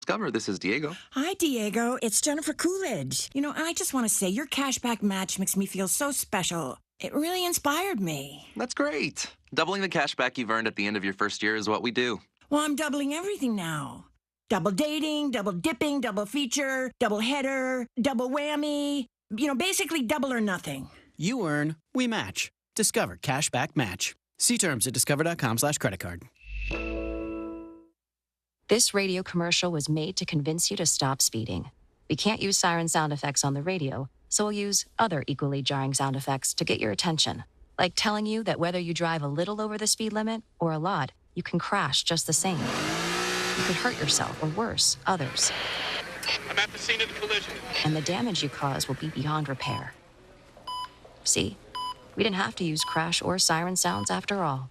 Discover. This is Diego. Hi, Diego. It's Jennifer Coolidge. I just want to say your cashback match makes me feel so special. It really inspired me. That's great. Doubling the cash back you've earned at the end of your first year is what we do. Well, I'm doubling everything now. Double dating, double dipping, double feature, double header, double whammy. Basically double or nothing. You earn, we match. Discover Cashback Match. See terms at discover.com/creditcard. This radio commercial was made to convince you to stop speeding. We can't use siren sound effects on the radio, so we'll use other equally jarring sound effects to get your attention. Like telling you that whether you drive a little over the speed limit or a lot, you can crash just the same. You could hurt yourself or worse, others. I'm at the scene of the collision. And the damage you cause will be beyond repair. See? We didn't have to use crash or siren sounds after all.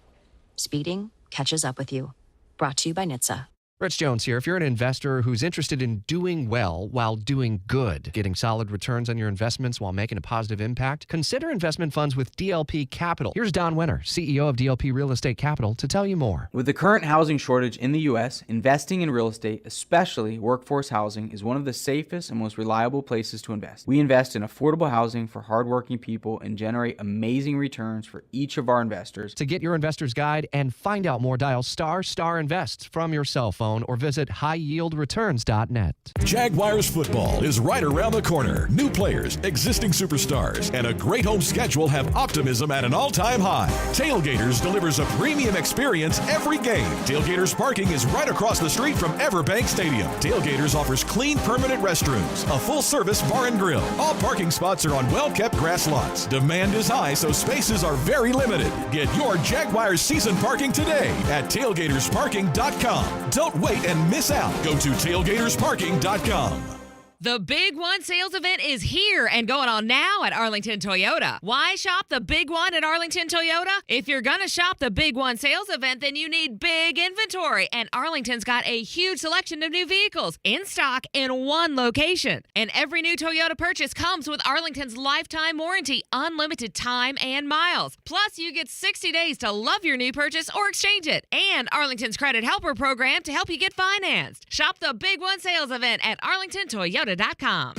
Speeding catches up with you. Brought to you by NHTSA. Rich Jones here. If you're an investor who's interested in doing well while doing good, getting solid returns on your investments while making a positive impact, consider investment funds with DLP Capital. Here's Don Wenner, CEO of DLP Real Estate Capital, to tell you more. With the current housing shortage in the U.S., investing in real estate, especially workforce housing, is one of the safest and most reliable places to invest. We invest in affordable housing for hardworking people and generate amazing returns for each of our investors. To get your investor's guide and find out more, dial **invest from your cell phone or visit highyieldreturns.net. Jaguars football is right around the corner. New players, existing superstars, and a great home schedule have optimism at an all-time high. Tailgaters delivers a premium experience every game. Tailgaters parking is right across the street from Everbank Stadium. Tailgaters offers clean, permanent restrooms, a full-service bar and grill. All parking spots are on well-kept grass lots. Demand is high, so spaces are very limited. Get your Jaguars season parking today at tailgatorsparking.com. Don't wait and miss out. Go to tailgatorsparking.com. The Big One sales event is here and going on now at Arlington Toyota. Why shop the Big One at Arlington Toyota? If you're going to shop the Big One sales event, then you need big inventory. And Arlington's got a huge selection of new vehicles in stock in one location. And every new Toyota purchase comes with Arlington's lifetime warranty, unlimited time and miles. Plus, you get 60 days to love your new purchase or exchange it. And Arlington's Credit Helper program to help you get financed. Shop the Big One sales event at ArlingtonToyota.com. ESPN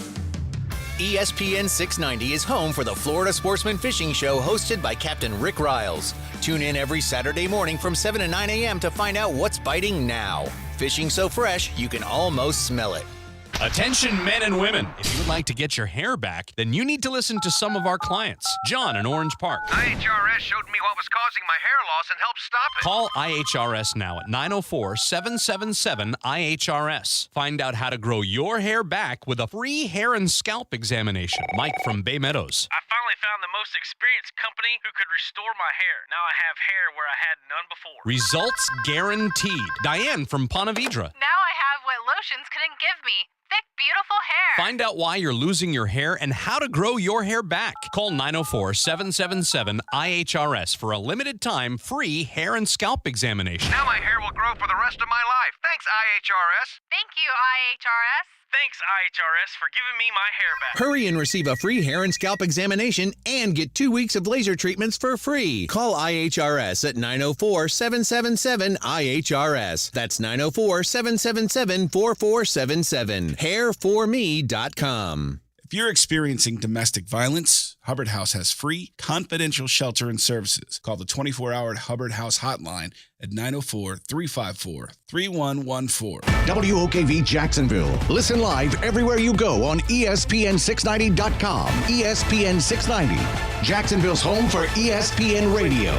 690 is home for the Florida Sportsman Fishing Show hosted by Captain Rick Riles. Tune in every Saturday morning from 7 to 9 a.m. to find out what's biting now. Fishing so fresh, you can almost smell it. Attention men and women. If you would like to get your hair back, then you need to listen to some of our clients. John in Orange Park. IHRS showed me what was causing my hair loss and helped stop it. Call IHRS now at 904-777-IHRS. Find out how to grow your hair back with a free hair and scalp examination. Mike from Bay Meadows. I finally found the most experienced company who could restore my hair. Now I have hair where I had none before. Results guaranteed. Diane from Ponte Vedra. Now I have what lotions couldn't give me. Thick, beautiful hair. Find out why you're losing your hair and how to grow your hair back. Call 904-777-IHRS for a limited time free hair and scalp examination. Now my hair will grow for the rest of my life. Thanks, IHRS. Thank you, IHRS. Thanks, IHRS, for giving me my hair back. Hurry and receive a free hair and scalp examination and get 2 weeks of laser treatments for free. Call IHRS at 904-777-IHRS. That's 904-777-4477. Hairforme.com. If you're experiencing domestic violence, Hubbard House has free, confidential shelter and services. Call the 24-hour Hubbard House hotline at 904-354-3114. WOKV Jacksonville. Listen live everywhere you go on ESPN690.com. ESPN 690, Jacksonville's home for ESPN Radio.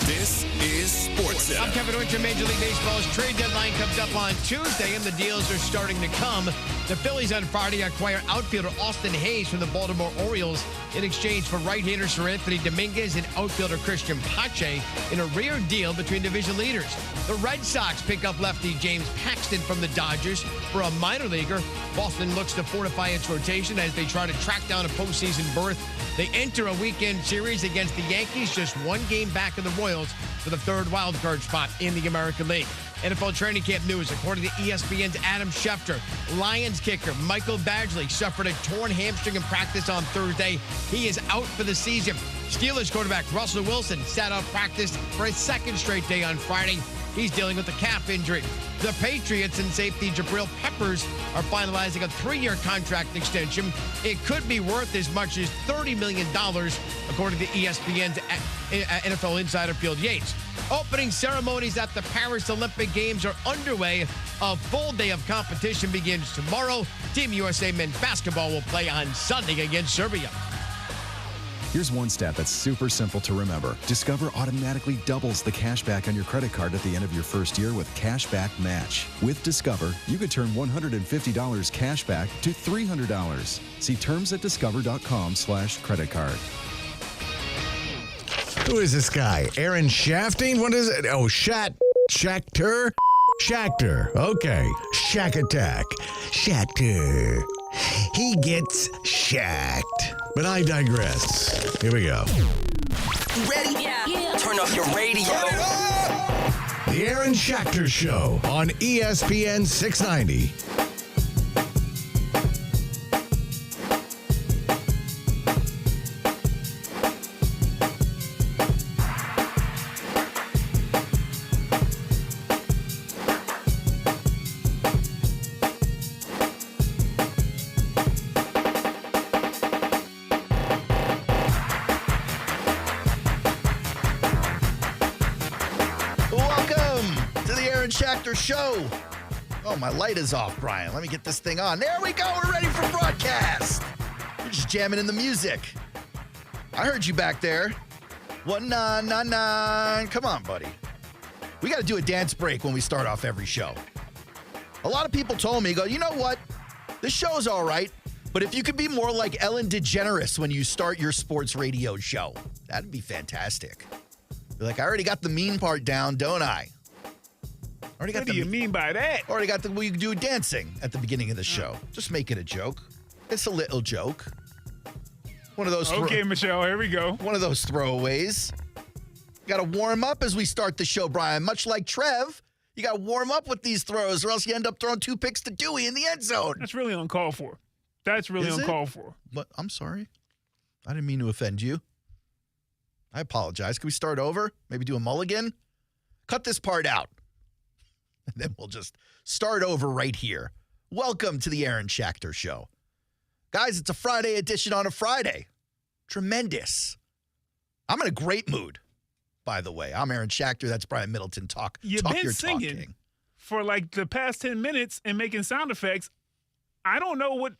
This is Sports Center. I'm Kevin Winter. Major League Baseball's trade deadline comes up on Tuesday, and the deals are starting to come. The Phillies on Friday acquire outfielder Austin Hayes from the Baltimore Orioles in exchange for right-hander Sir Anthony Dominguez and outfielder Christian Pache in a rare deal between division leaders. The Red Sox pick up lefty James Paxton from the Dodgers for a minor leaguer. Boston looks to fortify its rotation as they try to track down a postseason berth. They enter a weekend series against the Yankees, just one game back of the Royals for the third wildcard spot in the American League. NFL training camp news. According to ESPN's Adam Schefter, Lions kicker Michael Badgley suffered a torn hamstring in practice on Thursday. He is out for the season. Steelers quarterback Russell Wilson sat out practice for a second straight day on Friday. He's dealing with a calf injury. The Patriots and safety Jabril Peppers are finalizing a 3-year contract extension. It could be worth as much as $30 million, according to ESPN's NFL insider Field Yates. Opening ceremonies at the Paris Olympic Games are underway. A full day of competition begins tomorrow. Team USA men's basketball will play on Sunday against Serbia. Here's one stat that's super simple to remember. Discover automatically doubles the cash back on your credit card at the end of your first year with Cashback Match. With Discover, you could turn $150 cash back to $300. See terms at discover.com/credit card. Who is this guy? Aaron Shafting? What is it? Oh, Schachter? Schachter. Okay. Shack Attack. Schachter. He gets shacked. But I digress. Here we go. You ready? Yeah. Turn off your radio. The Aaron Schachter Show on ESPN 690. Show. Oh, my light is off, Brian. Let me get this thing on. There we go. We're ready for broadcast. We're just jamming in the music. I heard you back there. 1999. Come on, buddy. We got to do a dance break when we start off every show. A lot of people told me, you know what? This show's all right, but if you could be more like Ellen DeGeneres when you start your sports radio show, that'd be fantastic. You're like, I already got the mean part down, don't I? What do you mean by that? Already got we do dancing at the beginning of the show. Just making a joke. It's a little joke. One of those. Okay, Michelle, here we go. One of those throwaways. You got to warm up as we start the show, Brian. Much like Trev, you got to warm up with these throws, or else you end up throwing 2 picks to Dewey in the end zone. That's really uncalled for. That's really uncalled for. But I'm sorry. I didn't mean to offend you. I apologize. Can we start over? Maybe do a mulligan? Cut this part out. And then we'll just start over right here. Welcome to the Aaron Schachter Show. Guys, it's a Friday edition on a Friday. Tremendous. I'm in a great mood, by the way. I'm Aaron Schachter. That's Brian Middleton. You've been singing for like the past 10 minutes and making sound effects. I don't know what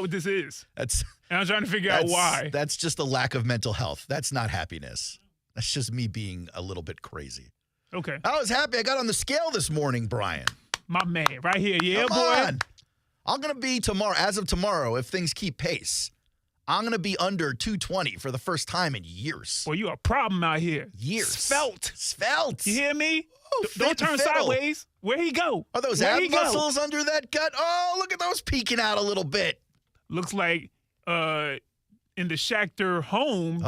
this is. And I'm trying to figure out why. That's just a lack of mental health. That's not happiness. That's just me being a little bit crazy. Okay. I was happy I got on the scale this morning, Brian. My man, right here. Yeah, Come boy. On. I'm going to be tomorrow, as of tomorrow, if things keep pace, I'm going to be under 220 for the first time in years. Boy, you a problem out here. Years. Svelte. You hear me? Oh, don't turn sideways. Where he go? Are those ab muscles under that gut? Oh, look at those peeking out a little bit. Looks like in the Schachter home,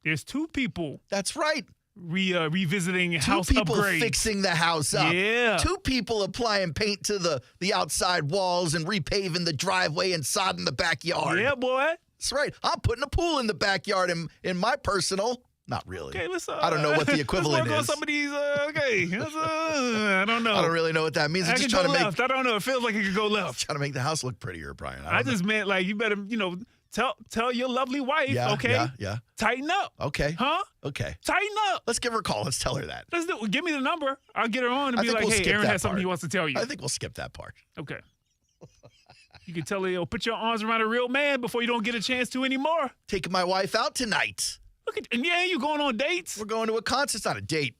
there's 2 people. That's right. Revisiting house upgrades. 2 people fixing the house up. Yeah. 2 people applying paint to the outside walls and repaving the driveway and sodding the backyard. Yeah, boy. That's right. I'm putting a pool in the backyard in my personal. Not really. Okay, let's. I don't know what the equivalent let's is. Some of these. Okay. I don't know. I don't really know what that means. I just trying to left. I don't know. It feels like it could go left. Trying to make the house look prettier, Brian. I just meant like you better, tell your lovely wife, okay? Yeah. Tighten up. Okay. Huh? Okay. Tighten up. Let's give her a call. Let's tell her that. Give me the number. I'll get her on and be like, hey, Aaron has something he wants to tell you. I think we'll skip that part. Okay. You can tell her, put your arms around a real man before you don't get a chance to anymore. Taking my wife out tonight. Look at, and you going on dates? We're going to a concert. It's not a date.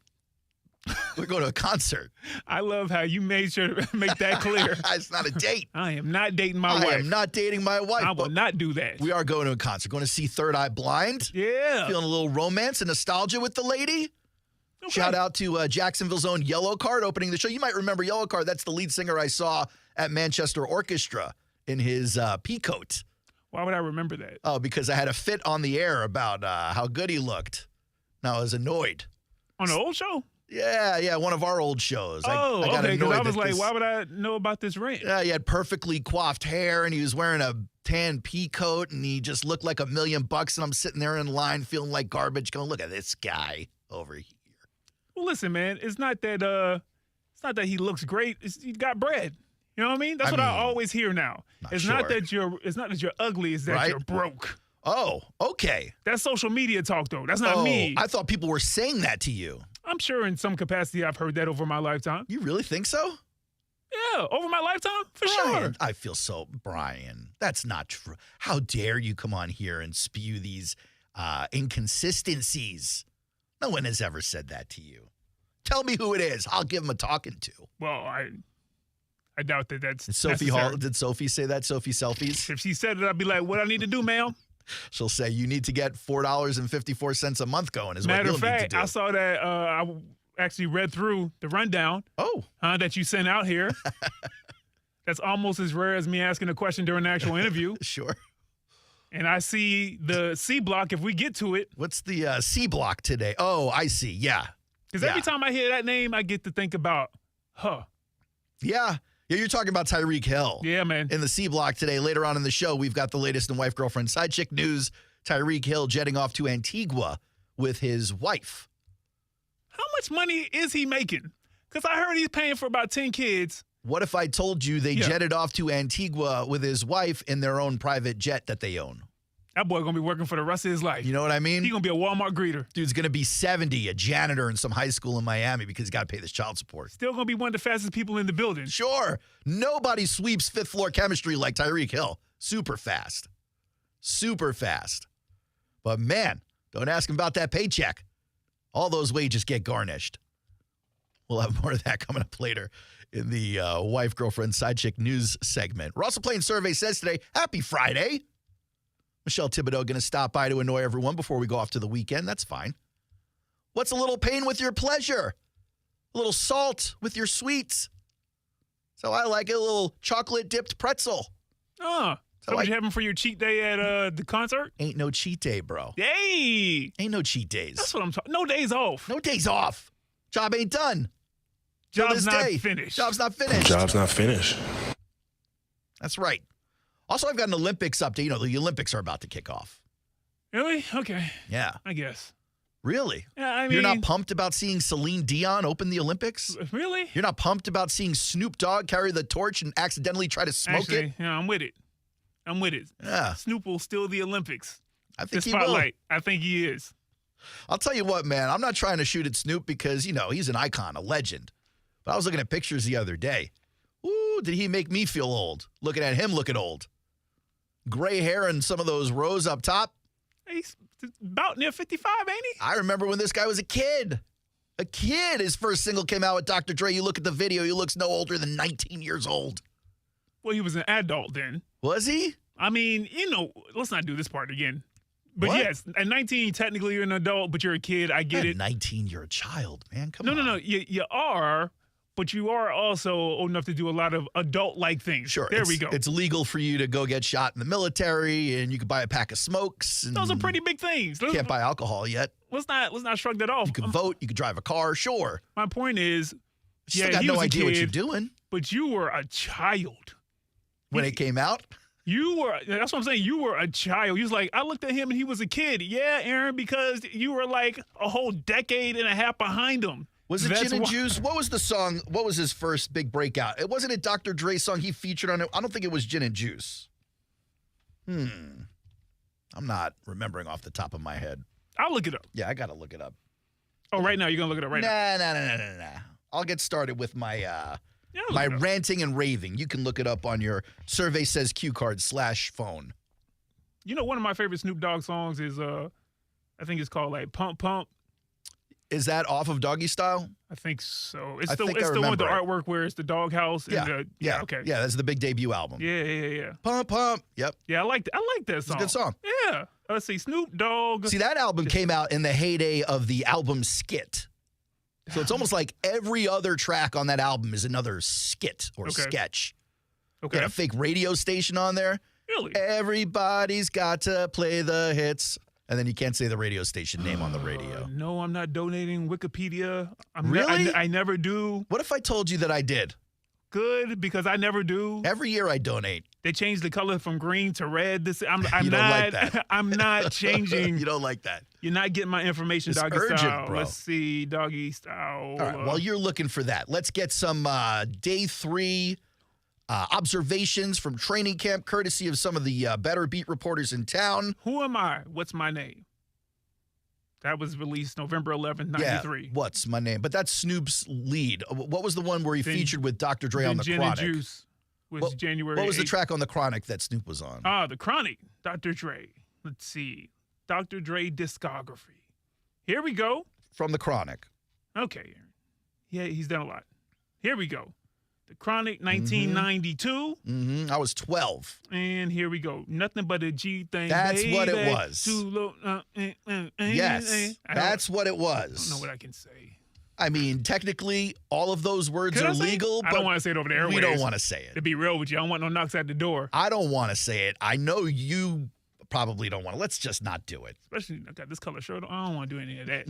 We're going to a concert. I love how you made sure to make that clear. It's not a date. I am not dating my wife. I am not dating my wife. I will not do that. We are going to a concert. Going to see Third Eye Blind. Yeah. Feeling a little romance and nostalgia with the lady. Okay. Shout out to Jacksonville's own Yellow Card opening the show. You might remember Yellow Card. That's the lead singer I saw at Manchester Orchestra in his pea coat. Why would I remember that? Oh, because I had a fit on the air about how good he looked. Now I was annoyed. On the old show? Yeah, one of our old shows. Okay, because I was like, why would I know about this rant? Yeah, he had perfectly coiffed hair, and he was wearing a tan pea coat, and he just looked like $1 million, and I'm sitting there in line feeling like garbage going, look at this guy over here. Well, listen, man, it's not that It's not that he looks great. He got bread. You know what I mean? That's what I always hear now. It's not that you're ugly. It's that you're broke. Oh, okay. That's social media talk, though. That's not me. I thought people were saying that to you. I'm sure in some capacity I've heard that over my lifetime. You really think so? Yeah, over my lifetime, for sure. I feel so, Brian. That's not true. How dare you come on here and spew these inconsistencies? No one has ever said that to you. Tell me who it is. I'll give him a talking to. Well, I doubt that that's Did Sophie say that? Sophie Selfies? If she said it, I'd be like, what I need to do, ma'am? She'll say, you need to get $4.54 a month going is what you'll need to do. Matter of fact, I saw that I actually read through the rundown that you sent out here. That's almost as rare as me asking a question during the actual interview. Sure. And I see the C block if we get to it. What's the C block today? Oh, I see. Yeah. Because every time I hear that name, I get to think about, Yeah. Yeah, you're talking about Tyreek Hill. Yeah, man. In the C block today. Later on in the show, we've got the latest in wife, girlfriend, side chick news. Tyreek Hill jetting off to Antigua with his wife. How much money is he making? Because I heard he's paying for about 10 kids. What if I told you they jetted off to Antigua with his wife in their own private jet that they own? That boy going to be working for the rest of his life. You know what I mean? He's going to be a Walmart greeter. Dude's going to be 70, a janitor in some high school in Miami because he's got to pay this child support. Still going to be one of the fastest people in the building. Sure. Nobody sweeps fifth floor chemistry like Tyreek Hill. Super fast. Super fast. But man, don't ask him about that paycheck. All those wages get garnished. We'll have more of that coming up later in the wife, girlfriend, side chick news segment. We're also playing Survey Says today. Happy Friday. Michelle Thibodeau going to stop by to annoy everyone before we go off to the weekend. That's fine. What's a little pain with your pleasure? A little salt with your sweets. So I like it. A little chocolate-dipped pretzel. Oh, so what you having for your cheat day at the concert? Ain't no cheat day, bro. Hey! Ain't no cheat days. That's what I'm talking. No days off. No days off. Job ain't done. Job's not finished. Job's not finished. Job's not finished. That's right. Also, I've got an Olympics update. You know, the Olympics are about to kick off. Really? Okay. Yeah. I guess. Really? Yeah, I mean. You're not pumped about seeing Celine Dion open the Olympics? Really? You're not pumped about seeing Snoop Dogg carry the torch and accidentally try to smoke it? Yeah, I'm with it. Yeah. Snoop will steal the Olympics. I think the he will. spotlight. I think he is. I'll tell you what, man. I'm not trying to shoot at Snoop because, you know, he's an icon, a legend. But I was looking at pictures the other day. Ooh, did he make me feel old? Looking at him looking old. Gray hair and some of those rows up top. He's about near 55, ain't he? I remember when this guy was a kid. A kid. His first single came out with Dr. Dre. You look at the video, he looks no older than 19 years old. Well, he was an adult then. Was he? I mean, you know, let's not do this part again. But what? Yes, at 19, technically you're an adult, but you're a kid. I get it. At 19, you're a child, man. Come on. No. You are, but you are also old enough to do a lot of adult-like things. Sure. There we go. It's legal for you to go get shot in the military, and you can buy a pack of smokes. And those are pretty big things. Can't buy alcohol yet. Let's not shrug that off. You can vote. You can drive a car. Sure. My point is, you got no idea what you're doing. But you were a child. When it came out? That's what I'm saying. You were a child. You was like, I looked at him and he was a kid. Yeah, Aaron, because you were like a whole decade and a half behind him. Was it Gin and Juice? What was the song? What was his first big breakout? It wasn't a Dr. Dre song he featured on it. I don't think it was Gin and Juice. I'm not remembering off the top of my head. I'll look it up. Yeah, I got to look it up. Oh, right now? You're going to look it up right now? Nah. I'll get started with my my ranting and raving. You can look it up on your Survey Says Q card /phone. You know, one of my favorite Snoop Dogg songs is, I think it's called like Pump Pump. Is that off of Doggy Style? I think so. It's the I one with the remember artwork where it's the doghouse. Yeah. Okay. Yeah, that's the big debut album. Yeah. Pump Pump. Yep. Yeah, I like that song. It's a good song. Yeah. Let's see, Snoop Dogg. See, that album came out in the heyday of the album skit. So it's almost like every other track on that album is another skit or sketch. Okay. Got a fake radio station on there. Really? Everybody's got to play the hits. And then you can't say the radio station name on the radio. No, I'm not donating Wikipedia. Really? I never do. What if I told you that I did? good because I never do. Every year I donate. They changed the color from green to red. I'm You don't not like that. I'm not changing. You don't like that. You're not getting my information, It's doggy urgent, style. bro. Let's see, doggy style. All right, while you're looking for that, let's get some day 3 observations from training camp, courtesy of some of the better beat reporters in town. Who am I? What's my name? That was released November 11th, 93. Yeah, what's my name? But that's Snoop's lead. What was the one where he featured with Dr. Dre on the Gin Chronic? and Juice was January What was the 8th. track on the Chronic that Snoop was on? The Chronic, Dr. Dre. Let's see. Dr. Dre discography. Here we go. From the Chronic. Okay, Aaron. Yeah, he's done a lot. Here we go. The Chronic, 1992. I was 12. And here we go. Nothing but a G thing. That's what it was. Too low, Yes, that's what it was. I don't know what I can say. I mean, technically, all of those words Can are I say it? legal, I but don't want to say it over the airwaves. we don't want to say it. To be real with you, I don't want no knocks at the door. I don't want to say it. I know you probably don't want to. Let's just not do it. Especially, I got this color shirt on. I don't want to do any of that.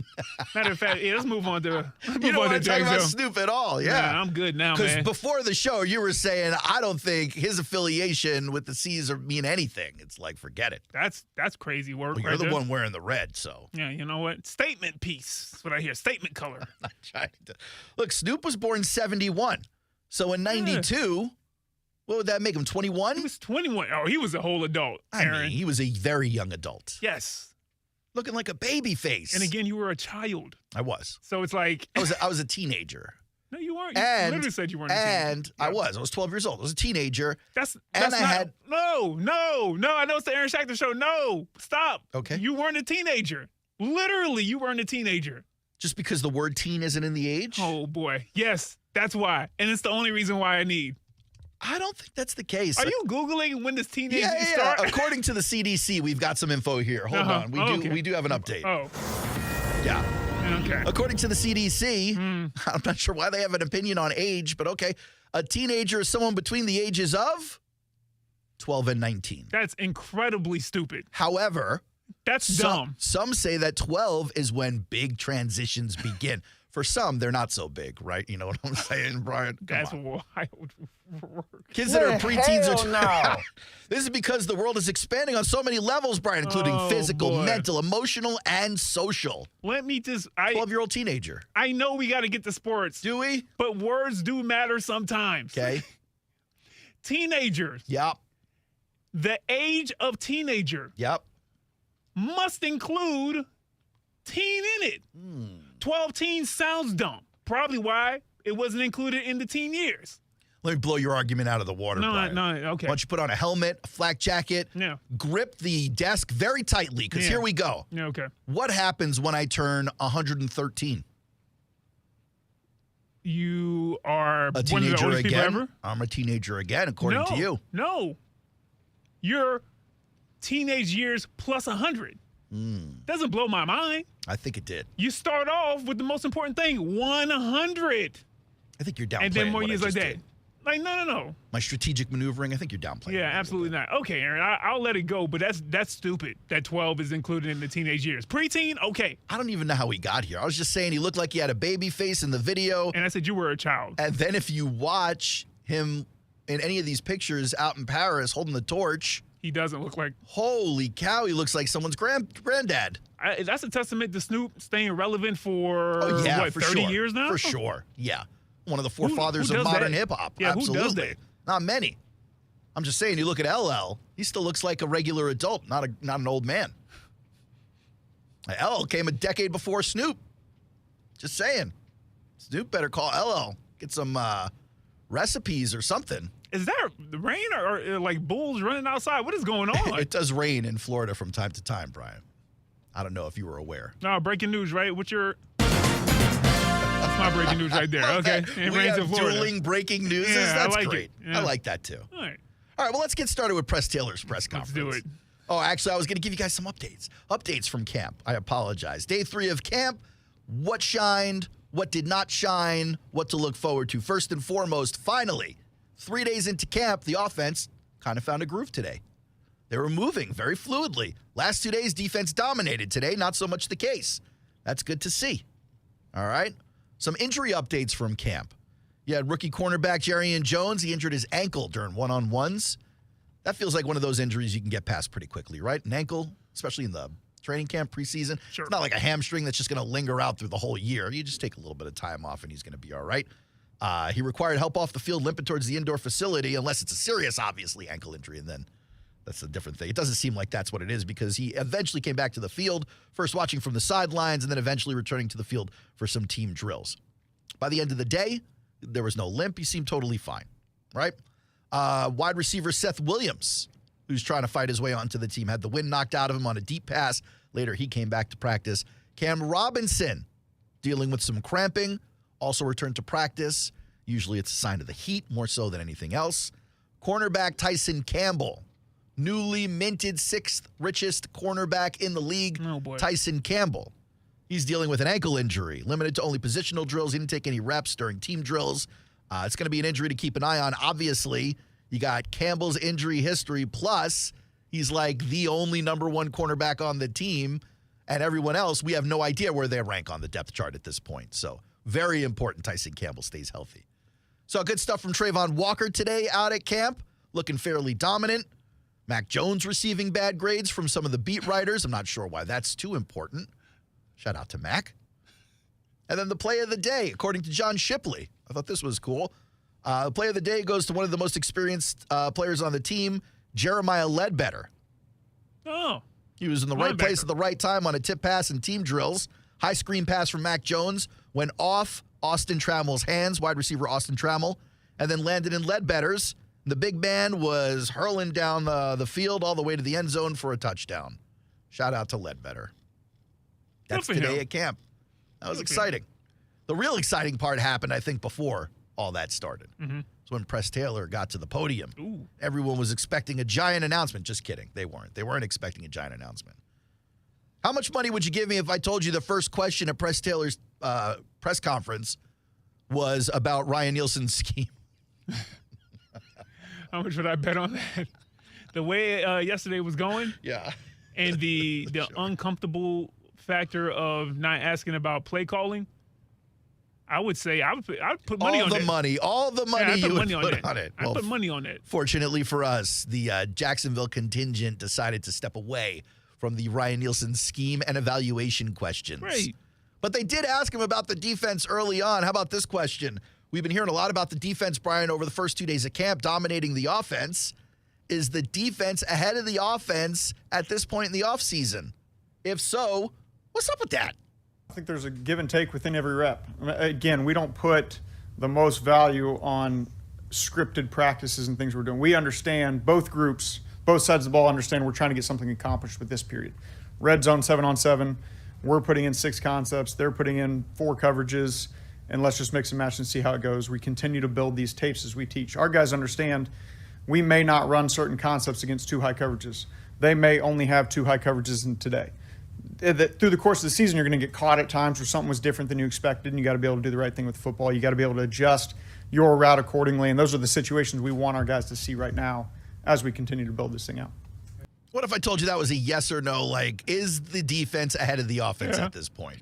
Matter of fact, let's move on to. You don't want to talk about Snoop at all, yeah. Nah, I'm good now, man. Because before the show, you were saying, I don't think his affiliation with the C's mean anything. It's like, forget it. That's crazy work. Well, you're right the there. one wearing the red, so. Yeah, you know what? Statement piece. That's what I hear. Statement color. I'm not trying to. Look, Snoop was born 71. So in 92, what would that make him, 21? He was 21. Oh, he was a whole adult, I Aaron. mean, he was a very young adult. Yes. Looking like a baby face. And again, you were a child. I was. So it's like. I was a teenager. No, you weren't. You literally said you weren't a And teenager. I was 12 years old. I was a teenager. That's and not, I had. No. I know it's the Aaron Schachter show. No. Stop. Okay. You weren't a teenager. Literally, you weren't a teenager. Just because the word teen isn't in the age? Oh, boy. Yes, that's why. And it's the only reason why I need. I don't think that's the case. Are you Googling when this teenage Yeah. start? According to the CDC, we've got some info here. Hold on. We do have an update. Oh. Yeah. Okay. According to the CDC, I'm not sure why they have an opinion on age, but okay. A teenager is someone between the ages of 12 and 19. That's incredibly stupid. However, that's dumb. Some say that 12 is when big transitions begin. For some, they're not so big, right? You know what I'm saying, Brian? That's wild work. Kids that are preteens are. no. This is because the world is expanding on so many levels, Brian, including physical, mental, emotional, and social. Let me just. 12-year-old teenager. I know we got to get to sports. Do we? But words do matter sometimes. Okay. Teenagers. Yep. The age of teenager. Yep. Must include teen in it. 12 teens sounds dumb. Probably why it wasn't included in the teen years. Let me blow your argument out of the water, Brian. Okay. Why don't you put on a helmet, a flak jacket, grip the desk very tightly, because here we go. Yeah, okay. What happens when I turn 113? You are a teenager again? Ever? I'm a teenager again, according to you. No. You're teenage years plus 100. Doesn't blow my mind. I think it did. You start off with the most important thing, 100. I think you're downplaying. And then more what years I like just that. did. Like, no. My strategic maneuvering, I think you're downplaying. Yeah, absolutely not. Okay, Aaron, I'll let it go, but that's stupid that 12 is included in the teenage years. Preteen, okay. I don't even know how he got here. I was just saying he looked like he had a baby face in the video. And I said you were a child. And then if you watch him in any of these pictures out in Paris holding the torch, he doesn't look like. Holy cow, he looks like someone's granddad. That's a testament to Snoop staying relevant for, for 30 sure. years now? For sure, yeah. One of the forefathers who of does modern that? hip-hop. Yeah, Absolutely. who does that? Not many. I'm just saying, you look at LL, he still looks like a regular adult, not an old man. LL came a decade before Snoop. Just saying. Snoop better call LL. Get some recipes or something. Is there rain or like bulls running outside? What is going on? It does rain in Florida from time to time, Brian. I don't know if you were aware. No, breaking news, right? What's your... That's my breaking news right there. Okay. It we rains have in Florida. dueling breaking news. Yeah, That's I like great. it. Yeah. I like that too. All right. All right, well, let's get started with Press Taylor's press conference. Let's do it. Oh, actually, I was going to give you guys some updates. Updates from camp. I apologize. Day 3 of camp. What shined? What did not shine? What to look forward to? First and foremost, finally, 3 days into camp, the offense kind of found a groove today. They were moving very fluidly. Last 2 days, defense dominated. Today, not so much the case. That's good to see. All right? Some injury updates from camp. You had rookie cornerback Jarrian Jones. He injured his ankle during one-on-ones. That feels like one of those injuries you can get past pretty quickly, right? An ankle, especially in the training camp preseason. Sure. It's not like a hamstring that's just going to linger out through the whole year. You just take a little bit of time off and he's going to be all right. He required help off the field, limping towards the indoor facility, unless it's a serious, obviously, ankle injury, and then that's a different thing. It doesn't seem like that's what it is because he eventually came back to the field, first watching from the sidelines and then eventually returning to the field for some team drills. By the end of the day, there was no limp. He seemed totally fine, right? Wide receiver Seth Williams, who's trying to fight his way onto the team, had the wind knocked out of him on a deep pass. Later, he came back to practice. Cam Robinson, dealing with some cramping, also returned to practice. Usually it's a sign of the heat, more so than anything else. Cornerback Tyson Campbell, newly minted 6th richest cornerback in the league, Tyson Campbell. He's dealing with an ankle injury, limited to only positional drills. He didn't take any reps during team drills. It's going to be an injury to keep an eye on. Obviously, you got Campbell's injury history, plus he's like the only number one cornerback on the team, and everyone else, we have no idea where they rank on the depth chart at this point. So very important Tyson Campbell stays healthy. So good stuff from Trayvon Walker today out at camp, looking fairly dominant. Mac Jones receiving bad grades from some of the beat writers. I'm not sure why that's too important. Shout out to Mac. And then the play of the day, according to John Shipley. I thought this was cool. The play of the day goes to one of the most experienced players on the team, Jeremiah Ledbetter. Oh. He was in the right place at the right time on a tip pass and team drills. High screen pass from Mac Jones went off Austin Trammell's hands, wide receiver Austin Trammell, and then landed in Ledbetter's. The big man was hurling down the field all the way to the end zone for a touchdown. Shout out to Ledbetter. That's today at camp. That was exciting. The real exciting part happened, I think, before all that started. Mm-hmm. It's when Press Taylor got to the podium. Ooh. Everyone was expecting a giant announcement. Just kidding. They weren't. They weren't expecting a giant announcement. How much money would you give me if I told you the first question at Press Taylor's press conference was about Ryan Nielsen's scheme? How much would I bet on that? The way yesterday was going? Yeah. And the uncomfortable factor of not asking about play calling, I would say I would put money on it. All the money you would put on it. I put money on it. Fortunately for us, the Jacksonville contingent decided to step away from the Ryan Nielsen scheme and evaluation questions. Great. But they did ask him about the defense early on. How about this question? We've been hearing a lot about the defense, Brian, over the first 2 days of camp, dominating the offense. Is the defense ahead of the offense at this point in the offseason? If so, what's up with that? I think there's a give and take within every rep. Again, we don't put the most value on scripted practices and things we're doing. We understand, both groups, both sides of the ball understand we're trying to get something accomplished with this period. Red zone 7-on-7, we're putting in 6 concepts, they're putting in 4 coverages, and let's just mix and match and see how it goes. We continue to build these tapes as we teach. Our guys understand we may not run certain concepts against 2 high coverages. They may only have 2 high coverages in today. Through the course of the season, you're going to get caught at times where something was different than you expected, and you got to be able to do the right thing with football. You got to be able to adjust your route accordingly, and those are the situations we want our guys to see right now as we continue to build this thing out. What if I told you that was a yes or no? Like, is the defense ahead of the offense at this point?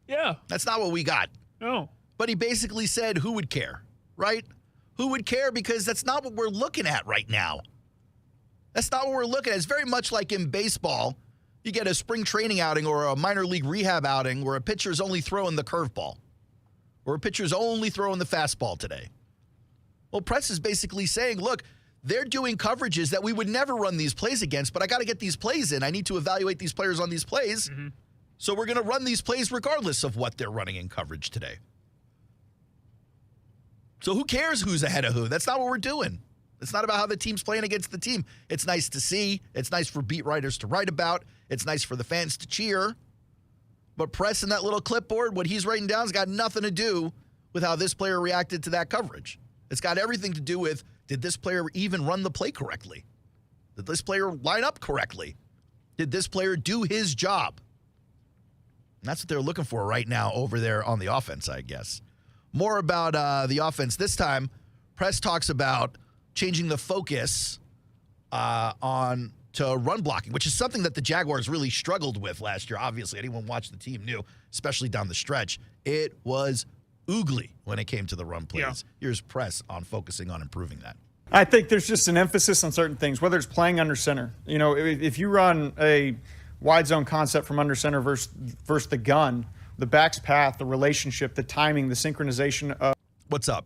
Yeah. That's not what we got. No. But he basically said, who would care, right? Who would care? Because that's not what we're looking at right now. That's not what we're looking at. It's very much like in baseball. You get a spring training outing or a minor league rehab outing where a pitcher's only throwing the curveball or a pitcher's only throwing the fastball today. Well, Press is basically saying, look, they're doing coverages that we would never run these plays against, but I got to get these plays in. I need to evaluate these players on these plays. Mm-hmm. So we're going to run these plays regardless of what they're running in coverage today. So who cares who's ahead of who? That's not what we're doing. It's not about how the team's playing against the team. It's nice to see. It's nice for beat writers to write about. It's nice for the fans to cheer. But pressing that little clipboard, what he's writing down has got nothing to do with how this player reacted to that coverage. It's got everything to do with, did this player even run the play correctly? Did this player line up correctly? Did this player do his job? And that's what they're looking for right now over there on the offense, I guess. More about the offense this time. Press talks about changing the focus on to run blocking, which is something that the Jaguars really struggled with last year. Obviously, anyone watched the team knew, especially down the stretch. It was oogly when it came to the run plays. Yeah. Here's Press on focusing on improving that. I think there's just an emphasis on certain things, whether it's playing under center. You know, if you run a wide zone concept from under center versus the gun, the back's path, the relationship, the timing, the synchronization of. What's up?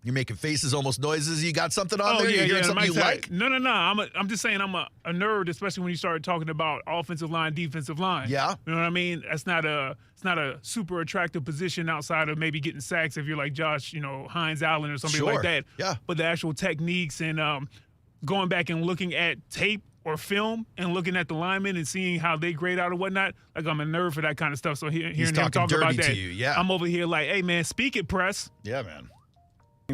You're making faces, almost noises. You got something on there? You're hearing something you like? No. I'm just saying I'm a nerd, especially when you start talking about offensive line, defensive line. Yeah. You know what I mean? It's not a super attractive position outside of maybe getting sacks if you're like Josh, Hines Allen or somebody like that. Yeah. But the actual techniques and going back and looking at tape or film and looking at the linemen and seeing how they grade out or whatnot, like I'm a nerd for that kind of stuff. So hearing him talk about that, I'm over here like, hey, man, speak it, Press. Yeah, man.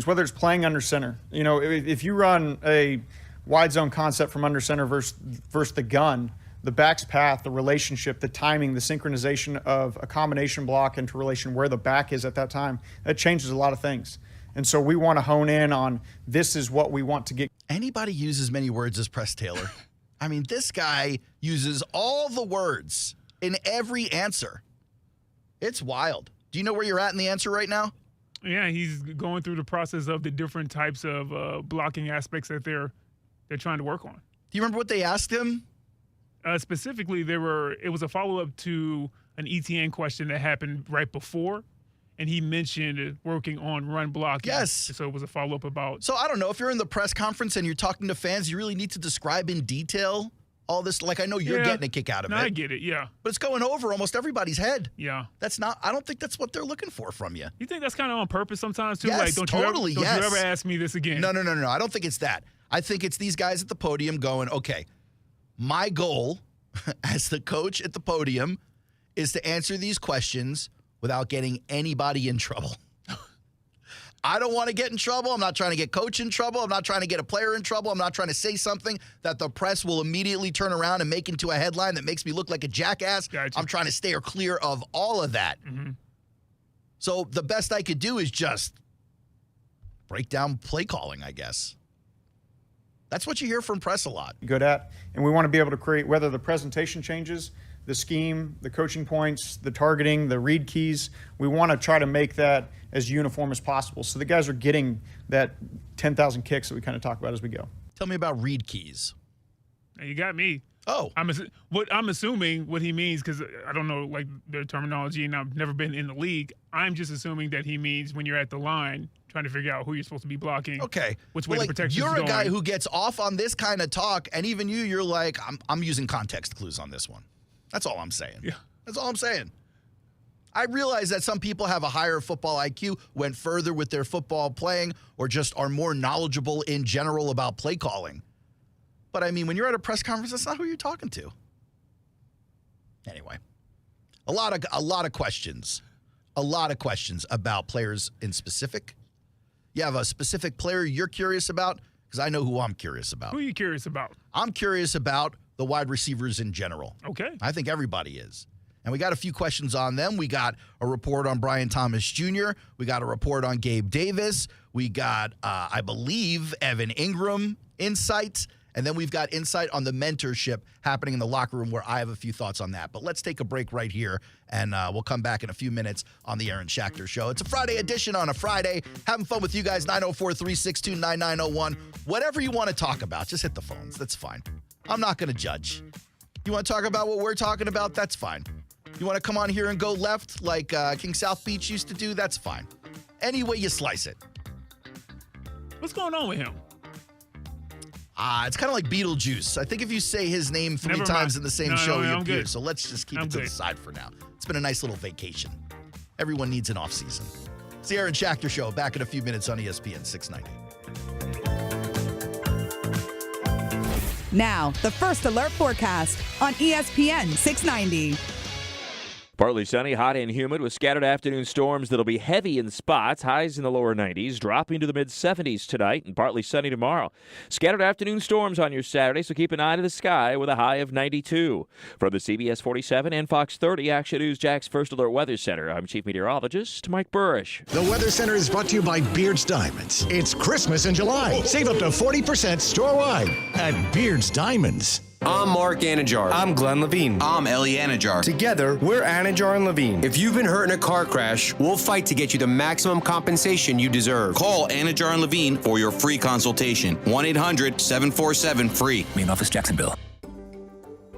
Whether it's playing under center, if you run a wide zone concept from under center versus the gun, the back's path, the relationship, the timing, the synchronization of a combination block into relation where the back is at that time, that changes a lot of things. And so we want to hone in on this is what we want to get. Anybody use as many words as Press Taylor? I mean, this guy uses all the words in every answer. It's wild. Do you know where you're at in the answer right now? Yeah, he's going through the process of the different types of blocking aspects that they're trying to work on. Do you remember what they asked him? Specifically, it was a follow-up to an ETN question that happened right before, and he mentioned working on run blocking. Yes. So it was a follow-up about. So I don't know, if you're in the press conference and you're talking to fans, you really need to describe in detail all this. Like, I know you're getting a kick out of it. I get it, yeah. But it's going over almost everybody's head. Yeah. I don't think that's what they're looking for from you. You think that's kind of on purpose sometimes, too? Yes, like, don't you ever ask me this again? No. I don't think it's that. I think it's these guys at the podium going, okay, my goal as the coach at the podium is to answer these questions without getting anybody in trouble. I don't want to get in trouble. I'm not trying to get coach in trouble. I'm not trying to get a player in trouble. I'm not trying to say something that the press will immediately turn around and make into a headline that makes me look like a jackass. Gotcha. I'm trying to stay clear of all of that. Mm-hmm. So the best I could do is just break down play calling, I guess. That's what you hear from press a lot. Good at, and we want to be able to create, whether the presentation changes, the scheme, the coaching points, the targeting, the read keys, we want to try to make that as uniform as possible. So the guys are getting that 10,000 kicks that we kind of talk about as we go. Tell me about read keys. You got me. Oh. I'm assuming what he means, because I don't know like their terminology and I've never been in the league. I'm just assuming that he means when you're at the line trying to figure out who you're supposed to be blocking. Okay. Which way the protection is going. going. You're a guy who gets off on this kind of talk, and even you're like, I'm using context clues on this one. That's all I'm saying. Yeah. That's all I'm saying. I realize that some people have a higher football IQ, went further with their football playing, or just are more knowledgeable in general about play calling. But I mean, when you're at a press conference, that's not who you're talking to. Anyway, a lot of questions. A lot of questions about players in specific. You have a specific player you're curious about? Because I know who I'm curious about. Who are you curious about? I'm curious about the wide receivers in general. Okay. I think everybody is. And we got a few questions on them. We got a report on Brian Thomas Jr. We got a report on Gabe Davis. We got, I believe, Evan Ingram insights. And then we've got insight on the mentorship happening in the locker room, where I have a few thoughts on that. But let's take a break right here, and we'll come back in a few minutes on the Aaron Schachter Show. It's a Friday edition on a Friday. Having fun with you guys, 904-362-9901. Whatever you want to talk about, just hit the phones. That's fine. I'm not going to judge. You want to talk about what we're talking about? That's fine. You want to come on here and go left like King South Beach used to do? That's fine. Any way you slice it. What's going on with him? It's kind of like Beetlejuice. I think if you say his name three times in the same show, he appears. So let's just keep it to the side for now. It's been a nice little vacation. Everyone needs an off season. It's the Aaron Schachter Show, back in a few minutes on ESPN 690. Now, the first alert forecast on ESPN 690. Partly sunny, hot and humid with scattered afternoon storms that'll be heavy in spots. Highs in the lower 90s, dropping to the mid-70s tonight, and partly sunny tomorrow. Scattered afternoon storms on your Saturday, so keep an eye to the sky with a high of 92. From the CBS 47 and Fox 30 Action News Jack's First Alert Weather Center, I'm Chief Meteorologist Mike Burrish. The Weather Center is brought to you by Beard's Diamonds. It's Christmas in July. Save up to 40% store-wide at Beard's Diamonds. I'm Mark Anajar. I'm Glenn Levine. I'm Ellie Anajar. Together, we're Anajar and Levine. If you've been hurt in a car crash, we'll fight to get you the maximum compensation you deserve. Call Anajar and Levine for your free consultation. 1-800-747-FREE. Main office, Jacksonville.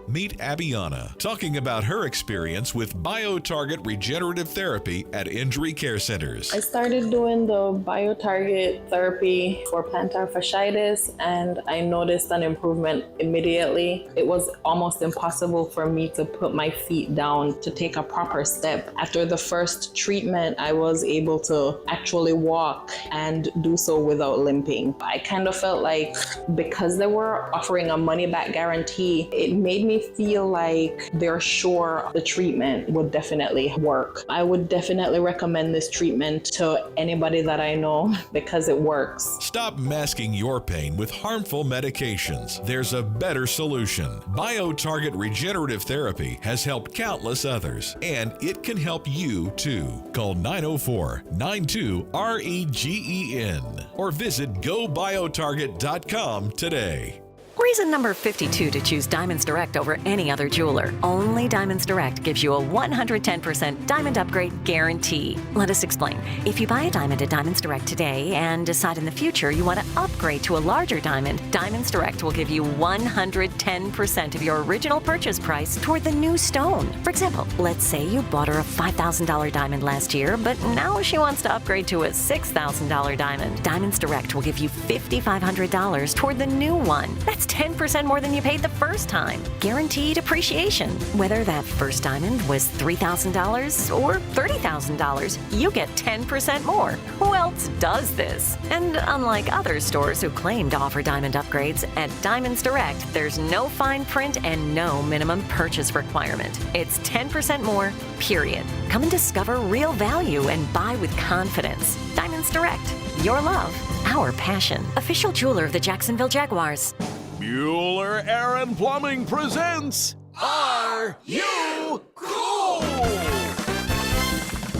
Meet Abiana, talking about her experience with BioTarget regenerative therapy at injury care centers. I started doing the BioTarget therapy for plantar fasciitis, and I noticed an improvement immediately. It was almost impossible for me to put my feet down to take a proper step. After the first treatment, I was able to actually walk and do so without limping. I kind of felt like because they were offering a money-back guarantee, it made me feel like they're sure the treatment would definitely work. I would definitely recommend this treatment to anybody that I know because it works. Stop masking your pain with harmful medications. There's a better solution. BioTarget regenerative therapy has helped countless others, and it can help you too. Call 904-92-REGEN or visit GoBioTarget.com today. Reason number 52 to choose Diamonds Direct over any other jeweler. Only Diamonds Direct gives you a 110% diamond upgrade guarantee. Let us explain. If you buy a diamond at Diamonds Direct today and decide in the future you want to upgrade to a larger diamond, Diamonds Direct will give you 110% of your original purchase price toward the new stone. For example, let's say you bought her a $5,000 diamond last year, but now she wants to upgrade to a $6,000 diamond. Diamonds Direct will give you $5,500 toward the new one. That's 10% more than you paid the first time. Guaranteed appreciation. Whether that first diamond was $3,000 or $30,000, you get 10% more. Who else does this? And unlike other stores who claim to offer diamond upgrades, at Diamonds Direct, there's no fine print and no minimum purchase requirement. It's 10% more, period. Come and discover real value and buy with confidence. Diamonds Direct. Your love, our passion. Official jeweler of the Jacksonville Jaguars. Bueller Air & Plumbing presents Are You Cool?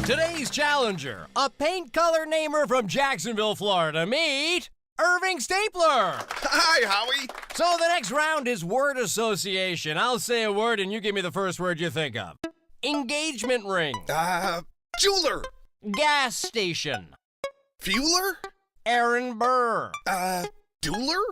Today's challenger, a paint color namer from Jacksonville, Florida. Meet Irving Stapler. Hi, Howie. So the next round is word association. I'll say a word and you give me the first word you think of. Engagement ring. Jeweler. Gas station. Fueler. Aaron Burr. Dueler?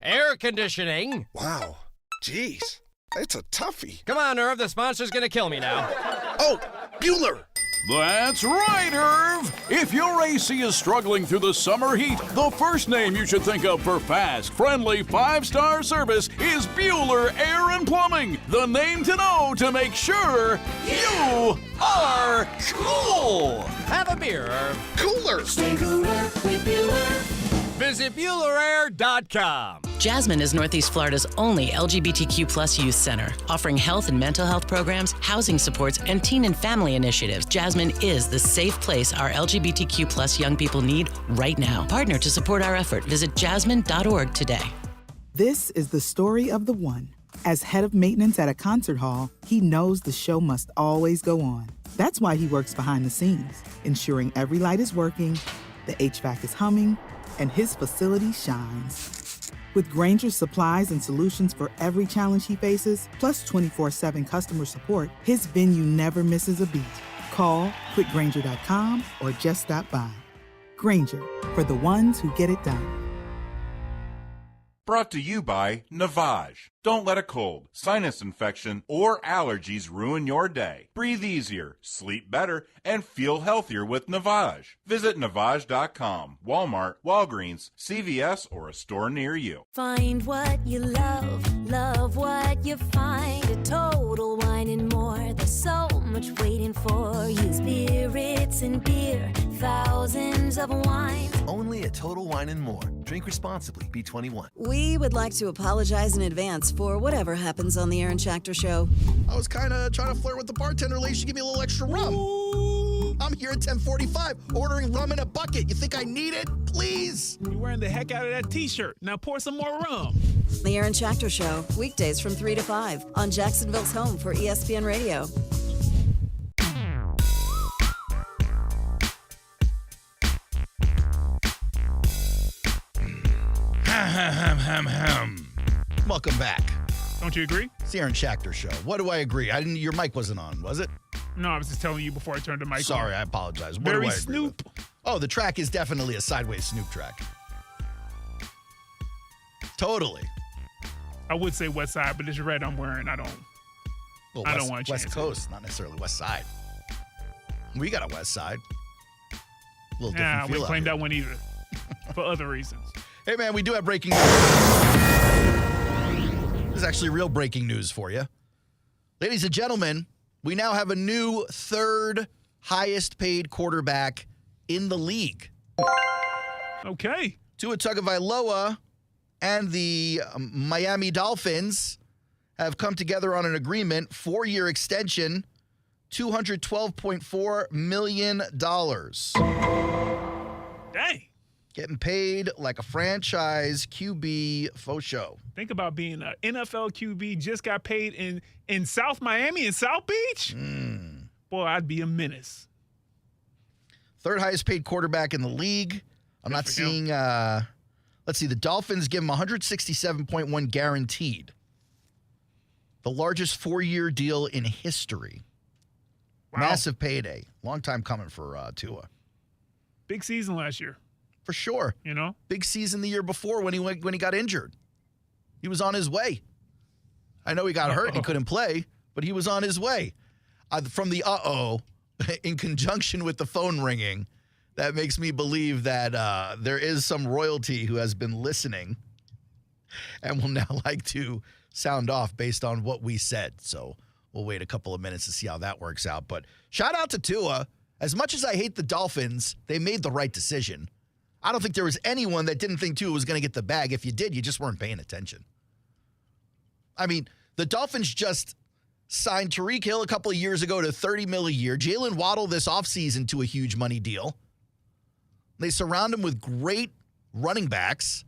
Air conditioning. Wow. Jeez. It's a toughie. Come on, Irv. The sponsor's gonna kill me now. Oh, Bueller. That's right, Irv. If your AC is struggling through the summer heat, the first name you should think of for fast, friendly, 5-star service is Bueller Air & Plumbing. The name to know to make sure you are cool. Have a beer, Irv. Cooler. Stay cooler with Bueller. Visit BuellerAir.com. Jasmine is Northeast Florida's only LGBTQ+ youth center, offering health and mental health programs, housing supports, and teen and family initiatives. Jasmine is the safe place our LGBTQ+ young people need right now. Partner to support our effort. Visit jasmine.org today. This is the story of the one. As head of maintenance at a concert hall, he knows the show must always go on. That's why he works behind the scenes, ensuring every light is working, the HVAC is humming, and his facility shines. With Grainger's supplies and solutions for every challenge he faces, plus 24/7 customer support, his venue never misses a beat. Call quickgrainger.com or just stop by. Grainger, for the ones who get it done. Brought to you by Navage. Don't let a cold, sinus infection, or allergies ruin your day. Breathe easier, sleep better, and feel healthier with Navage. Visit Navage.com, Walmart, Walgreens, CVS, or a store near you. Find what you love, love what you find. A Total Wine and More. There's so much waiting for you. Spirits and beer, thousands of wines. Only at Total Wine and More. Drink responsibly. Be 21. We would like to apologize in advance for whatever happens on the Aaron Schachter Show. I was kind of trying to flirt with the bartender lady. She gave me a little extra rum. Ooh. I'm here at 10:45 ordering rum in a bucket. You think I need it? Please. You're wearing the heck out of that T-shirt. Now pour some more rum. The Aaron Schachter Show, weekdays from 3 to 5 on Jacksonville's home for ESPN Radio. Welcome back. Don't you agree? It's the Aaron Schachter Show. What do I agree? Your mic wasn't on, was it? No, I was just telling you before I turned the mic on. Sorry, I apologize. What Very do I agree Snoop. with? Oh, the track is definitely a sideways Snoop track. Totally. I would say West Side, but it's red I'm wearing. I don't want to West Coast, not necessarily West Side. We got a West Side. A little different I feel wouldn't out claim here. that one either. For other reasons. Hey, man, we do have breaking news. This is actually real breaking news for you. Ladies and gentlemen, we now have a new third highest paid quarterback in the league. Okay. Tua Tagovailoa and the Miami Dolphins have come together on an agreement, 4-year extension, $212.4 million. Dang. Getting paid like a franchise QB faux show. Think about being an NFL QB, just got paid in South Miami and South Beach. Boy, I'd be a menace. Third highest paid quarterback in the league. I'm not seeing, let's see, the Dolphins give him $167.1 guaranteed. The largest 4-year deal in history. Wow. Massive payday. Long time coming for Tua. Big season last year. For sure. You know? Big season the year before when he got injured. He was on his way. I know he got hurt and he couldn't play, but he was on his way. From the in conjunction with the phone ringing, that makes me believe that there is some royalty who has been listening and will now like to sound off based on what we said. So we'll wait a couple of minutes to see how that works out. But shout out to Tua. As much as I hate the Dolphins, they made the right decision. I don't think there was anyone that didn't think Tua was going to get the bag. If you did, you just weren't paying attention. I mean, the Dolphins just signed Tyreek Hill a couple of years ago to $30 million a year. Jalen Waddle this offseason to a huge money deal. They surround him with great running backs.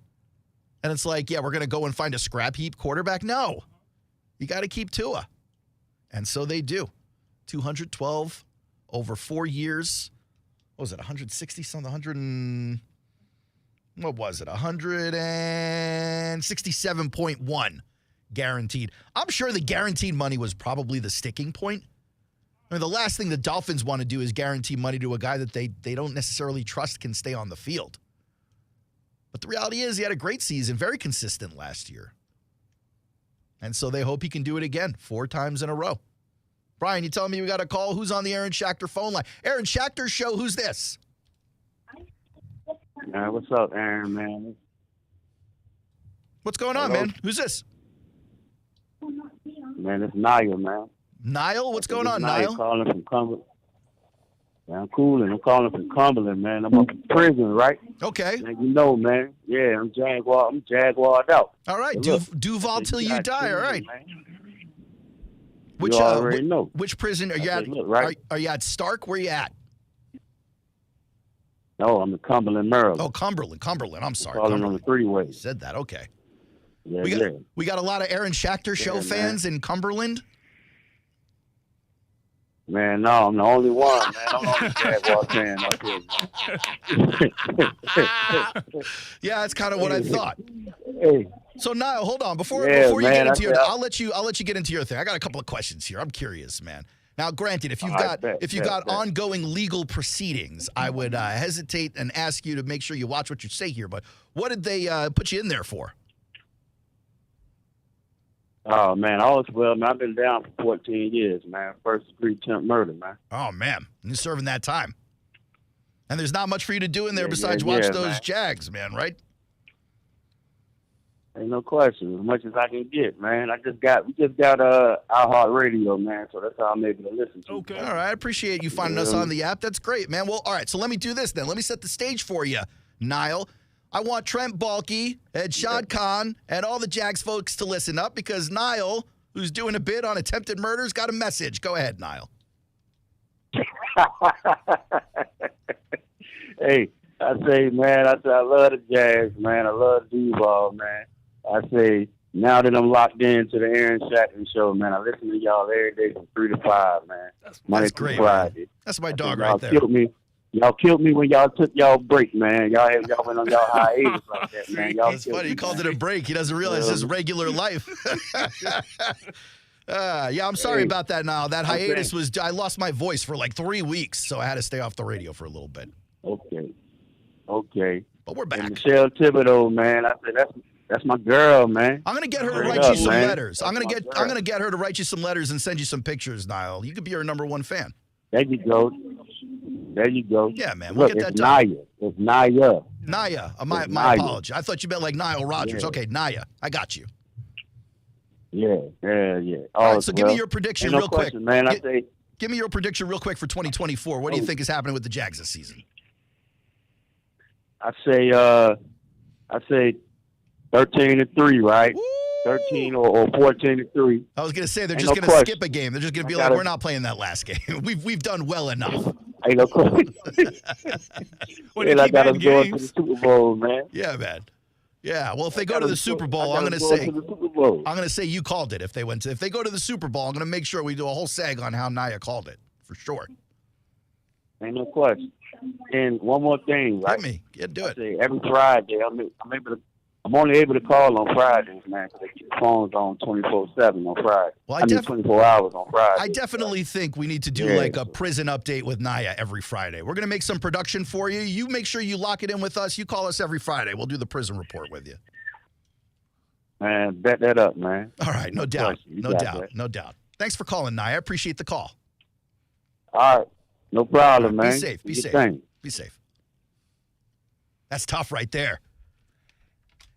And it's like, yeah, we're going to go and find a scrap heap quarterback. No, you got to keep Tua. And so they do. 212 over 4 years. What was it? 160 something? What was it? 167.1 guaranteed. I'm sure the guaranteed money was probably the sticking point. I mean, the last thing the Dolphins want to do is guarantee money to a guy that they don't necessarily trust can stay on the field. But the reality is he had a great season, very consistent last year. And so they hope he can do it again 4 times in a row. Brian, you telling me we got a call? Who's on the Aaron Schachter phone line? Aaron Schachter Show, who's this? What's up, Aaron, man? What's going on, man? Who's this? Man, it's Niall, man. Niall? What's going on, Niall? Calling from Cumberland. Yeah, I'm cool, and I'm calling from Cumberland, man. I'm up in prison, right? Okay. And you know, man. Yeah, I'm jaguared out. All right, Duval till you die. All right. Man. Which you already know. Which prison are you at? Look, right? Are you at Stark? Where you at? No, I'm in Cumberland, Maryland. Oh, Cumberland. I'm sorry. Calling on the freeway. You said that. Okay. Yeah, we got a lot of Aaron Schachter Show fans in Cumberland. Man, no, I'm the only one, man. I'm the only Jaguar fan up here. Yeah, that's kind of what I thought. Hey. So Niall, hold on. Before you get into your, I'll let you get into your thing. I got a couple of questions here. I'm curious, man. Now, granted, if you've got ongoing legal proceedings, I would hesitate and ask you to make sure you watch what you say here. But what did they put you in there for? Oh, man, man, I've been down for 14 years, man. First-degree attempt murder, man. Oh, man. You're serving that time. And there's not much for you to do in there besides watch those man. Jags, man, right? Ain't no question. As much as I can get, man. We just got iHeartRadio, man, so that's how I'm able to listen to. Okay. All right. I appreciate you finding us on the app. That's great, man. Well, all right. So let me do this then. Let me set the stage for you, Niall. I want Trent Baalke, Ed Shad Khan, and all the Jags folks to listen up because Niall, who's doing a bid on attempted murders, got a message. Go ahead, Niall. Hey, I say, man, I love the Jags, man. I love Duval, man. I say, now that I'm locked into the Aaron Schachter Show, man, I listen to y'all every day from 3 to 5, man. That's great, Friday. Man. That's my dog right there. Y'all killed me when y'all took y'all break, man. Y'all went on y'all hiatus like that, man. Y'all It's funny. He called it a break. He doesn't realize his regular life. Yeah, I'm sorry about that, Niall. That hiatus was, I lost my voice for like 3 weeks, so I had to stay off the radio for a little bit. Okay. But we're back. And Michelle Thibodeau, man. I said that's my girl, man. I'm gonna get her to write you some letters. I'm gonna get her to write you some letters and send you some pictures, Niall. You could be her #1 fan. There you go. Yeah, man. We'll Look, get that it's done. It's Naya. Naya. My Naya. apology. I thought you meant like Nile Rodgers. Yeah. Okay, Naya. I got you. Yeah. All right, so give me your prediction Ain't no real quick. question, man. Give me your prediction real quick for 2024. What do you think is happening with the Jags this season? I say 13-3, right? Woo! 13 or 14-3. I was going to say they're Ain't just no going to question. skip a game. They're just going to be like, we're not playing that last game. We've done well enough. Ain't no question. And I got us going to the Super Bowl, man. Yeah, man. Yeah. Well, if they go to the Super Bowl, I'm going to say you called it. If they go to the Super Bowl, I'm going to make sure we do a whole seg on how Naya called it for sure. Ain't no question. And one more thing, right? Hit me. Yeah, do it. I say every Friday, I'm only able to call on Fridays, man, because they keep the phones on 24/7 on Friday. Well, 24 hours on Friday. I definitely think we need to do like a prison update with Naya every Friday. We're going to make some production for you. You make sure you lock it in with us. You call us every Friday. We'll do the prison report with you. Man, bet that up, man. All right, no doubt. No doubt. No doubt. Thanks for calling, Naya. I appreciate the call. All right. No problem, man. Be safe. Be Do your safe. thing. Be safe. That's tough right there.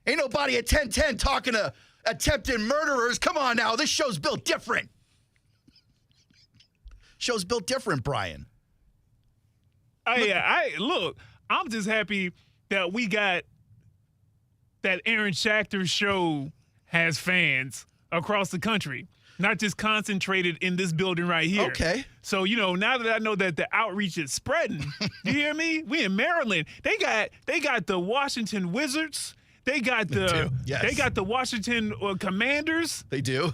Ain't nobody at 1010 talking to attempted murderers. Come on now. This show's built different. Show's built different, Brian. Look, I'm just happy that we got that Aaron Schachter show has fans across the country, not just concentrated in this building right here. Okay. So, now that I know that the outreach is spreading, you hear me? We in Maryland. They got the Washington Wizards. They got they got the Washington Commanders. They do.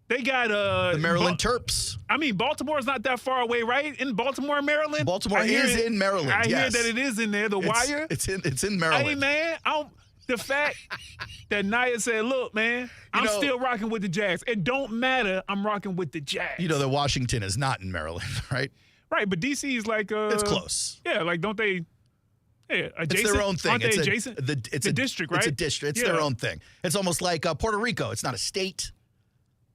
They got the Maryland Terps. I mean, Baltimore's not that far away, right? In Baltimore, Maryland. Baltimore is in Maryland. I yes. hear that it is in there. The Wire. It's in Maryland. Hey man, the fact that Naya said, "Look, man, I'm still rocking with the Jags. It don't matter. I'm rocking with the Jags." You know that Washington is not in Maryland, right? Right, but DC is like it's close. Yeah, like don't they? Yeah, adjacent. It's their own thing. Aren't they adjacent? It's a district, right? It's a district. It's their own thing. It's almost like Puerto Rico. It's not a state,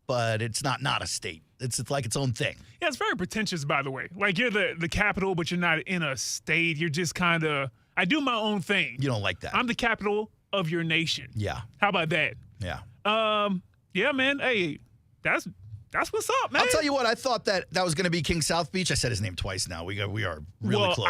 but it's not a state. It's like its own thing. Yeah, it's very pretentious, by the way. Like you're the capital, but you're not in a state. You're just kind of. I do my own thing. You don't like that. I'm the capital of your nation. Yeah. How about that? Yeah. Yeah, man. Hey, that's what's up, man. I'll tell you what. I thought that was going to be King South Beach. I said his name twice now. We are really close.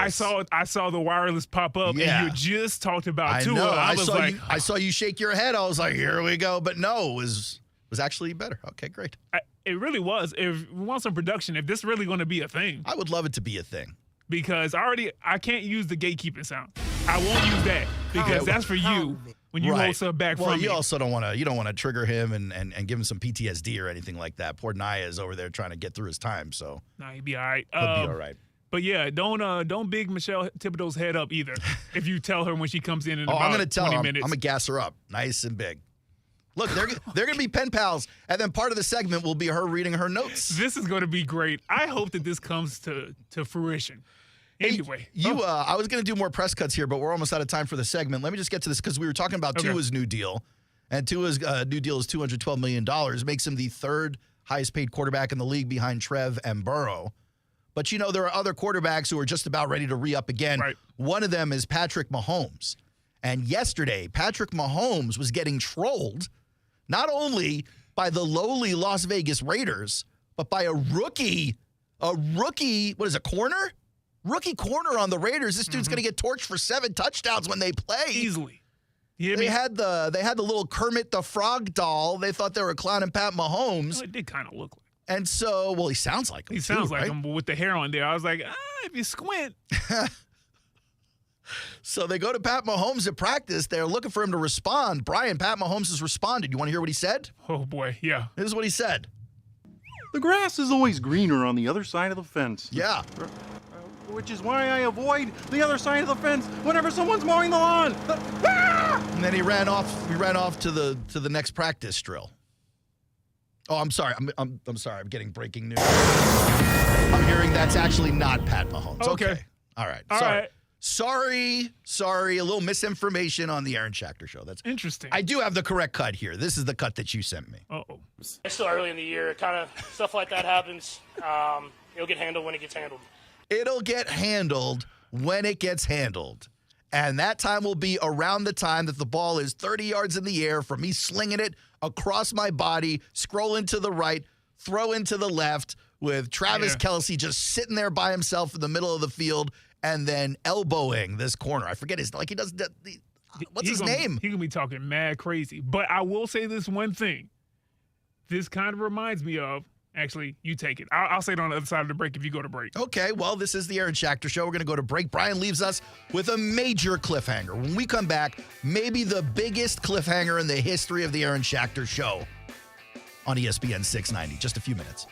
I saw the wireless pop up, and you just talked about Tua. I know. I saw you shake your head. I was like, here we go. But no, it was actually better. Okay, great. It really was. If we want some production, if this is really going to be a thing, I would love it to be a thing. Because I can't use the gatekeeping sound. I won't use that because that's for you when you roll stuff back from me. You also don't want to trigger him and give him some PTSD or anything like that. Poor Naya is over there trying to get through his time, so he'll be all right. He'll be all right. But yeah, don't big Michelle Thibodeau's head up either. If you tell her when she comes in about I'm going to tell 20 her. minutes. I'm going to gas her up, nice and big. Look, they're going to be pen pals, and then part of the segment will be her reading her notes. This is going to be great. I hope that this comes to fruition. Anyway, I was going to do more press cuts here, but we're almost out of time for the segment. Let me just get to this because we were talking about Tua's new deal, and Tua's new deal is $212 million, makes him the third highest paid quarterback in the league behind Trev and Burrow. But, there are other quarterbacks who are just about ready to re-up again. Right. One of them is Patrick Mahomes. And yesterday, Patrick Mahomes was getting trolled not only by the lowly Las Vegas Raiders, but by a rookie, what is a corner? Rookie corner on the Raiders. This dude's going to get torched for 7 touchdowns when they play. Easily. They had the little Kermit the Frog doll. They thought they were clowning Pat Mahomes. Well, it did kind of look like. And so, he sounds like him. He sounds like him, but with the hair on there. I was like, if you squint. So they go to Pat Mahomes at practice. They're looking for him to respond. Brian, Pat Mahomes has responded. You want to hear what he said? Oh, boy, yeah. This is what he said. The grass is always greener on the other side of the fence. Yeah. which is why I avoid the other side of the fence whenever someone's mowing the lawn. And then he ran off. We ran off to the next practice drill. Oh, I'm sorry. I'm sorry. I'm getting breaking news. I'm hearing that's actually not Pat Mahomes. Okay. All right. Sorry. A little misinformation on the Aaron Schachter Show. That's interesting. I do have the correct cut here. This is the cut that you sent me. Uh-oh. It's still early in the year. Kind of stuff like that happens. It'll get handled when it gets handled. It'll get handled when it gets handled. And that time will be around the time that the ball is 30 yards in the air from me slinging it across my body, scrolling to the right, throwing to the left, with Travis Kelce just sitting there by himself in the middle of the field and then elbowing this corner. I forget his, like he does, what's his name? He gonna be talking mad crazy. But I will say this one thing. This kind of reminds me of, actually, you take it. I'll say it on the other side of the break if you go to break. Okay, well, this is the Aaron Schachter Show. We're going to go to break. Brian leaves us with a major cliffhanger. When we come back, maybe the biggest cliffhanger in the history of the Aaron Schachter Show on ESPN 690. Just a few minutes.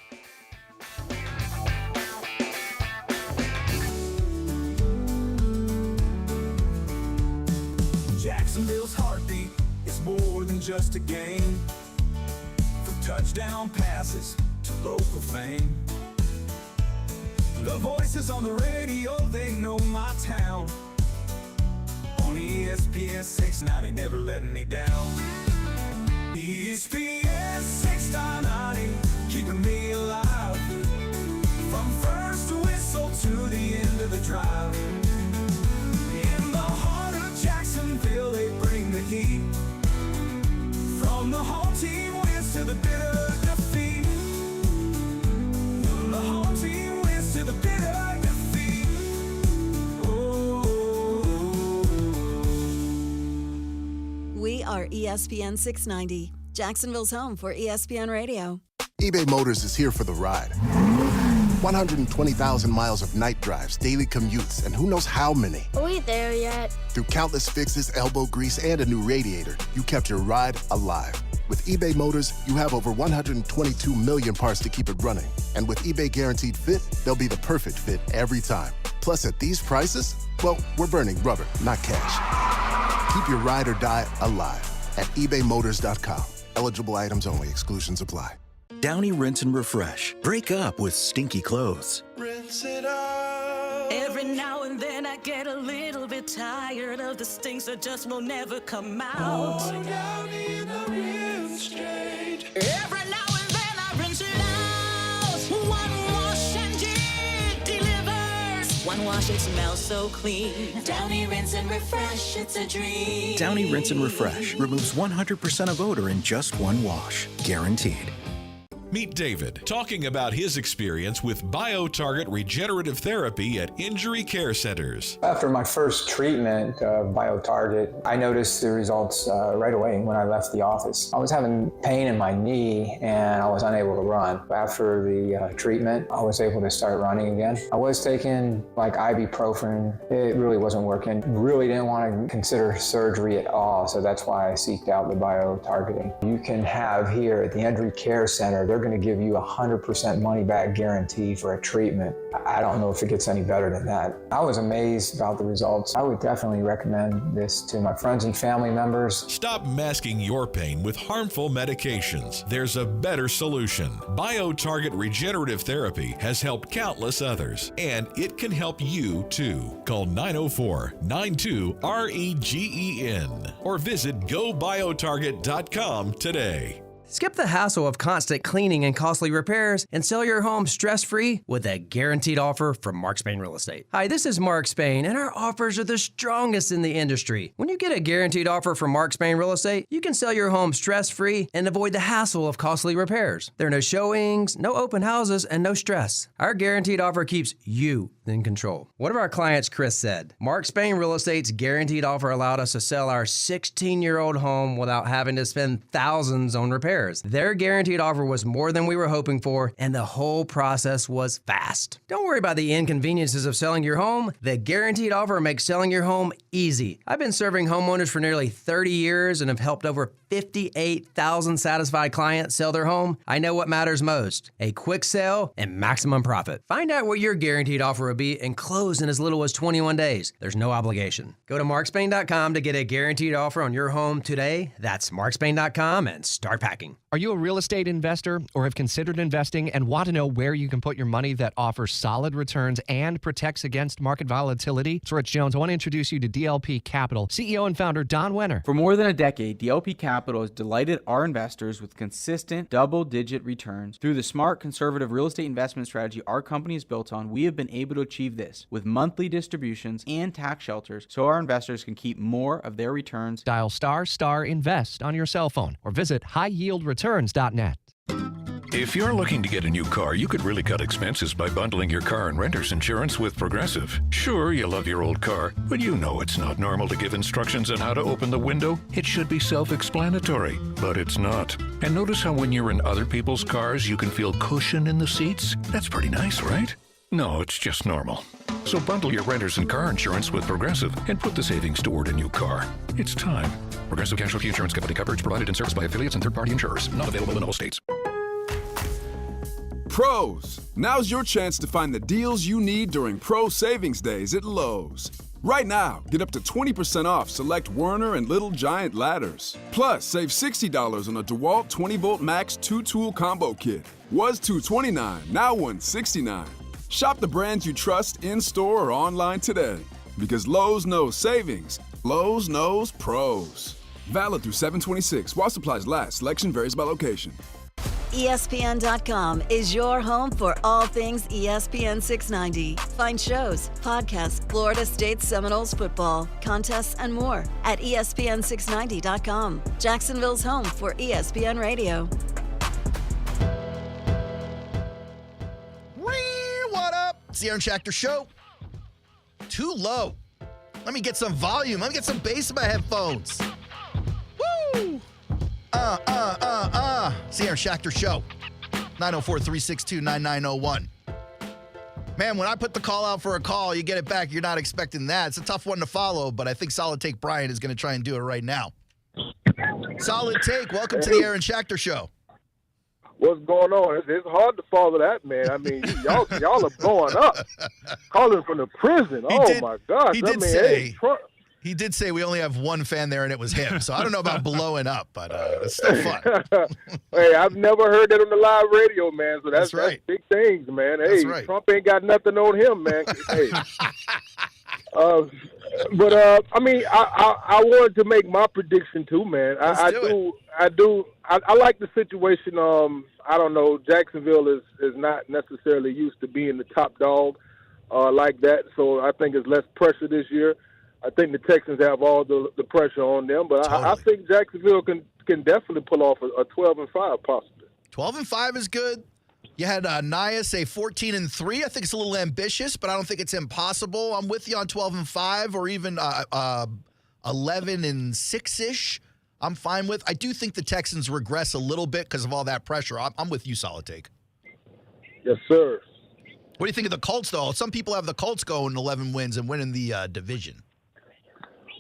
Jacksonville's heartbeat is more than just a game. From touchdown passes to local fame. The voices on the radio, they know my town. On ESPN 690, never letting me down. ESPN 690, keeping me alive. From first whistle to the end of the drive. In the heart of Jacksonville, they bring the heat. From the home team wins to the bitter defeat. The home team wins to the bitter defeat. We are ESPN 690, Jacksonville's home for ESPN Radio. eBay Motors is here for the ride. 120,000 miles of night drives, daily commutes, and who knows how many. Are we there yet? Through countless fixes, elbow grease, and a new radiator, you kept your ride alive. With eBay Motors, you have over 122 million parts to keep it running. And with eBay Guaranteed Fit, they'll be the perfect fit every time. Plus, at these prices, well, we're burning rubber, not cash. Keep your ride or die alive at ebaymotors.com. Eligible items only. Exclusions apply. Downy Rinse and Refresh. Break up with stinky clothes. Rinse it out. Every now and then I get a little bit tired of the stinks that just will never come out. Oh, Downy in the rinse straight. Every now and then I rinse it out. One wash and it delivers. One wash, it smells so clean. Downy Rinse and Refresh, it's a dream. Downy Rinse and Refresh removes 100% of odor in just one wash. Guaranteed. Meet David, talking about his experience with BioTarget regenerative therapy at injury care centers. After my first treatment of BioTarget, I noticed the results right away when I left the office. I was having pain in my knee and I was unable to run. After the treatment, I was able to start running again. I was taking like ibuprofen. It really wasn't working. Really didn't want to consider surgery at all, so that's why I seeked out the BioTargeting. You can have here at the injury care center, they're going to give you 100% money back guarantee for a treatment. I don't know if it gets any better than that. I was amazed about the results. I would definitely recommend this to my friends and family members. Stop masking your pain with harmful medications. There's a better solution. BioTarget regenerative therapy has helped countless others, and it can help you too. Call 904-92-REGEN or visit gobiotarget.com today. Skip the hassle of constant cleaning and costly repairs and sell your home stress-free with a guaranteed offer from Mark Spain Real Estate. Hi, this is Mark Spain, and our offers are the strongest in the industry. When you get a guaranteed offer from Mark Spain Real Estate, you can sell your home stress-free and avoid the hassle of costly repairs. There are no showings, no open houses, and no stress. Our guaranteed offer keeps you in control. One of our clients, Chris, said, Mark Spain Real Estate's guaranteed offer allowed us to sell our 16-year-old home without having to spend thousands on repairs. Their guaranteed offer was more than we were hoping for, and the whole process was fast. Don't worry about the inconveniences of selling your home. The guaranteed offer makes selling your home easy. I've been serving homeowners for nearly 30 years and have helped over 58,000 satisfied clients sell their home. I know what matters most: a quick sale and maximum profit. Find out what your guaranteed offer will be and close in as little as 21 days. There's no obligation. Go to markspain.com to get a guaranteed offer on your home today. That's markspain.com and start packing. Are you a real estate investor or have considered investing and want to know where you can put your money that offers solid returns and protects against market volatility? It's Rich Jones. I want to introduce you to DLP Capital, CEO and founder Don Wenner. For more than a decade, DLP Capital has delighted our investors with consistent double-digit returns. Through the smart, conservative real estate investment strategy our company is built on, we have been able to achieve this with monthly distributions and tax shelters so our investors can keep more of their returns. Dial **invest on your cell phone or visit highyieldreturns.net. If you're looking to get a new car, you could really cut expenses by bundling your car and renter's insurance with Progressive. Sure, you love your old car, but you know it's not normal to give instructions on how to open the window. It should be self-explanatory, but it's not. And notice how when you're in other people's cars, you can feel cushion in the seats? That's pretty nice, right? No, it's just normal. So bundle your renter's and car insurance with Progressive and put the savings toward a new car. It's time. Progressive Casualty Insurance Company. Coverage provided and serviced by affiliates and third-party insurers. Not available in all states. Pros, now's your chance to find the deals you need during Pro Savings Days at Lowe's. Right now, get up to 20% off select Werner and Little Giant ladders. Plus, save $60 on a DeWalt 20-volt max 2-tool combo kit. Was $229, now $169. Shop the brands you trust in-store or online today. Because Lowe's knows savings. Lowe's knows pros. Valid through 7/26. While supplies last. Selection varies by location. ESPN.com is your home for all things ESPN 690. Find shows, podcasts, Florida State Seminoles football, contests, and more at ESPN690.com. Jacksonville's home for ESPN Radio. What up? It's the Aaron Schachter Show. Too low. Let me get some volume. Let me get some bass in my headphones. Woo! It's the Aaron Schachter Show. 904-362-9901. Man, when I put the call out for a call, you get it back. You're not expecting that. It's a tough one to follow, but I think Solid Take Brian is going to try and do it right now. Solid Take, welcome to the Aaron Schachter Show. What's going on? It's hard to follow that, man. I mean, y'all are blowing up. Calling from the prison. My gosh. He did say we only have one fan there, and it was him. So I don't know about blowing up, but it's still fun. Hey, I've never heard that on the live radio, man. So that's right. That's big things, man. Hey, right. Trump ain't got nothing on him, man. Hey. I mean, I wanted to make my prediction too, man. I like the situation. I don't know. Jacksonville is not necessarily used to being the top dog like that, so I think it's less pressure this year. I think the Texans have all the pressure on them, but totally. I think Jacksonville can definitely pull off a 12-5 possibly. 12-5 is good. You had Naya say 14-3. I think it's a little ambitious, but I don't think it's impossible. I'm with you on 12-5 or even 11-6-ish. I'm fine with. I do think the Texans regress a little bit because of all that pressure. I'm with you, Solid Take. Yes, sir. What do you think of the Colts, though? Some people have the Colts going 11 wins and winning the division.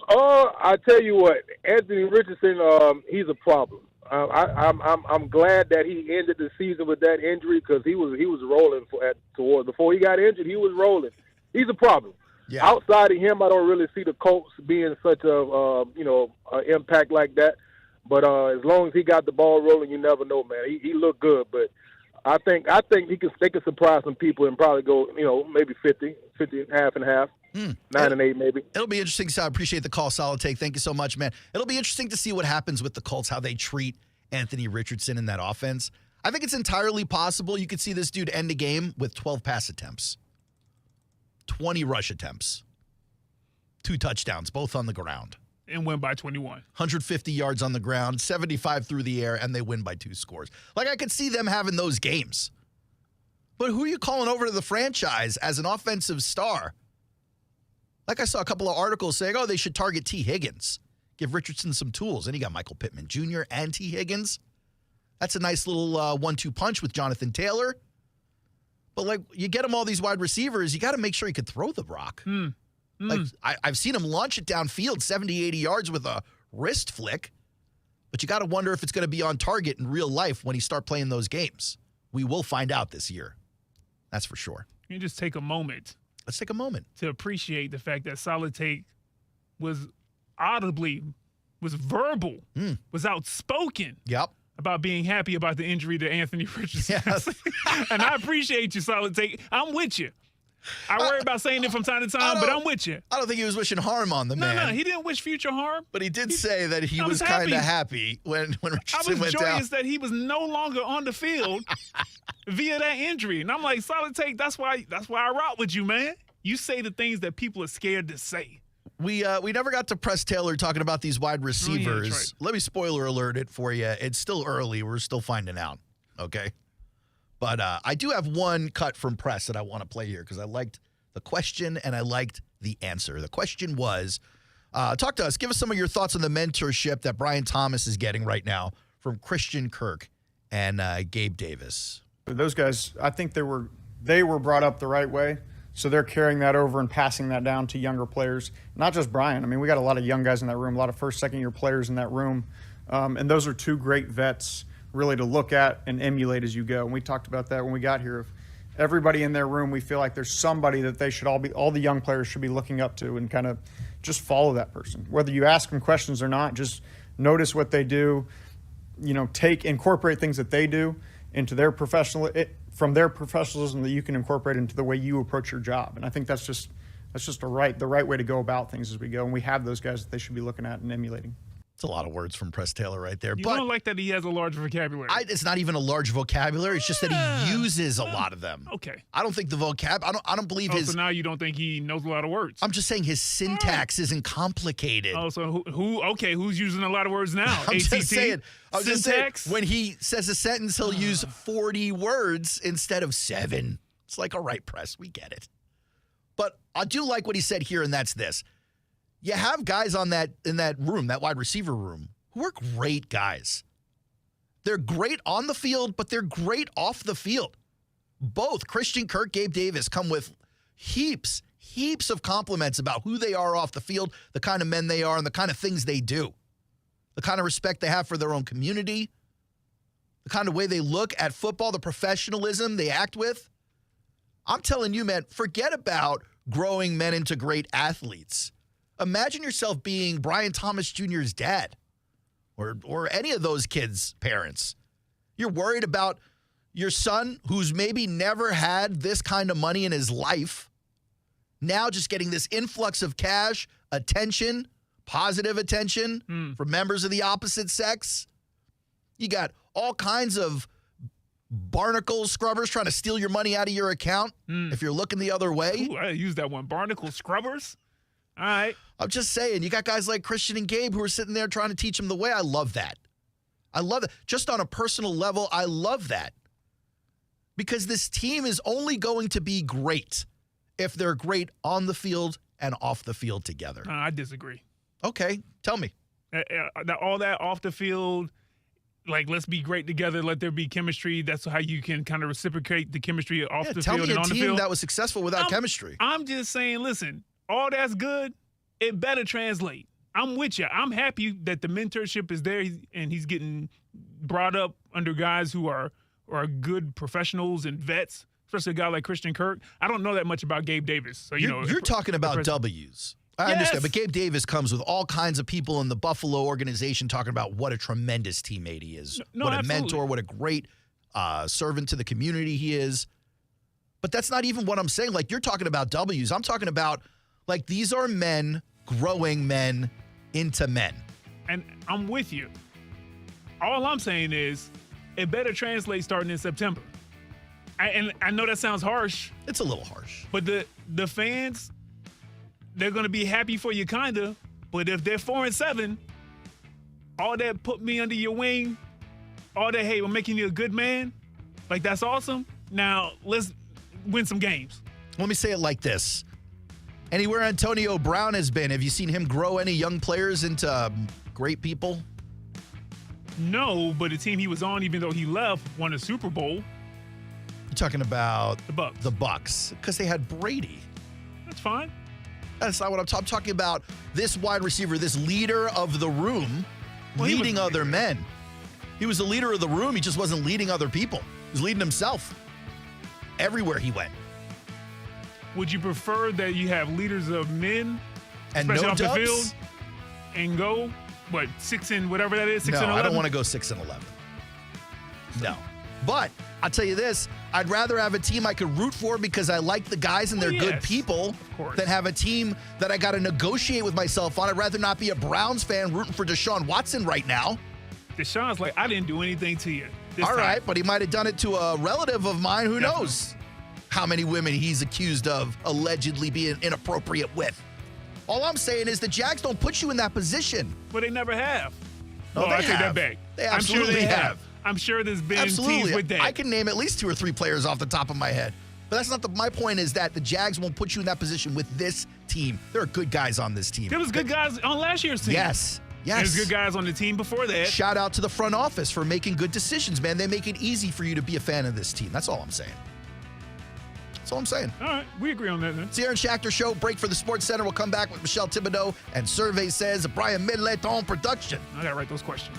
I tell you what, Anthony Richardson, he's a problem. I'm glad that he ended the season with that injury because he was rolling before he got injured. He was rolling. He's a problem. Yeah. Outside of him, I don't really see the Colts being such a impact like that. But as long as he got the ball rolling, you never know, man. He looked good, but I think they can surprise some people and probably go maybe 50, half and half. 9-8 maybe. It'll be interesting. So I appreciate the call, Solid Take. Thank you so much, man. It'll be interesting to see what happens with the Colts, how they treat Anthony Richardson in that offense. I think it's entirely possible you could see this dude end a game with 12 pass attempts, 20 rush attempts, 2 touchdowns, both on the ground. And win by 21. 150 yards on the ground, 75 through the air, and they win by 2 scores. Like, I could see them having those games. But who are you calling over to the franchise as an offensive star? Like, I saw a couple of articles saying, they should target T. Higgins. Give Richardson some tools. And you got Michael Pittman Jr. and T. Higgins. That's a nice little 1-2 punch with Jonathan Taylor. But, like, you get him all these wide receivers, you got to make sure he could throw the rock. Like, I've seen him launch it downfield 70, 80 yards with a wrist flick. But you got to wonder if it's going to be on target in real life when he start playing those games. We will find out this year. That's for sure. You just take a moment Let's take a moment to appreciate the fact that Solid Take was verbal, was outspoken. Yep. About being happy about the injury to Anthony Richardson. Yes. And I appreciate you, Solid Take. I'm with you. I worry about saying it from time to time, but I'm with you. I don't think he was wishing harm on the man. No, he didn't wish future harm. But he did say that he was kind of happy when Richardson went down. I was joyous that he was no longer on the field via that injury. And I'm like, Solid Take, that's why I rock with you, man. You say the things that people are scared to say. We never got to Press Taylor talking about these wide receivers. Right. Let me spoiler alert it for you. It's still early. We're still finding out, okay? But I do have one cut from Press that I want to play here because I liked the question and I liked the answer. The question was, talk to us. Give us some of your thoughts on the mentorship that Brian Thomas is getting right now from Christian Kirk and Gabe Davis. Those guys, I think they were brought up the right way. So they're carrying that over and passing that down to younger players. Not just Brian. I mean, we got a lot of young guys in that room, a lot of first, second-year players in that room. And those are two great vets really to look at and emulate as you go. And we talked about that when we got here. If everybody in their room, we feel like there's somebody that they should all the young players should be looking up to and kind of just follow that person. Whether you ask them questions or not, just notice what they do, incorporate things that they do into their from their professionalism that you can incorporate into the way you approach your job. And I think that's just the right way to go about things as we go. And we have those guys that they should be looking at and emulating. It's a lot of words from Press Taylor right there. You don't like that he has a large vocabulary. It's not even a large vocabulary. It's just that he uses a lot of them. Okay. I don't think the I don't believe his. So now you don't think he knows a lot of words. I'm just saying his syntax isn't complicated. Oh, so who's using a lot of words now? I'm just saying. Syntax? When he says a sentence, he'll use 40 words instead of 7. It's like, all right, Press, we get it. But I do like what he said here, and that's this. You have guys in that room, that wide receiver room, who are great guys. They're great on the field, but they're great off the field. Both Christian Kirk, Gabe Davis come with heaps of compliments about who they are off the field, the kind of men they are, and the kind of things they do. The kind of respect they have for their own community, the kind of way they look at football, the professionalism they act with. I'm telling you, man, forget about growing men into great athletes. Imagine yourself being Brian Thomas Jr.'s dad or any of those kids' parents. You're worried about your son who's maybe never had this kind of money in his life, now just getting this influx of cash, attention, positive attention from members of the opposite sex. You got all kinds of barnacle scrubbers trying to steal your money out of your account if you're looking the other way. Ooh, I use that one. Barnacle scrubbers? All right. I'm just saying, you got guys like Christian and Gabe who are sitting there trying to teach him the way. I love that. I love it. Just on a personal level, I love that. Because this team is only going to be great if they're great on the field and off the field together. I disagree. Okay, tell me. All that off the field, like, let's be great together, let there be chemistry. That's how you can kind of reciprocate the chemistry off the field and on the field. Tell me a team that was successful without chemistry. I'm just saying, listen, all that's good, it better translate. I'm with you. I'm happy that the mentorship is there and he's getting brought up under guys who are good professionals and vets, especially a guy like Christian Kirk. I don't know that much about Gabe Davis. So you're talking about W's. I understand, but Gabe Davis comes with all kinds of people in the Buffalo organization talking about what a tremendous teammate he is, what a mentor, what a great servant to the community he is. But that's not even what I'm saying. Like, you're talking about W's. I'm talking about, like, these are men growing men into men. And I'm with you. All I'm saying is it better translate starting in September. And I know that sounds harsh. It's a little harsh. But the fans, they're going to be happy for you, kind of. But if they're 4-7, all that put me under your wing, all that, hey, we're making you a good man, like, that's awesome. Now, let's win some games. Let me say it like this. Anywhere Antonio Brown has been, have you seen him grow any young players into great people? No, but the team he was on, even though he left, won a Super Bowl. You're talking about the Bucs. The Bucs, because they had Brady. That's fine. That's not what I'm talking about. This wide receiver, this leader of the room, leading other men. He was the leader of the room. He just wasn't leading other people. He was leading himself everywhere he went. would you prefer that you have leaders of men, And especially no off dubs? the field, and go, 6 and whatever that is, 6 and 11? No, I don't want to go 6 and 11. No. But I'll tell you this, I'd rather have a team I could root for because I like the guys and they're good people than have a team that I got to negotiate with myself on. I'd rather not be a Browns fan rooting for Deshaun Watson right now. Deshaun's like, I didn't do anything to you. All right, but he might have done it to a relative of mine. Who knows how many women he's accused of allegedly being inappropriate with. All I'm saying is the Jags don't put you in that position. But they never have. No, I they take that have. back. They I'm sure absolutely they have. I'm sure there's been teams with that. I can name at least 2 or 3 players off the top of my head. But that's not my point is that the Jags won't put you in that position with this team. There are good guys on this team. There was good guys on last year's team. Yes. There's good guys on the team before that. Shout out to the front office for making good decisions, man. They make it easy for you to be a fan of this team. That's all I'm saying. That's all I'm saying. All right, we agree on that then. It's the Aaron Schachter Show. Break for the Sports Center. We'll come back with Michelle Thibodeau and Survey Says Brian Middleton production. I got to write those questions.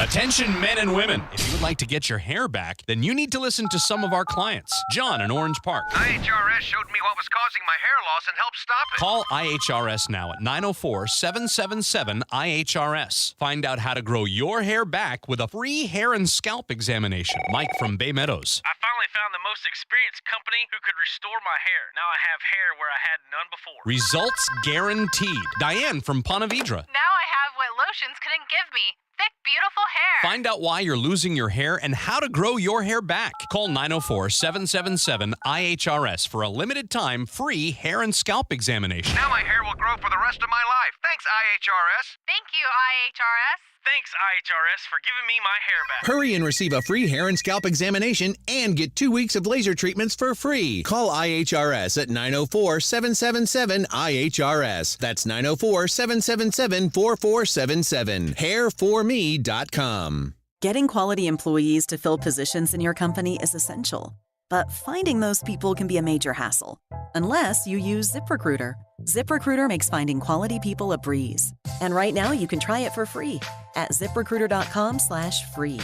Attention men and women. If you would like to get your hair back, then you need to listen to some of our clients. John in Orange Park. IHRS showed me what was causing my hair loss and helped stop it. Call IHRS now at 904-777-IHRS. Find out how to grow your hair back with a free hair and scalp examination. Mike from Bay Meadows. I finally found the most experienced company who could restore my hair. Now I have hair where I had none before. Results guaranteed. Diane from Ponte Vedra. Now I have what lotions couldn't give me. Thick, beautiful hair. Find out why you're losing your hair and how to grow your hair back. Call 904-777-IHRS for a limited time free hair and scalp examination. Now my hair will grow for the rest of my life. Thanks, IHRS. Thank you, IHRS. Thanks, IHRS, for giving me my hair back. Hurry and receive a free hair and scalp examination and get 2 weeks of laser treatments for free. Call IHRS at 904-777-IHRS. That's 904-777-4477. Hairforme.com. Getting quality employees to fill positions in your company is essential. But finding those people can be a major hassle, unless you use ZipRecruiter. ZipRecruiter makes finding quality people a breeze. And right now you can try it for free at ZipRecruiter.com/free.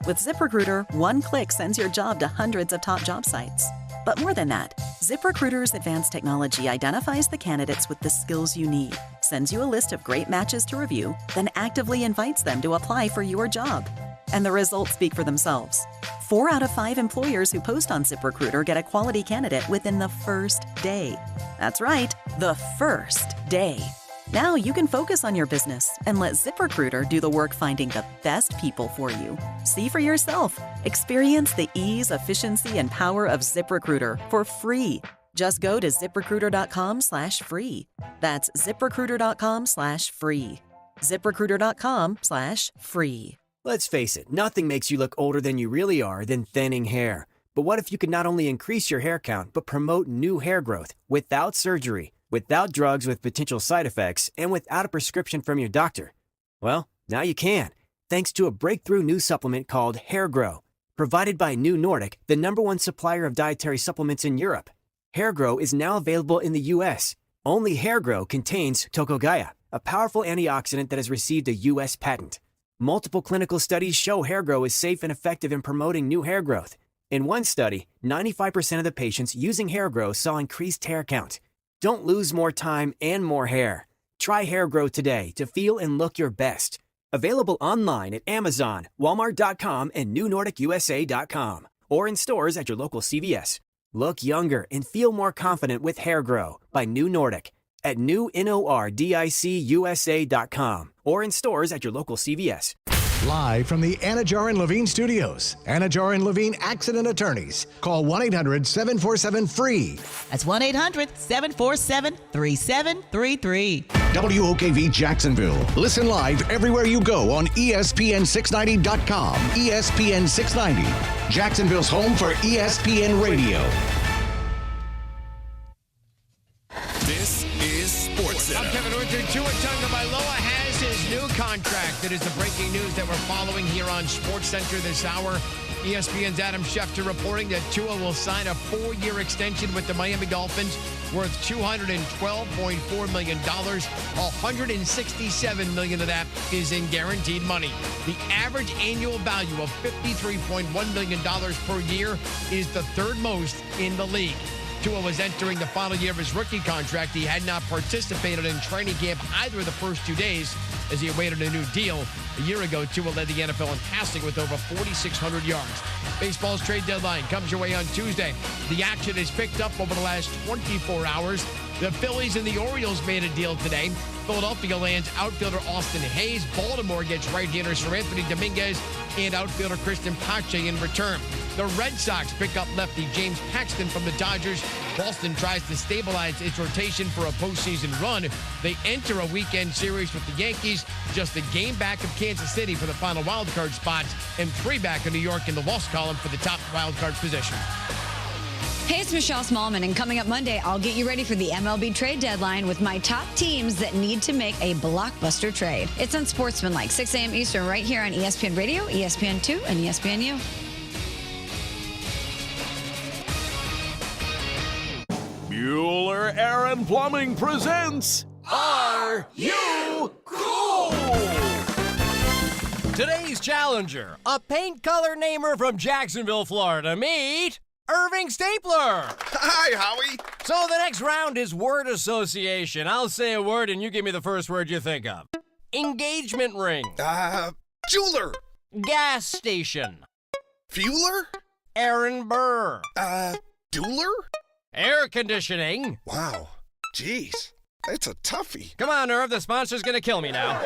With ZipRecruiter, one click sends your job to hundreds of top job sites. But more than that, ZipRecruiter's advanced technology identifies the candidates with the skills you need, sends you a list of great matches to review, then actively invites them to apply for your job. And the results speak for themselves. 4 out of 5 employers who post on ZipRecruiter get a quality candidate within the first day. That's right, the first day. Now you can focus on your business and let ZipRecruiter do the work finding the best people for you. See for yourself. Experience the ease, efficiency, and power of ZipRecruiter for free. Just go to ZipRecruiter.com/free. That's ZipRecruiter.com/free. ZipRecruiter.com/free. Let's face it, nothing makes you look older than you really are than thinning hair. But what if you could not only increase your hair count, but promote new hair growth without surgery, without drugs with potential side effects, and without a prescription from your doctor? Well, now you can, thanks to a breakthrough new supplement called Hair Grow, provided by New Nordic, the #1 supplier of dietary supplements in Europe. Hair Grow is now available in the U.S. Only Hair Grow contains Tocogaya, a powerful antioxidant that has received a U.S. patent. Multiple clinical studies show Hair Grow is safe and effective in promoting new hair growth. In one study, 95% of the patients using Hair Grow saw increased hair count. Don't lose more time and more hair. Try Hair Grow today to feel and look your best. Available online at Amazon, Walmart.com, and NewNordicUSA.com, or in stores at your local CVS. Look younger and feel more confident with Hair Grow by New Nordic at NewNordicUSA.com, or in stores at your local CVS. Live from the Anajar and Levine Studios, Anajar and Levine Accident Attorneys. Call 1-800-747-FREE. That's 1-800-747-3733. WOKV Jacksonville. Listen live everywhere you go on ESPN690.com. ESPN 690, Jacksonville's home for ESPN Radio. This is Sports Center. I'm Kevin Richard. Tua Tagovailoa has his new contract. That is the breaking news that we're following here on Sports Center this hour. ESPN's Adam Schefter reporting that Tua will sign a 4-year extension with the Miami Dolphins worth $212.4 million. $167 million of that is in guaranteed money. The average annual value of $53.1 million per year is the third most in the league. Tua was entering the final year of his rookie contract. He had not participated in training camp either of the first 2 days as he awaited a new deal. A year ago, Tua led the NFL in passing with over 4,600 yards. Baseball's trade deadline comes your way on Tuesday. The action is picked up over the last 24 hours. The Phillies and the Orioles made a deal today. Philadelphia lands outfielder Austin Hayes. Baltimore gets right-hander Sir Anthony Dominguez and outfielder Christian Pache in return. The Red Sox pick up lefty James Paxton from the Dodgers. Boston tries to stabilize its rotation for a postseason run. They enter a weekend series with the Yankees, just a game back of Kansas City for the final wildcard spots, and 3 back of New York in the loss column for the top wildcard position. Hey, it's Michelle Smallman, and coming up Monday, I'll get you ready for the MLB trade deadline with my top teams that need to make a blockbuster trade. It's Unsportsmanlike, 6 a.m. Eastern, right here on ESPN Radio, ESPN2, and ESPNU. Bueller Air & Plumbing presents Are You Cool? Today's challenger, a paint color namer from Jacksonville, Florida. Meet Irving Stapler. Hi, Howie. So the next round is word association. I'll say a word and you give me the first word you think of. Engagement ring. Jeweler. Gas station. Fueler. Aaron Burr. Dueler? Air conditioning. Wow. Jeez. It's a toughie. Come on, Irv. The sponsor's gonna kill me now.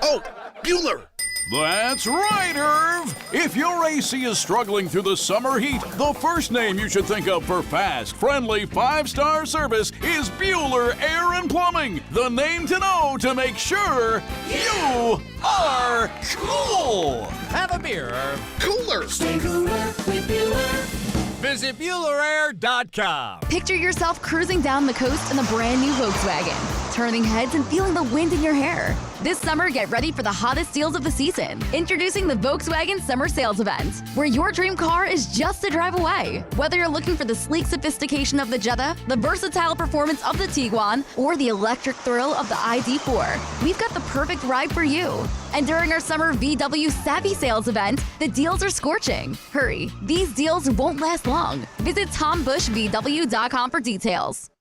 Oh, Bueller. That's right, Irv. If your AC is struggling through the summer heat, the first name you should think of for fast, friendly, 5-star service is Bueller Air & Plumbing. The name to know to make sure you are cool. Have a beer, Irv. Cooler. Stay cooler with Bueller. Visit BuellerAir.com. Picture yourself cruising down the coast in the brand new Volkswagen, turning heads and feeling the wind in your hair. This summer, get ready for the hottest deals of the season. Introducing the Volkswagen Summer Sales Event, where your dream car is just a drive away. Whether you're looking for the sleek sophistication of the Jetta, the versatile performance of the Tiguan, or the electric thrill of the ID4, we've got the perfect ride for you. And during our summer VW Savvy Sales Event, the deals are scorching. Hurry, these deals won't last long. Visit TomBushVW.com for details.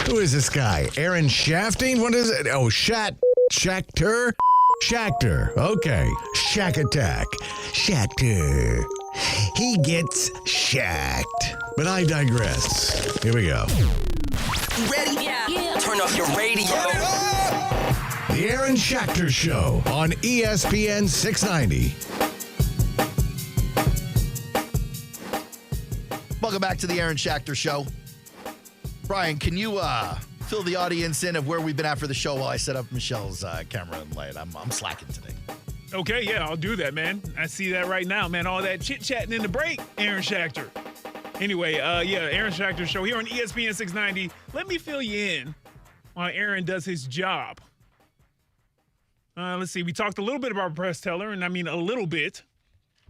Who is this guy? Aaron Shafting? What is it? Oh, Schachter? Schachter. Okay. Shack Attack. Schachter. He gets shacked. But I digress. Here we go. You ready? Yeah. Turn up your radio. The Aaron Schachter Show on ESPN 690. Welcome back to the Aaron Schachter Show. Brian, can you fill the audience in of where we've been at for the show while I set up Michelle's camera and light? I'm slacking today. Okay, yeah, I'll do that, man. I see that right now, man. All that chit-chatting in the break, Aaron Schachter. Anyway, Aaron Schachter Show here on ESPN 690. Let me fill you in while Aaron does his job. Let's see. We talked a little bit about press teller, and I mean a little bit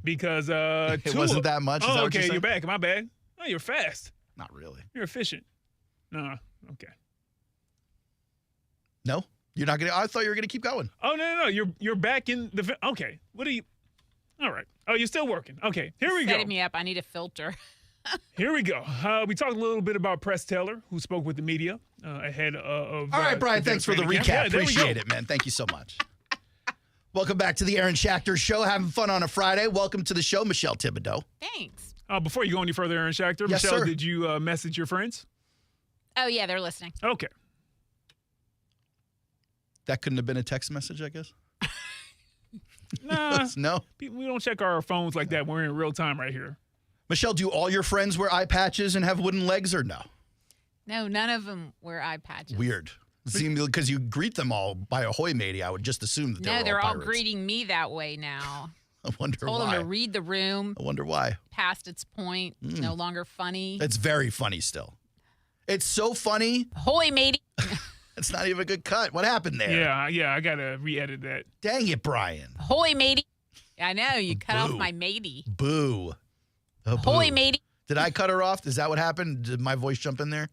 because it wasn't that much. Oh, okay, you're back. My bad. Oh, you're fast. Not really. You're efficient. No, okay. No, you're not gonna. I thought you were gonna keep going. Oh no, you're back in the. Okay, what are you? All right. Oh, you're still working. Okay, here we go. Setting me up. I need a filter. Here we go. We talked a little bit about Press Taylor, who spoke with the media ahead of. All right, Brian. Thanks for the recap. Yeah, appreciate it, man. Thank you so much. Welcome back to the Aaron Schachter Show. Having fun on a Friday. Welcome to the show, Michelle Thibodeau. Thanks. Before you go any further, Aaron Schachter, yes, Michelle, sir. Did you message your friends? Oh, yeah, they're listening. Okay. That couldn't have been a text message, I guess? Nah. No? We don't check our phones like that. We're in real time right here. Michelle, do all your friends wear eye patches and have wooden legs or no? No, none of them wear eye patches. Weird. Because you greet them all by ahoy matey, I would just assume that they're all pirates. greeting me that way now. I wonder Told why. them to read the room. I wonder why. Past its point. No longer funny. It's very funny still. It's so funny. Ahoy, matey. It's not even a good cut. What happened there? Yeah, I got to re-edit that. Dang it, Brian. Ahoy, matey. I know, you cut off my matey. Boo. Ahoy, matey. Did I cut her off? Is that what happened? Did my voice jump in there?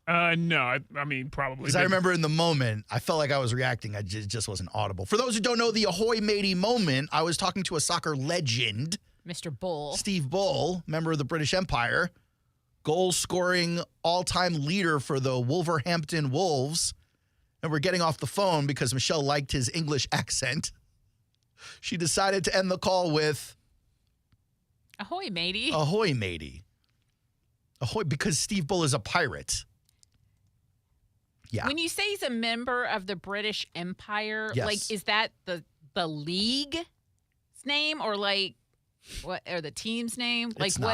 No, I mean, probably. Because I remember in the moment, I felt like I was reacting. It just wasn't audible. For those who don't know the ahoy matey moment, I was talking to a soccer legend. Mr. Bull. Steve Bull, member of the British Empire, goal-scoring all-time leader for the Wolverhampton Wolves. And we're getting off the phone because Michelle liked his English accent. She decided to end the call with... Ahoy, matey. Ahoy, matey. Ahoy, because Steve Bull is a pirate. Yeah. When you say he's a member of the British Empire, Yes. like, is that the league's name or like what, or the team's name? Like It's what?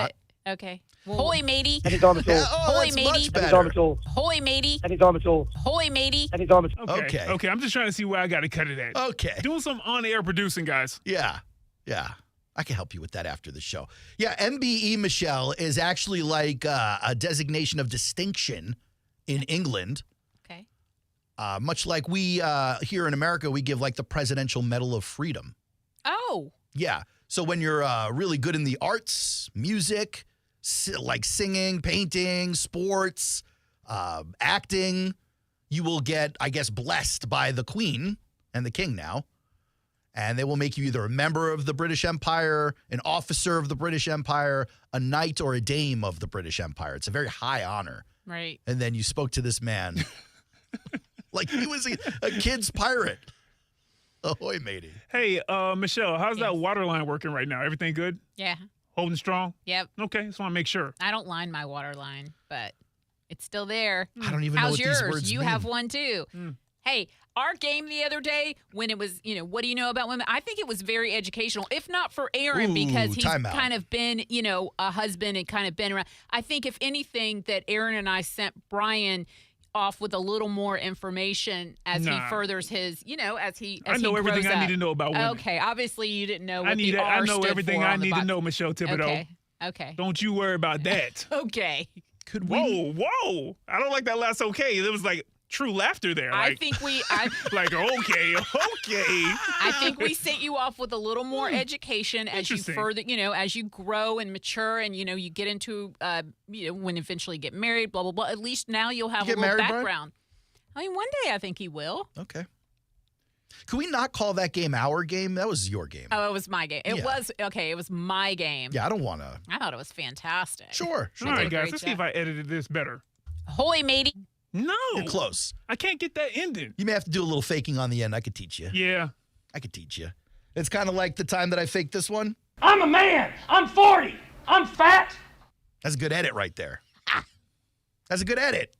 not. Okay. Hoy, matey. And he's on the tool. Hoy, that's matey. much better. Hoy, matey. And he's on the tool. Hoy, matey. And he's on the tool. Okay. Okay. I'm just trying to see where I got to cut it at. Okay. Doing some on-air producing, guys. Yeah. I can help you with that after the show. Yeah, MBE, Michelle, is actually like a designation of distinction in England. Okay. Much like we here in America, we give like the Presidential Medal of Freedom. Oh. Yeah. So when you're really good in the arts, music, like singing, painting, sports, acting, you will get, I guess, blessed by the Queen and the King now. And they will make you either a member of the British Empire, an officer of the British Empire, a knight or a dame of the British Empire. It's a very high honor. Right. And then you spoke to this man like he was a kid's pirate. Ahoy, matey. Hey, Michelle, how's that water line working right now? Everything good? Yeah. Holding strong? Yep. Okay, just want to make sure. I don't line my water line, but it's still there. I don't even know How's what yours? these words You mean. have one too. Hey, our game the other day when it was, what do you know about women? I think it was very educational, if not for Aaron, because he's kind of been, a husband and kind of been around. I think if anything that Aaron and I sent Brian off with a little more information as he furthers his, as he I know everything I need to know about women. Okay, obviously you didn't know what I know everything I need to know, Michelle Thibodeau. Okay. Don't you worry about that. Okay. Could we? Whoa. I don't like that last okay. It was like true laughter there. I think like, okay. I think we sent you off with a little more education as you further, as you grow and mature and, you get into, when eventually you get married, blah, blah, blah. At least now you'll have a little background. Brian? I mean, one day I think he will. Okay. Could we not call that game our game? That was your game. Oh, it was my game. It was my game. Yeah, I don't want to. I thought it was fantastic. Sure. All right, guys, let's see if I edited this better. Ahoy, matey. No. You're close. I can't get that ending. You may have to do a little faking on the end. I could teach you. Yeah. I could teach you. It's kind of like the time that I faked this one. I'm a man. I'm 40. I'm fat. That's a good edit right there. That's a good edit.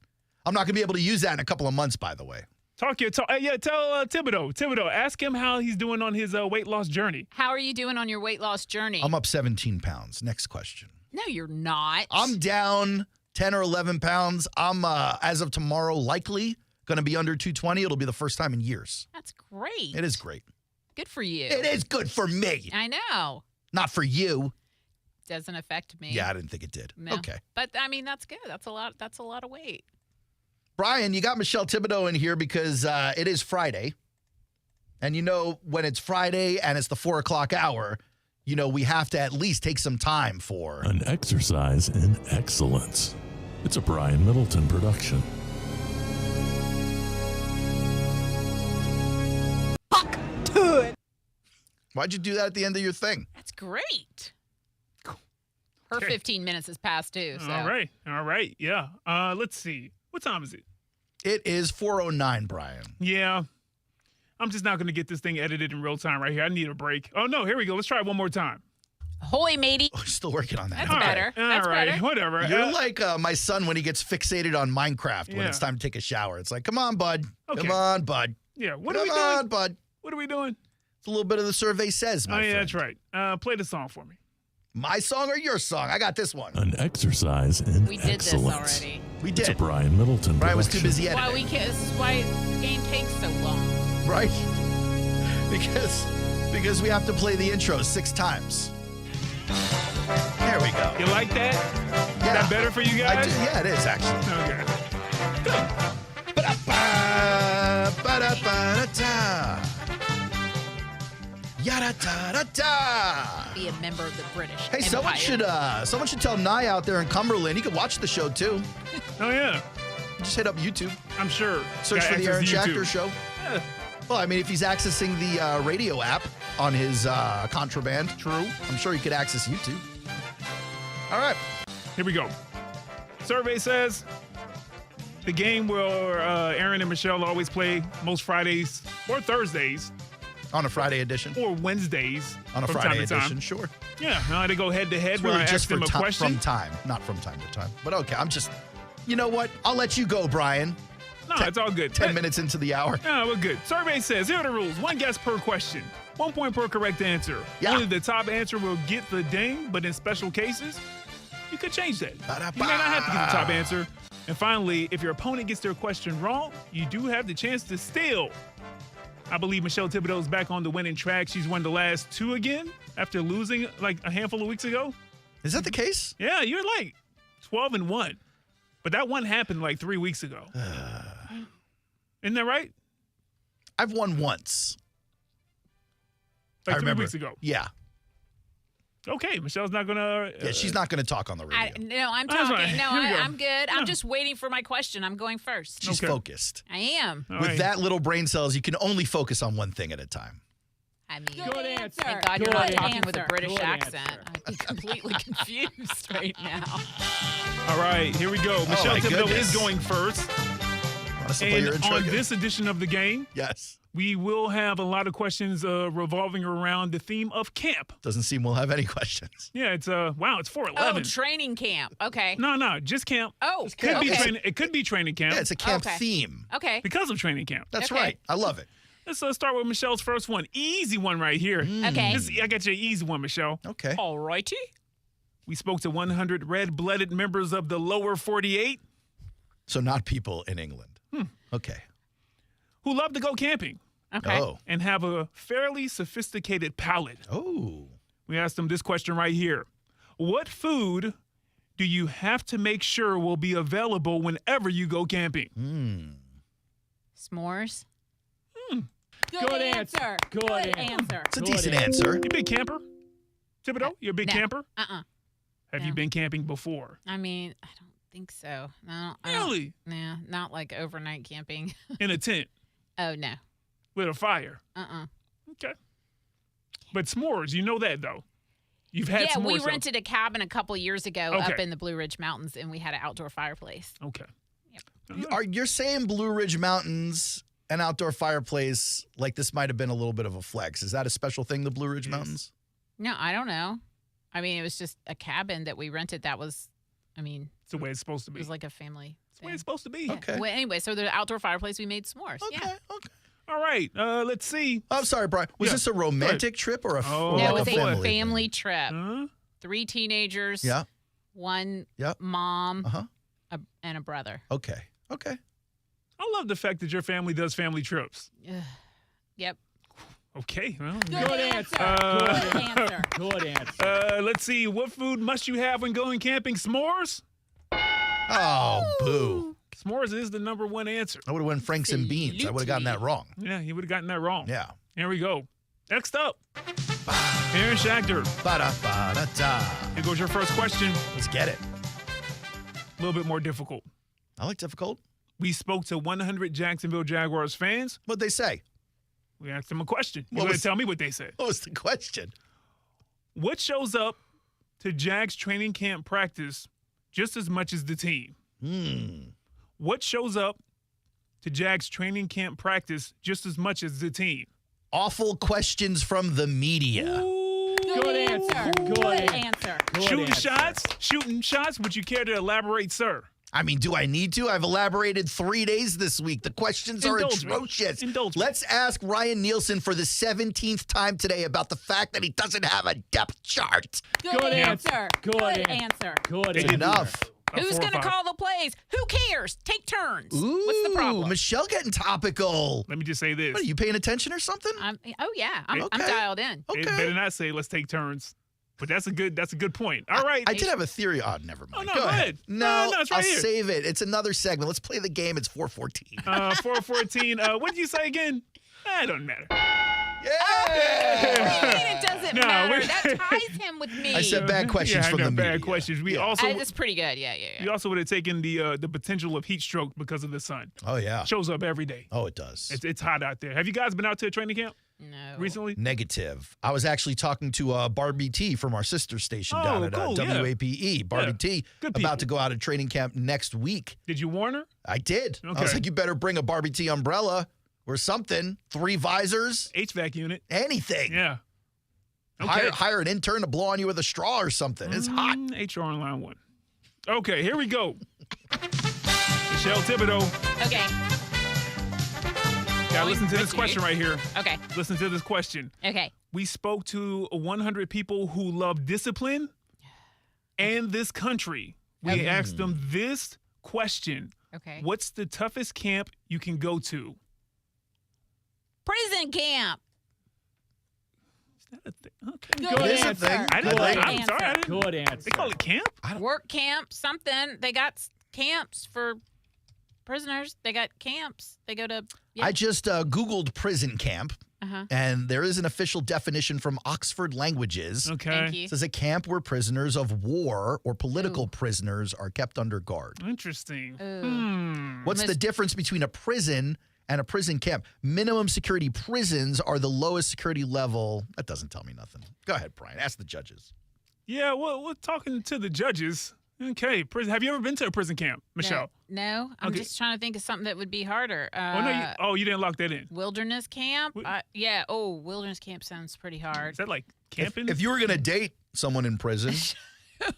I'm not going to be able to use that in a couple of months, by the way. Tell Thibodeau. Thibodeau, ask him how he's doing on his weight loss journey. How are you doing on your weight loss journey? I'm up 17 pounds. Next question. No, you're not. I'm down 10 or 11 pounds. I'm, as of tomorrow, likely going to be under 220. It'll be the first time in years. That's great. It is great. Good for you. It is good for me. I know. Not for you. Doesn't affect me. Yeah, I didn't think it did. No. Okay. But, I mean, that's good. That's a lot of weight. Brian, you got Michelle Thibodeau in here because it is Friday. And when it's Friday and it's the 4 o'clock hour, we have to at least take some time for an exercise in excellence. It's a Brian Middleton production. Fuck to it. Why'd you do that at the end of your thing? That's great. Her 15 minutes has passed too. So. All right. Yeah. Let's see. What time is it? It is 4:09, Brian. Yeah. I'm just not going to get this thing edited in real time right here. I need a break. Oh, no. Here we go. Let's try it one more time. Ahoy, matey. Oh, still working on that. That's better. That's all right. better. Whatever. You're like my son when he gets fixated on Minecraft when it's time to take a shower. It's like, come on, bud. Okay. Come on, bud. Yeah. What are we doing? Come on, bud. What are we doing? It's a little bit of the survey says, my friend. Yeah, that's right. Play the song for me. My song or your song? I got this one. An exercise in We did excellence. this already. We did. It's a Brian Middleton Brian was too production. busy editing. This is why the game takes so long. Right? Because we have to play the intro 6 times. There we go. You like that? Yeah. Is that better for you guys? I do, yeah, it is actually. Okay. Good. Yada-da-da-da. Be a member of the British Hey, Empire. someone should tell Nye out there in Cumberland. He could watch the show, too. Oh, yeah. Just hit up YouTube. I'm sure. Search for the Aaron Schachter Show. Yeah. Well, I mean, if he's accessing the radio app on his contraband. True. I'm sure he could access YouTube. All right. Here we go. Survey says the game where Aaron and Michelle always play most Fridays or Thursdays. On a Friday edition. Or Wednesdays. On a from Friday time to time. edition, sure. Yeah, they go head to head It's where really I just ask them a question. From time, not from time to time. But okay, you know what? I'll let you go, Brian. No, it's all good. 10 minutes into the hour. No, we're good. Survey says, here are the rules. 1 guess per question. 1 point per correct answer. Yeah. Only the top answer will get the ding, but in special cases, you could change that. You may not have to get the top answer. And finally, if your opponent gets their question wrong, you do have the chance to steal. I believe Michelle Thibodeau is back on the winning track. She's won the last 2 again after losing like a handful of weeks ago. Is that the case? Yeah, you're like 12-1. But that one happened like 3 weeks ago. Isn't that right? I've won once. Like 3 weeks ago. Yeah. Okay, Michelle's not gonna. Yeah, she's not gonna talk on the radio. I'm That's talking. right. No, Here we go. I'm good. I'm just waiting for my question. I'm going first. She's focused. I am. With that little brain cells, you can only focus on one thing at a time. I mean, Good answer. thank God Good you're not answer. talking with a British Good accent. I'd be completely confused right now. All right, here we go. Michelle my Thibodeau goodness. is going first. Want us to play your And intro on again? this edition of the game, Yes. we will have a lot of questions revolving around the theme of camp. Doesn't seem we'll have any questions. Yeah, it's wow, it's 4:11. Oh, training camp. Okay. No, just camp. Oh, Could be okay. training. It could be training camp. Yeah, it's a camp Okay. theme. Okay. Because of training camp. That's Okay. right. I love it. Let's start with Michelle's first one. Easy one right here. Okay. I got you an easy one, Michelle. Okay. All righty. We spoke to 100 red-blooded members of the lower 48 So not people in England. Okay. who love to go camping Okay. Oh. and have a fairly sophisticated palate. Oh. We asked them this question right here. What food do you have to make sure will be available whenever you go camping? S'mores. Good answer. Good answer. It's a decent answer. You a big camper? Thibodeau, you a big No. camper? Have you No. been camping before? I mean, I don't think so. No. Really? Nah, not like overnight camping. In a tent Oh, no. with a fire? Okay. But s'mores, you know that though. You've had Yeah, s'mores. we so- rented a cabin a couple years ago Okay. up in the Blue Ridge Mountains, and we had an outdoor fireplace. Okay. You're saying Blue Ridge Mountains, an outdoor fireplace, like this might have been a little bit of a flex. Is that a special thing, the Blue Ridge Mountains? No, I don't know. I mean, it was just a cabin that we rented that was, I mean, It's the way it's supposed to it be. was like a family It's the way thing. it's supposed to be. Yeah. Okay. Well, anyway, so the outdoor fireplace, we made s'mores. Okay. Yeah. Okay. All right. Let's see. I'm sorry, Brian. Was Yeah. this a romantic trip or a, Oh, or No, like it was a a family? family thing? trip. Huh? 3 teenagers. Yeah. 1 Yep. mom. Uh-huh. And a brother. Okay. Okay. I love the fact that your family does family trips. Yep. Okay. Well, Good answer. Uh, Good answer. Good answer. let's see. What food must you have when going camping? S'mores? Oh, boo. S'mores is the number one answer. I would have went Franks and Beans. I would have gotten that wrong. Yeah, you would have gotten that wrong. Yeah. Here we go. Next up, Aaron Schachter. Ba-da-ba-da-da. Here goes your first question. Let's get it. A little bit more difficult. I like difficult. We spoke to 100 Jacksonville Jaguars fans. What'd they say? We asked them a question. You What going was- to tell me what they said? What was the question? What shows up to Jags training camp practice just as much as the team? What shows up to Jags training camp practice just as much as the team? Awful questions from the media. Good answer. Good answer. Shooting shots. Would you care to elaborate, sir? I mean, do I need to? I've elaborated 3 days this week. The questions are Indulge me. atrocious. Indulge me. Let's ask Ryan Nielsen for the 17th time today about the fact that he doesn't have a depth chart. Good answer. Good answer. Good They answer. did Enough. Who's 4 or going to 5. call the plays? Who cares? Take turns. Ooh, What's the problem? Michelle getting topical. Let me just say this. What, are you paying attention or something? Oh, yeah. I'm Okay. dialed in. It Okay. better not say let's take turns. But that's a good point. All right. I did have a theory. Oh, never mind. no, go ahead. No, No, it's right I'll here. save it. It's another segment. Let's play the game. It's 4:14. 414. What did you say again? It doesn't matter. Yeah! It doesn't matter. That ties him with me. I said bad questions from the media. Bad questions. We also That's pretty good. Yeah. We also would have taken the potential of heat stroke because of the sun. Oh, yeah. Shows up every day. Oh, it does. It's hot out there. Have you guys been out to a training camp? No. Recently? Negative. I was actually talking to Barbie T from our sister station down at WAPE. Barbie T about to go out at training camp next week. Did you warn her? I did. Okay. I was like, you better bring a Barbie T umbrella or something. 3 visors. HVAC unit. Anything. Yeah. Okay. Hire an intern to blow on you with a straw or something. It's hot. HR on line 1. Okay, here we go. Michelle Thibodeau. Okay. Gotta listen to this question right here. Okay. Listen to this question. Okay. We spoke to 100 people who love discipline and this country. We asked them this question. Okay. What's the toughest camp you can go to? Prison camp. Okay. Good answer. I'm sorry. Good answer. They call it camp? Work camp, something. They got camps for prisoners. They got camps. They go to. Yeah. I just Googled prison camp. And there is an official definition from Oxford Languages. Okay. Thank you. It says a camp where prisoners of war or political prisoners are kept under guard. Interesting. What's the difference between a prison and a prison camp? Minimum security prisons are the lowest security level. That doesn't tell me nothing. Go ahead, Brian. Ask the judges. Yeah, well, we're talking to the judges. Okay, prison. Have you ever been to a prison camp, Michelle? No, I'm just trying to think of something that would be harder. You didn't lock that in. Wilderness camp? Yeah. Oh, wilderness camp sounds pretty hard. Is that like camping? If you were going to date someone in prison,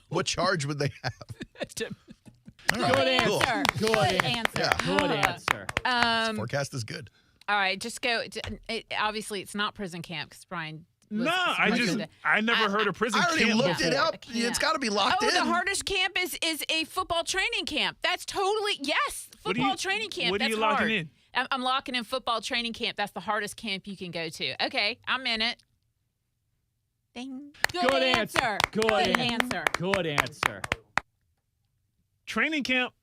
what charge would they have? Good answer. Cool. Good answer. Yeah. Good answer. This forecast is good. All right, just go. Obviously, it's not prison camp because Brian. I never heard of prison camp. I already looked it up. It's got to be locked in. Oh, the hardest camp is a football training camp. That's totally, yes, football training camp. What are That's you locking hard. in? I'm locking in football training camp. That's the hardest camp you can go to. Okay, I'm in it. Ding. Good answer. Good answer. Good answer. Training camp.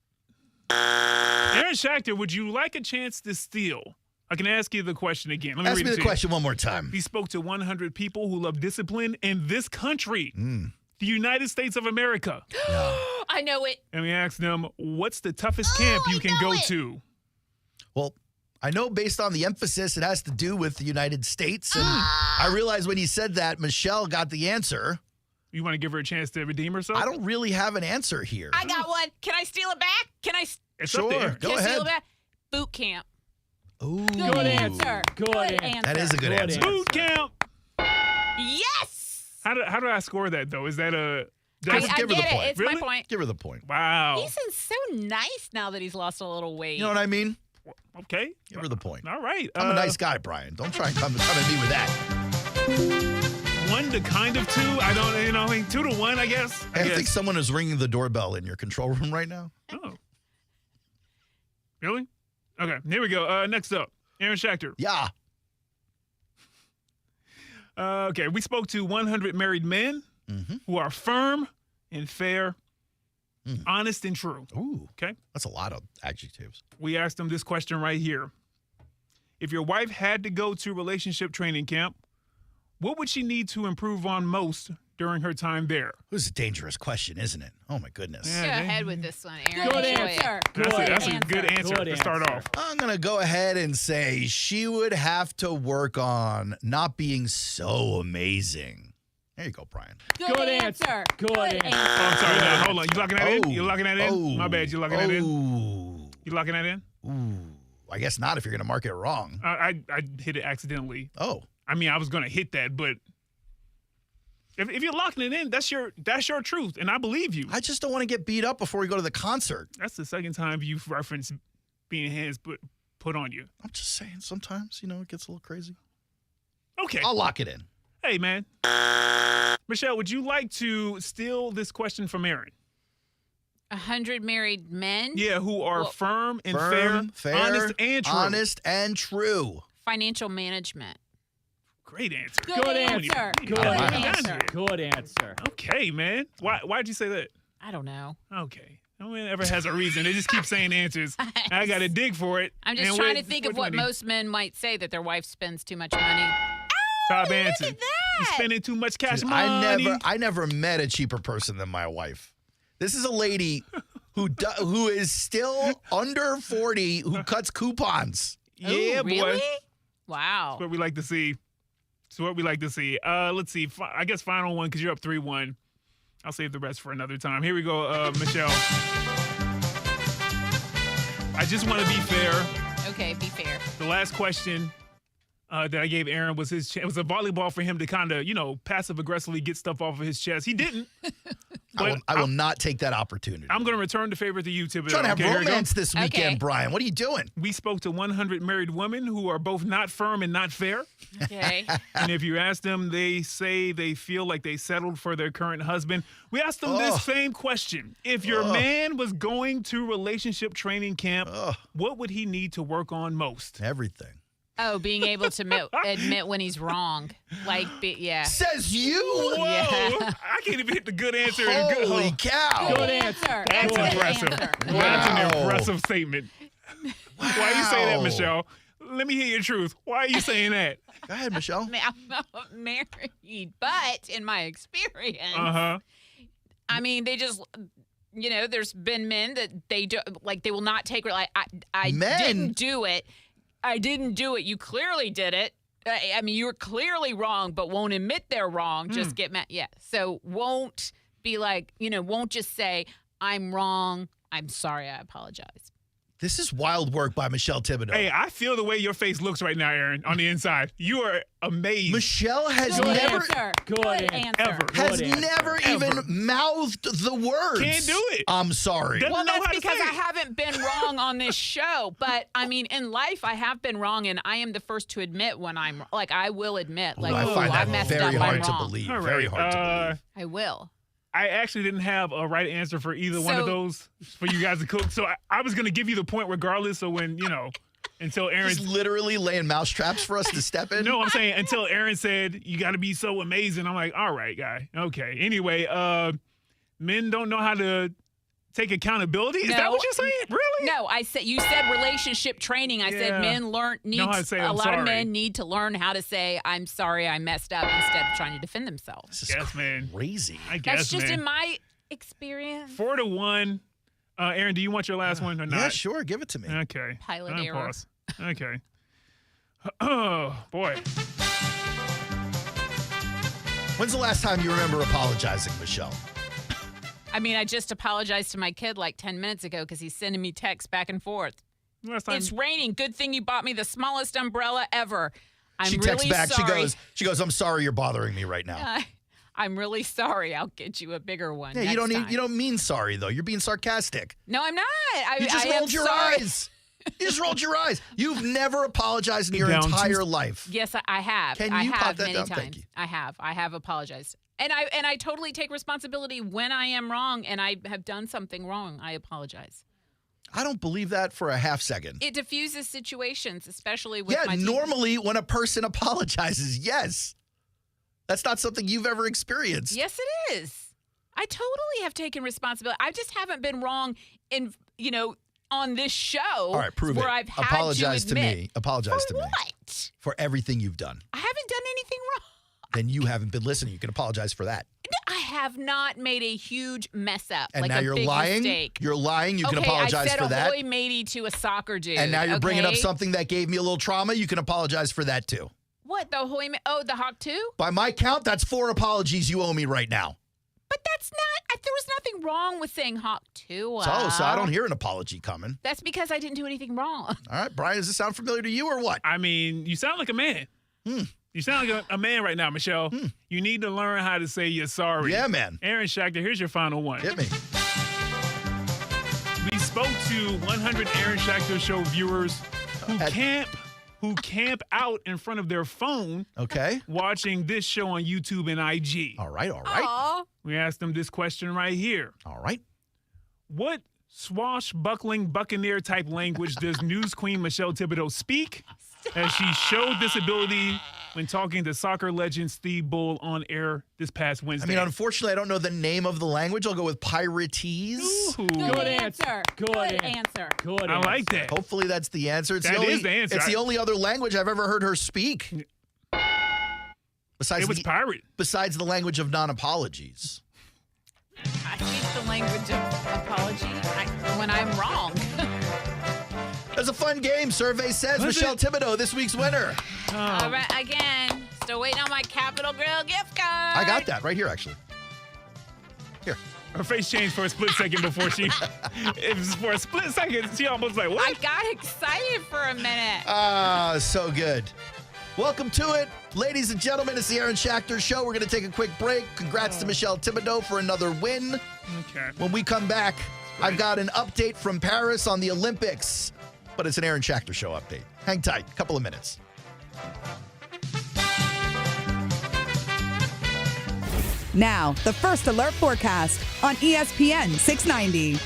Aaron Schachter, would you like a chance to steal? I can ask you the question again. Let me Ask read me it the to question one more time. We spoke to 100 people who love discipline in this country, the United States of America. I know it. And we asked them, what's the toughest camp you can go to? Well, I know based on the emphasis, it has to do with the United States. And I realized when you said that, Michelle got the answer. You want to give her a chance to redeem herself? I don't really have an answer here. I got one. Can I steal it back? It's sure. up there. Go Can I ahead. steal it back? Boot camp. Ooh. Good answer. Good answer. That is a good answer. Boot camp. Yes. How do I score that, though? Is that a... I give her the get it. point. It's Really? my point. Give her the point. Wow. He's so nice now that he's lost a little weight. You know what I mean? Okay. Give her the point. All right. I'm a nice guy, Brian. Don't try and come at me with that. 1 to kind of 2. I don't, 2 to 1, I guess. I think someone is ringing the doorbell in your control room right now. Oh. Really? Okay, here we go. Next up, Aaron Schachter. Yeah. Okay, we spoke to 100 married men who are firm and fair, honest and true. Ooh. Okay? That's a lot of adjectives. We asked them this question right here. If your wife had to go to relationship training camp, what would she need to improve on most during her time there? This is a dangerous question, isn't it? Oh, my goodness. Go ahead with this one, Aaron. Good answer. That's a good answer to start off. I'm going to go ahead and say she would have to work on not being so amazing. There you go, Brian. Good answer. Good answer. Oh, I'm sorry. No, hold on. You locking that in? You locking that in? Oh. My bad. You locking that in? You locking that in? Ooh. I guess not if you're going to mark it wrong. I hit it accidentally. Oh. I mean, I was going to hit that, but if you're locking it in, that's your truth, and I believe you. I just don't want to get beat up before we go to the concert. That's the second time you've referenced being hands put on you. I'm just saying, sometimes, it gets a little crazy. Okay. I'll lock it in. Hey, man. Michelle, would you like to steal this question from Aaron? 100 married men? Yeah, who are firm and fair, honest and true. Honest and true. Financial management. Great answer. Good answer. Good answer. Good answer. Okay, man. Why'd you say that? I don't know. Okay. No one ever has a reason. They just keep saying answers. I got to dig for it. I'm just trying to think of what most men might say, that their wife spends too much money. Top answer. Look at that. You spending too much cash Dude, money. I never met a cheaper person than my wife. This is a lady who is still under 40 who cuts coupons. Yeah, Ooh, really? boy. Wow. That's what we like to see. Let's see. I guess final one because you're up 3-1. I'll save the rest for another time. Here we go, Michelle. I just want to be fair. Okay, be fair. The last question that I gave Aaron was it was a volleyball for him to kind of, passive aggressively get stuff off of his chest. He didn't. I will not take that opportunity. I'm going to return the favor to you, Thibodeau. Trying to have romance this weekend, Brian. What are you doing? We spoke to 100 married women who are both not firm and not fair. Okay. And if you ask them, they say they feel like they settled for their current husband. We asked them this same question. If your man was going to relationship training camp, what would he need to work on most? Everything. Oh, being able to admit when he's wrong. Yeah. Says you? Whoa. Yeah. I can't even hit the good answer. Holy cow. Good answer. That's impressive. That's an impressive statement. Wow. Why you say that, Michelle? Let me hear your truth. Why are you saying that? Go ahead, Michelle. I'm not married, but in my experience, I mean, they just, there's been men that they do, like they will not take. Like I didn't do it. I didn't do it. You clearly did it. I mean, you were clearly wrong, but won't admit they're wrong. Just get mad. Yeah. So won't be like, won't just say, I'm wrong. I'm sorry. I apologize. This is wild work by Michelle Thibodeau. Hey, I feel the way your face looks right now, Aaron, on the inside. You are amazed. Michelle has never even mouthed the words. Can't do it. I'm sorry. Well, that's because I haven't been wrong on this show. But I mean, in life, I have been wrong, and I am the first to admit when I'm like, I will admit, like, I find that I messed very up. hard I'm to wrong. believe. All Very right, hard to believe. I will. I actually didn't have a right answer for either one of those for you guys to cook. So I was going to give you the point regardless. So when, until Aaron. He's literally laying mousetraps for us to step in. No, I'm saying until Aaron said, you got to be so amazing. I'm like, all right, guy. Okay. Anyway, men don't know how to take accountability. Is that what you're saying? Really? No, you said relationship training. I said men a lot of men need to learn how to say, I'm sorry, I messed up, instead of trying to defend themselves. This is crazy. I guess, That's just in my experience. 4-1. Aaron, do you want your last one or not? Yeah, sure. Give it to me. Okay. Pilot error. Pause. Okay. Oh, boy. When's the last time you remember apologizing, Michelle? I mean, I just apologized to my kid like 10 minutes ago because he's sending me texts back and forth. It's raining. Good thing you bought me the smallest umbrella ever. She texts back. Sorry. She goes, I'm sorry you're bothering me right now. I'm really sorry. I'll get you a bigger one. Yeah, you don't mean sorry though. You're being sarcastic. No, I'm not. You just rolled your eyes. You just rolled your eyes. You've never apologized in your entire life. Yes, I have. Can you pop that down? Thank you. I have apologized. And I totally take responsibility when I am wrong and I have done something wrong. I apologize. I don't believe that for a half second. It diffuses situations, especially with my normally when a person apologizes, yes. That's not something you've ever experienced. Yes, it is. I totally have taken responsibility. I just haven't been wrong in, on this show. All right, prove where it. I've had Apologize to admit. to me. Apologize to me. What? For everything you've done. I haven't done anything wrong. Then you haven't been listening. You can apologize for that. I have not made a huge mess up. And like now a you're big lying. Mistake. You're lying. You can apologize for that. I said ahoy matey to a soccer dude. And now you're bringing up something that gave me a little trauma. You can apologize for that too. What, the ahoy? The hawk too? By my count, that's 4 apologies you owe me right now. But that's not. There was nothing wrong with saying hawk too. So I don't hear an apology coming. That's because I didn't do anything wrong. All right, Brian, does this sound familiar to you or what? I mean, you sound like a man. You sound like a man right now, Michelle. You need to learn how to say you're sorry. Yeah, man. Aaron Schachter, here's your final one. Hit me. We spoke to 100 Aaron Schachter Show viewers who camp out in front of their phone. Okay. Watching this show on YouTube and IG. All right. Aww. We asked them this question right here. All right. What swashbuckling Buccaneer type language does News Queen Michelle Thibodeau speak? As she showed this ability when talking to soccer legend Steve Bull on air this past Wednesday. I mean, unfortunately, I don't know the name of the language. I'll go with Pirates. Good answer. Good answer. Good. I like that. Hopefully, that's the answer. That is the answer. It's the only other language I've ever heard her speak. Besides it was pirate. Besides the language of non-apologies. I speak the language of apology when I'm wrong. It was a fun game. Survey says Michelle Thibodeau, this week's winner. All right, again, still waiting on my Capital Grill gift card. I got that right here, actually. Here. Her face changed for a split second before she. It was for a split second. She almost like, what? I got excited for a minute. Ah, so good. Welcome to it. Ladies and gentlemen, it's the Aaron Schachter Show. We're going to take a quick break. Congrats to Michelle Thibodeau for another win. Okay. When we come back, I've got an update from Paris on the Olympics, but it's an Aaron Schachter Show update. Hang tight. A couple of minutes. Now, the First Alert forecast on ESPN 690.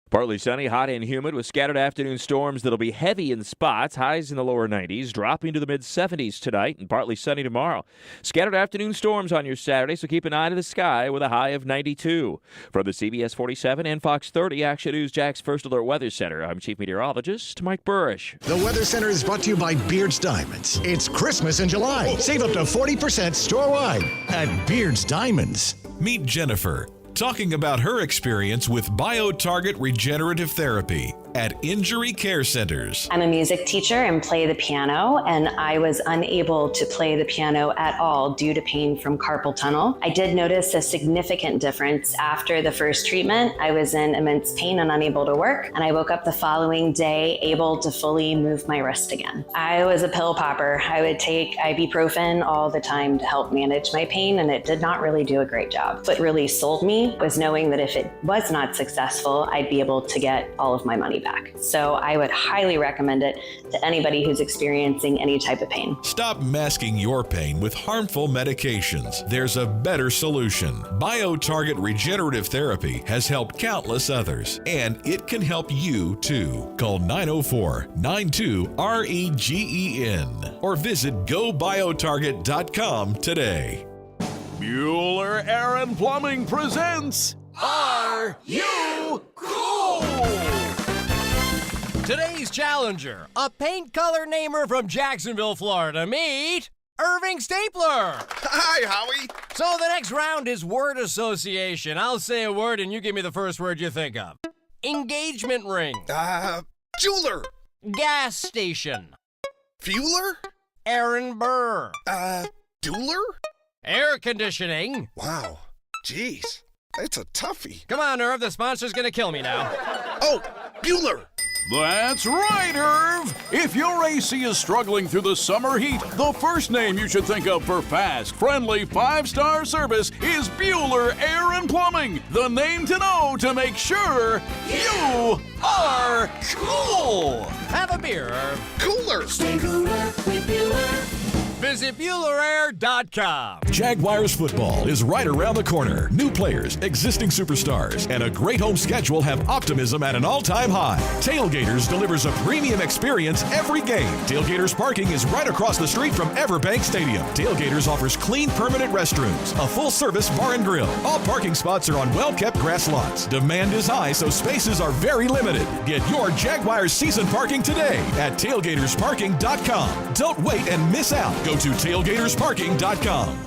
Partly sunny, hot and humid with scattered afternoon storms that'll be heavy in spots. Highs in the lower 90s, dropping to the mid-70s tonight, and partly sunny tomorrow. Scattered afternoon storms on your Saturday, so keep an eye to the sky with a high of 92. From the CBS 47 and Fox 30 Action News Jack's First Alert Weather Center, I'm Chief Meteorologist Mike Burrish. The Weather Center is brought to you by Beard's Diamonds. It's Christmas in July. Save up to 40% store-wide at Beard's Diamonds. Meet Jennifer, talking about her experience with BioTarget Regenerative Therapy at Injury Care Centers. I'm a music teacher and play the piano, and I was unable to play the piano at all due to pain from carpal tunnel. I did notice a significant difference after the first treatment. I was in immense pain and unable to work, and I woke up the following day able to fully move my wrist again. I was a pill popper. I would take ibuprofen all the time to help manage my pain, and it did not really do a great job. What really sold me was knowing that if it was not successful, I'd be able to get all of my money back. So I would highly recommend it to anybody who's experiencing any type of pain. Stop masking your pain with harmful medications. There's a better solution. BioTarget Regenerative Therapy has helped countless others, and it can help you too. Call 904-92-REGEN or visit GoBioTarget.com today. Bueller Air and Plumbing presents Are You Cool? Today's challenger, a paint color namer from Jacksonville, Florida. Meet Irving Stapler. Hi, Howie. So the next round is word association. I'll say a word and you give me the first word you think of. Engagement ring. Jeweler. Gas station. Fueler. Aaron Burr. Dueler? Air conditioning. Wow. Jeez. That's a toughie. Come on, Irv. The sponsor's gonna kill me now. Oh, Bueller. That's right, Irv. If your AC is struggling through the summer heat, the first name you should think of for fast, friendly, 5-star service is Bueller Air and Plumbing. The name to know to make sure you are cool. Have a beer, Irv. Cooler. Stay cooler with Bueller. Visit BuellerAir.com. Jaguars football is right around the corner. New players, existing superstars, and a great home schedule have optimism at an all-time high. Tailgaters delivers a premium experience every game. Tailgaters parking is right across the street from Everbank Stadium. Tailgaters offers clean, permanent restrooms, a full-service bar and grill. All parking spots are on well-kept grass lots. Demand is high, so spaces are very limited. Get your Jaguars season parking today at tailgatorsparking.com. Don't wait and miss out. Go to tailgatorsparking.com.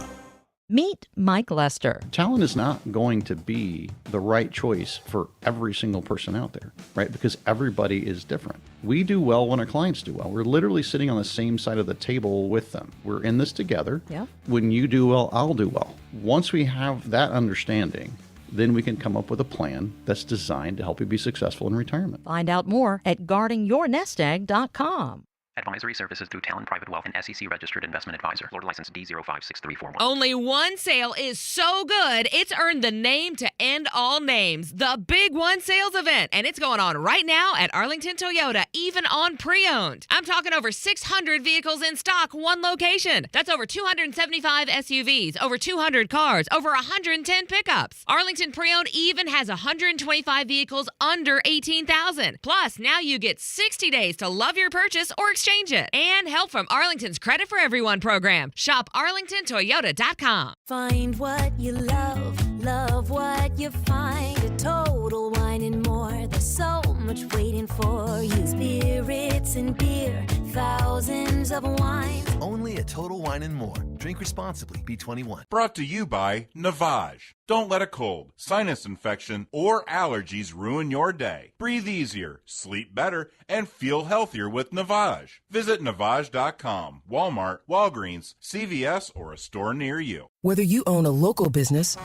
Meet Mike Lester. Talent is not going to be the right choice for every single person out there, right? Because everybody is different. We do well when our clients do well. We're literally sitting on the same side of the table with them. We're in this together. Yeah. When you do well, I'll do well. Once we have that understanding, then we can come up with a plan that's designed to help you be successful in retirement. Find out more at guardingyournestegg.com. Advisory services through Talon Private Wealth and SEC registered investment advisor. Florida license D056341. Only one sale is so good, it's earned the name to end all names. The Big One Sales Event. And it's going on right now at Arlington Toyota, even on pre-owned. I'm talking over 600 vehicles in stock, one location. That's over 275 SUVs, over 200 cars, over 110 pickups. Arlington Pre-Owned even has 125 vehicles under $18,000. Plus, now you get 60 days to love your purchase or exchange it. And help from Arlington's Credit for Everyone program. Shop arlingtontoyota.com. Find what you love what you find. A Total Wine and More. There's so much waiting for you. Spirits and beer, thousands of wines. Only at Total Wine & More. Drink responsibly. B21. Brought to you by Navage. Don't let a cold, sinus infection, or allergies ruin your day. Breathe easier, sleep better, and feel healthier with Navage. Visit Navage.com, Walmart, Walgreens, CVS, or a store near you. Whether you own a local business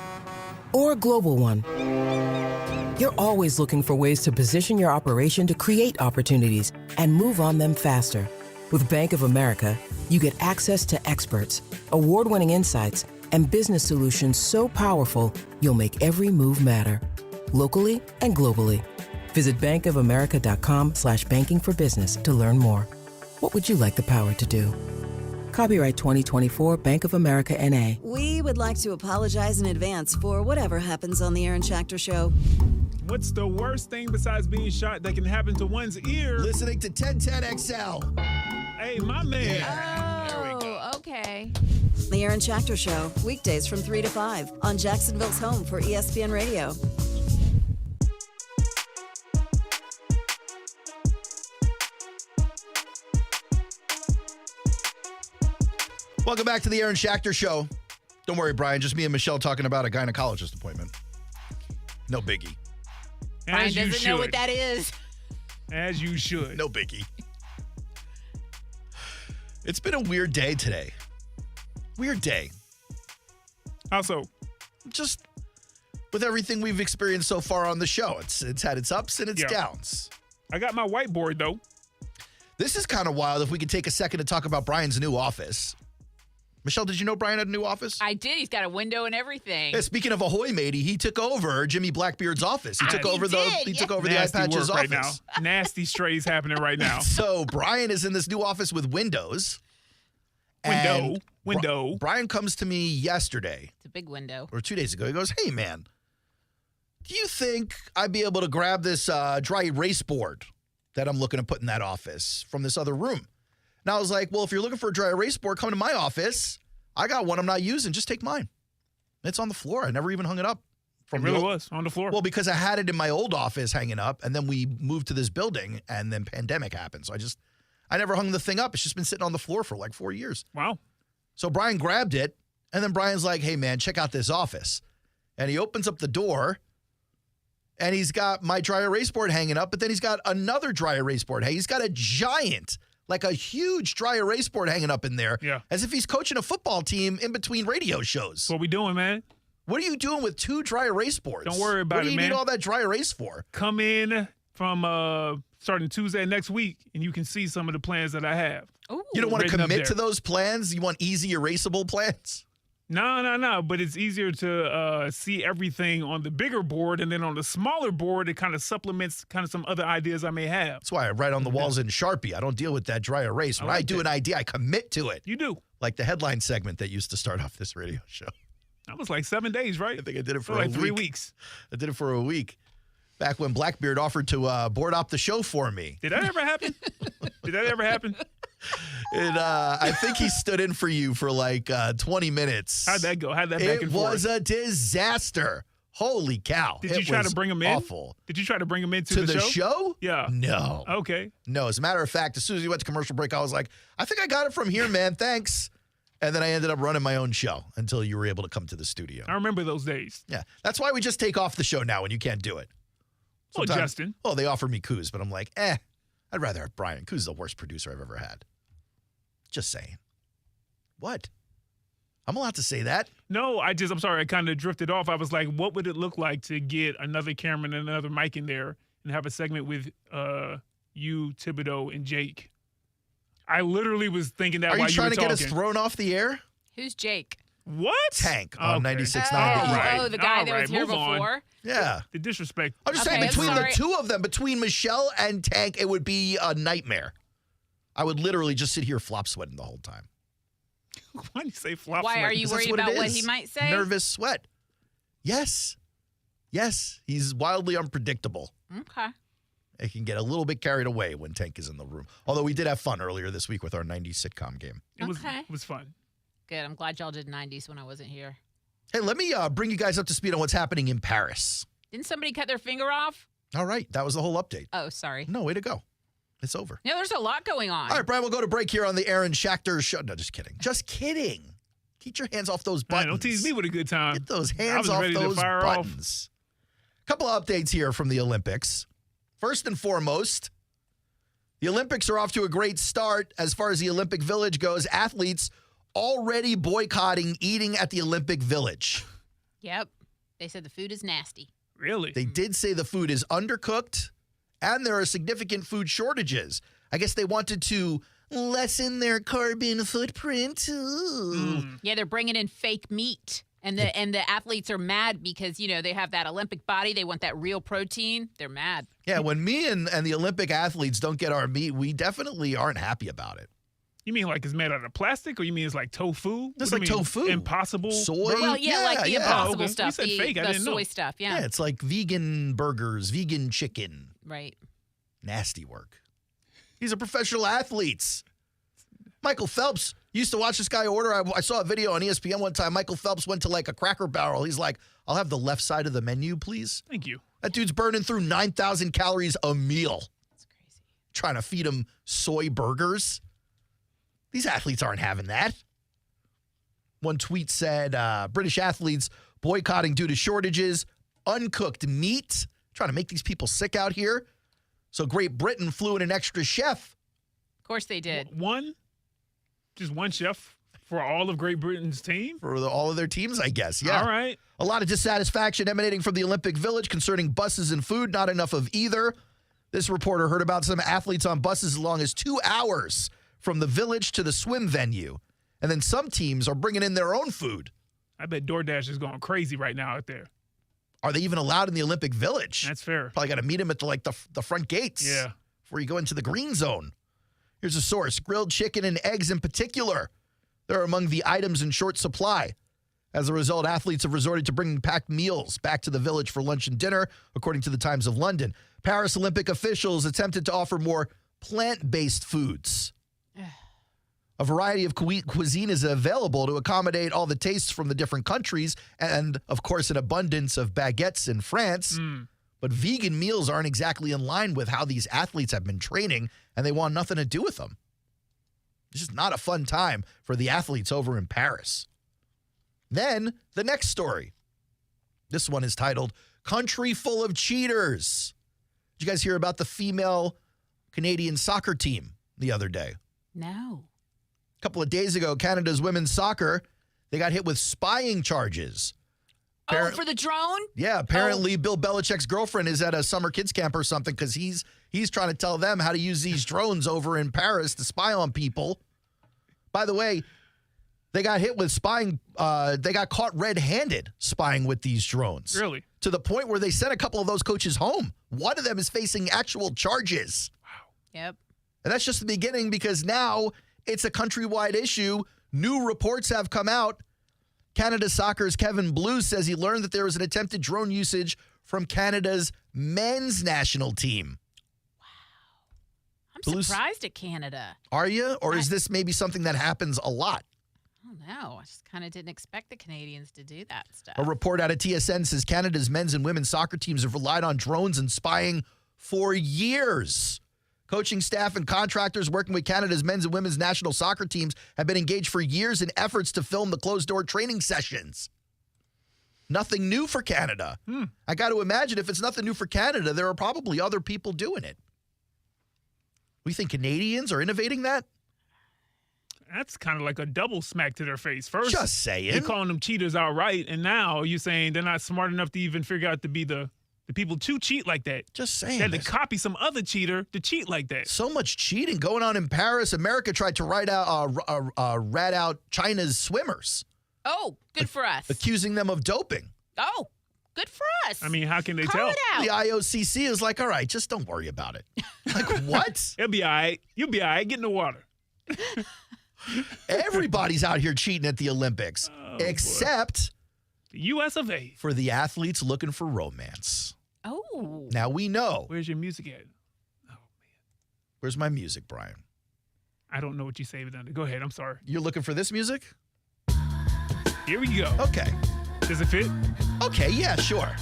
or a global one, you're always looking for ways to position your operation to create opportunities and move on them faster. With Bank of America, you get access to experts, award-winning insights, and business solutions so powerful, you'll make every move matter, locally and globally. Visit bankofamerica.com/banking for business to learn more. What would you like the power to do? Copyright 2024 Bank of America N.A. We would like to apologize in advance for whatever happens on the Aaron Schachter Show. What's the worst thing besides being shot that can happen to one's ear? Listening to 1010XL. Hey, my man. Oh, okay. The Aaron Schachter Show, weekdays from 3 to 5 on Jacksonville's home for ESPN Radio. Welcome back to the Aaron Schachter Show. Don't worry, Brian. Just me and Michelle talking about a gynecologist appointment. No biggie. Brian doesn't know what that is. As you should. No biggie. It's been a weird day today. Weird day. How so? Just with everything we've experienced so far on the show. It's had its ups and its downs. I got my whiteboard, though. This is kind of wild if we could take a second to talk about Brian's new office. Michelle, did you know Brian had a new office? I did. He's got a window and everything. Yeah, speaking of Ahoy Matey, he took over Jimmy Blackbeard's office. He took over the iPatch's office. Right now. Nasty strays happening right now. So Brian is in this new office with windows. Window. Brian comes to me yesterday. It's a big window. Or 2 days ago. He goes, "Hey, man, do you think I'd be able to grab this dry erase board that I'm looking to put in that office from this other room?" Now I was like, well, if you're looking for a dry erase board, come to my office. I got one I'm not using. Just take mine. It's on the floor. I never even hung it up. It really was on the floor. Well, because I had it in my old office hanging up, and then we moved to this building, and then pandemic happened. So I never hung the thing up. It's just been sitting on the floor for like 4 years. Wow. So Brian grabbed it, and then Brian's like, "Hey, man, check out this office." And he opens up the door, and he's got my dry erase board hanging up, but then he's got another dry erase board. Hey, he's got a giant, like a huge dry erase board hanging up in there. Yeah. As if he's coaching a football team in between radio shows. What we doing, man? What are you doing with 2 dry erase boards? Don't worry about it, man. What do you need all that dry erase for? Come in from starting Tuesday next week, and you can see some of the plans that I have. Ooh. You don't want to commit to those plans? You want easy erasable plans? No. But it's easier to see everything on the bigger board, and then on the smaller board, it kind of supplements kind of some other ideas I may have. That's why I write on the walls in Sharpie. I don't deal with that dry erase. When I do an idea, I commit to it. You do. Like the headline segment that used to start off this radio show. That was like 7 days, right? I think I did it for like a week. 3 weeks. I did it for a week. Back when Blackbeard offered to board op the show for me. Did that ever happen? And I think he stood in for you for like 20 minutes. How'd that go? How'd that back and forth? It was a disaster. Holy cow. Did you try to bring him in? Awful. Did you try to bring him into the show? Yeah. No. Okay. No. As a matter of fact, as soon as he went to commercial break, I was like, I think I got it from here, man. Thanks. And then I ended up running my own show until you were able to come to the studio. I remember those days. Yeah. That's why we just take off the show now when you can't do it. Sometimes, Justin. Well, they offer me Coos, but I'm like, I'd rather have Brian. Coos is the worst producer I've ever had. Just saying. What? I'm allowed to say that? No, I'm sorry. I kind of drifted off. I was like, what would it look like to get another camera and another mic in there and have a segment with you, Thibodeau, and Jake? I literally was thinking that while you were talking. Are you trying to get us thrown off the air? Who's Jake? What? Tank on 96.9. Oh, the guy that was here before? Yeah. The disrespect. I'm just saying, between the two of them, between Michelle and Tank, it would be a nightmare. I would literally just sit here flop sweating the whole time. Why do you say flop Why sweating? are you worried about what he might say? Nervous sweat. Yes. He's wildly unpredictable. Okay. It can get a little bit carried away when Tank is in the room. Although we did have fun earlier this week with our 90s sitcom game. It was fun. Good. I'm glad y'all did 90s when I wasn't here. Hey, let me bring you guys up to speed on what's happening in Paris. Didn't somebody cut their finger off? All right. That was the whole update. Oh, sorry. No, way to go. It's over. Yeah, there's a lot going on. All right, Brian, we'll go to break here on the Aaron Schachter show. No, just kidding. Just kidding. Keep your hands off those buttons. Man, don't tease me with a good time. Get those hands off those buttons. Couple of updates here from the Olympics. First and foremost, the Olympics are off to a great start as far as the Olympic Village goes. Athletes already boycotting eating at the Olympic Village. Yep. They said the food is nasty. Really? They did say the food is undercooked and there are significant food shortages. I guess they wanted to lessen their carbon footprint. Yeah, they're bringing in fake meat. And the athletes are mad because, they have that Olympic body. They want that real protein. They're mad. Yeah, when me and the Olympic athletes don't get our meat, we definitely aren't happy about it. You mean like it's made out of plastic, or you mean it's like tofu? It's like tofu. Impossible? Soy? Well, like the impossible stuff. You said fake. I didn't soy know. stuff, yeah. Yeah, it's like vegan burgers, vegan chicken. Right. Nasty work. These are professional athletes. Michael Phelps used to watch this guy order. I saw a video on ESPN one time. Michael Phelps went to like a Cracker Barrel. He's like, I'll have the left side of the menu, please. Thank you. That dude's burning through 9,000 calories a meal. That's crazy. Trying to feed him soy burgers. These athletes aren't having that. One tweet said, British athletes boycotting due to shortages, uncooked meat, trying to make these people sick out here. So Great Britain flew in an extra chef. Of course they did. Just one chef for all of Great Britain's team? For all of their teams, I guess, yeah. All right. A lot of dissatisfaction emanating from the Olympic Village concerning buses and food, not enough of either. This reporter heard about some athletes on buses as long as 2 hours from the village to the swim venue. And then some teams are bringing in their own food. I bet DoorDash is going crazy right now out there. Are they even allowed in the Olympic Village? That's fair. Probably got to meet them at the front gates. Yeah. Before you go into the green zone. Here's a source. Grilled chicken and eggs in particular. They're among the items in short supply. As a result, athletes have resorted to bringing packed meals back to the village for lunch and dinner, according to the Times of London. Paris Olympic officials attempted to offer more plant-based foods. A variety of cuisine is available to accommodate all the tastes from the different countries and, of course, an abundance of baguettes in France. But vegan meals aren't exactly in line with how these athletes have been training, and they want nothing to do with them. It's just not a fun time for the athletes over in Paris. Then, the next story. This one is titled, Country Full of Cheaters. Did you guys hear about the female Canadian soccer team the other day? No. A couple of days ago, Canada's women's soccer, they got hit with spying charges. For the drone? Yeah, apparently Bill Belichick's girlfriend is at a summer kids camp or something because he's trying to tell them how to use these drones over in Paris to spy on people. By the way, they got hit with spying. They got caught red-handed spying with these drones. Really? To the point where they sent a couple of those coaches home. One of them is facing actual charges. Wow. Yep. And that's just the beginning because now it's a countrywide issue. New reports have come out. Canada Soccer's Kevin Blue says he learned that there was an attempted drone usage from Canada's men's national team. I'm surprised at Canada. Are you? Or is this maybe something that happens a lot? I don't know. I just kind of didn't expect the Canadians to do that stuff. A report out of TSN says Canada's men's and women's soccer teams have relied on drones and spying for years. Coaching staff and contractors working with Canada's men's and women's national soccer teams have been engaged for years in efforts to film the closed-door training sessions. Nothing new for Canada. I got to imagine if it's nothing new for Canada, there are probably other people doing it. We think Canadians are innovating that? That's kind of like a double smack to their face. First, just saying. You're calling them cheaters outright, and now you're saying they're not smart enough to even figure out to be the people to cheat like that. Just saying. They had to copy some other cheater to cheat like that. So much cheating going on in Paris. America tried to rat out China's swimmers. Oh, good for us. Accusing them of doping. Oh, good for us. I mean, how can they Call tell? it out. The IOCC is like, all right, just don't worry about it. Like, what? It'll be all right. You'll be all right. Get in the water. Everybody's out here cheating at the Olympics, except the U.S. of A. for the athletes looking for romance. Oh. Now we know. Where's your music at? Oh, man. Where's my music, Brian? I don't know what you saved under. Go ahead. I'm sorry. You're looking for this music? Here we go. Okay. Does it fit? Okay, yeah, sure.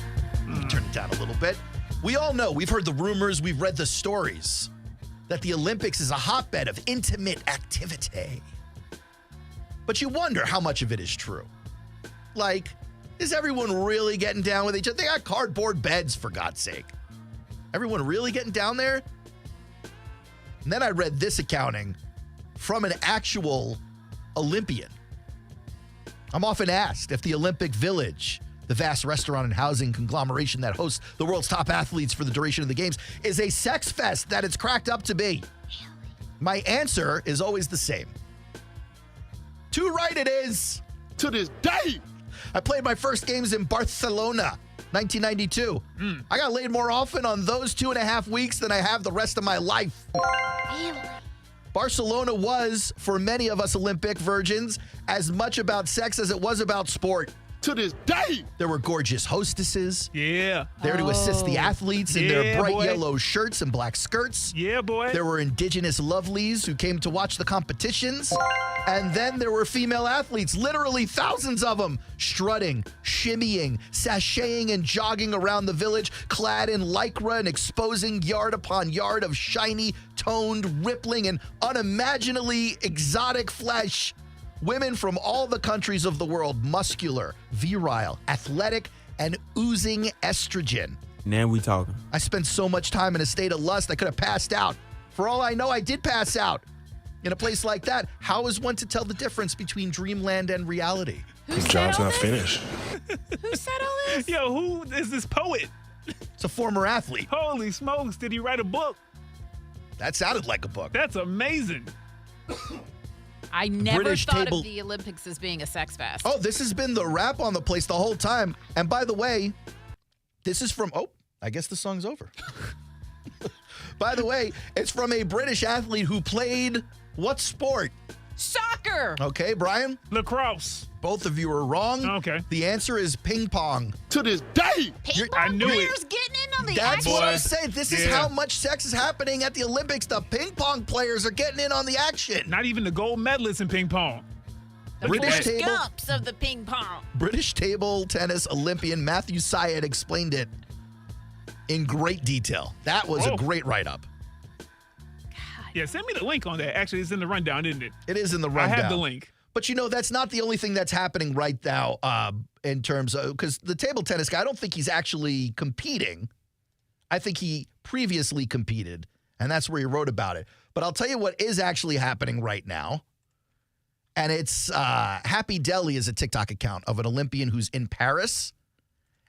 Turn it down a little bit. We all know. We've heard the rumors. We've read the stories. that the Olympics is a hotbed of intimate activity. But you wonder how much of it is true. Like, is everyone really getting down with each other? They got cardboard beds, for God's sake. Everyone really getting down there? And then I read this accounting from an actual Olympian. I'm often asked if the Olympic Village, the vast restaurant and housing conglomeration that hosts the world's top athletes for the duration of the games, is a sex fest that it's cracked up to be. My answer is always the same. Too right it is. To this day. I played my first games in Barcelona, 1992. I got laid more often on those 2.5 weeks than I have the rest of my life. Barcelona was, for many of us Olympic virgins, as much about sex as it was about sport. To this day. There were gorgeous hostesses. Yeah. There to assist the athletes in their bright yellow shirts and black skirts. Yeah, boy. There were indigenous lovelies who came to watch the competitions. And then there were female athletes, literally thousands of them, strutting, shimmying, sashaying, and jogging around the village, clad in lycra and exposing yard upon yard of shiny, toned, rippling, and unimaginably exotic flesh. Women from all the countries of the world, muscular, virile, athletic, and oozing estrogen. Now we talking. I spent so much time in a state of lust, I could have passed out. For all I know, I did pass out. In a place like that, how is one to tell the difference between dreamland and reality? His job's not finished. Who said all this? Yo, who is this poet? It's a former athlete. Holy smokes, did he write a book? That sounded like a book. That's amazing. I never British thought table- of the Olympics as being a sex fest. Oh, this has been the rap on the place the whole time. And by the way, this is from, I guess the song's over. By the way, it's from a British athlete who played what sport? Soccer. Okay, Brian? Lacrosse. Both of you are wrong. Okay. The answer is ping pong. To this day. I knew it. Players getting in on the That's action. what I'm saying. This is how much sex is happening at the Olympics. The ping pong players are getting in on the action. Not even the gold medalists in ping pong. The Forrest Gumps of the ping pong. British table tennis Olympian Matthew Syed explained it in great detail. That was a great write-up. Yeah, send me the link on that. Actually, it's in the rundown, isn't it? It is in the rundown. I have the link. But, that's not the only thing that's happening right now in terms of – because the table tennis guy, I don't think he's actually competing. I think he previously competed, and that's where he wrote about it. But I'll tell you what is actually happening right now, and it's Happy Deli is a TikTok account of an Olympian who's in Paris,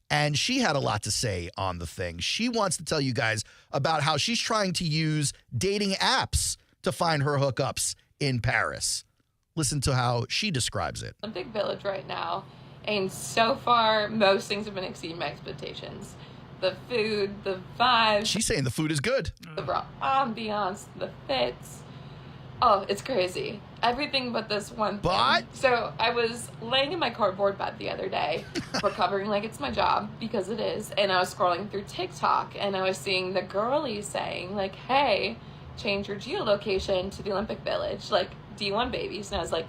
and she had a lot to say on the thing. She wants to tell you guys about how she's trying to use dating apps to find her hookups in Paris. Listen to how she describes it. Olympic Village right now, and so far, most things have been exceeding my expectations. The food, the vibes. She's saying the food is good. The raw ambiance, the fits. Oh, it's crazy. Everything but this one thing. But? So I was laying in my cardboard bed the other day, recovering like it's my job, because it is, and I was scrolling through TikTok, and I was seeing the girlies saying, like, hey, change your geolocation to the Olympic Village, like D1 babies. And I was like,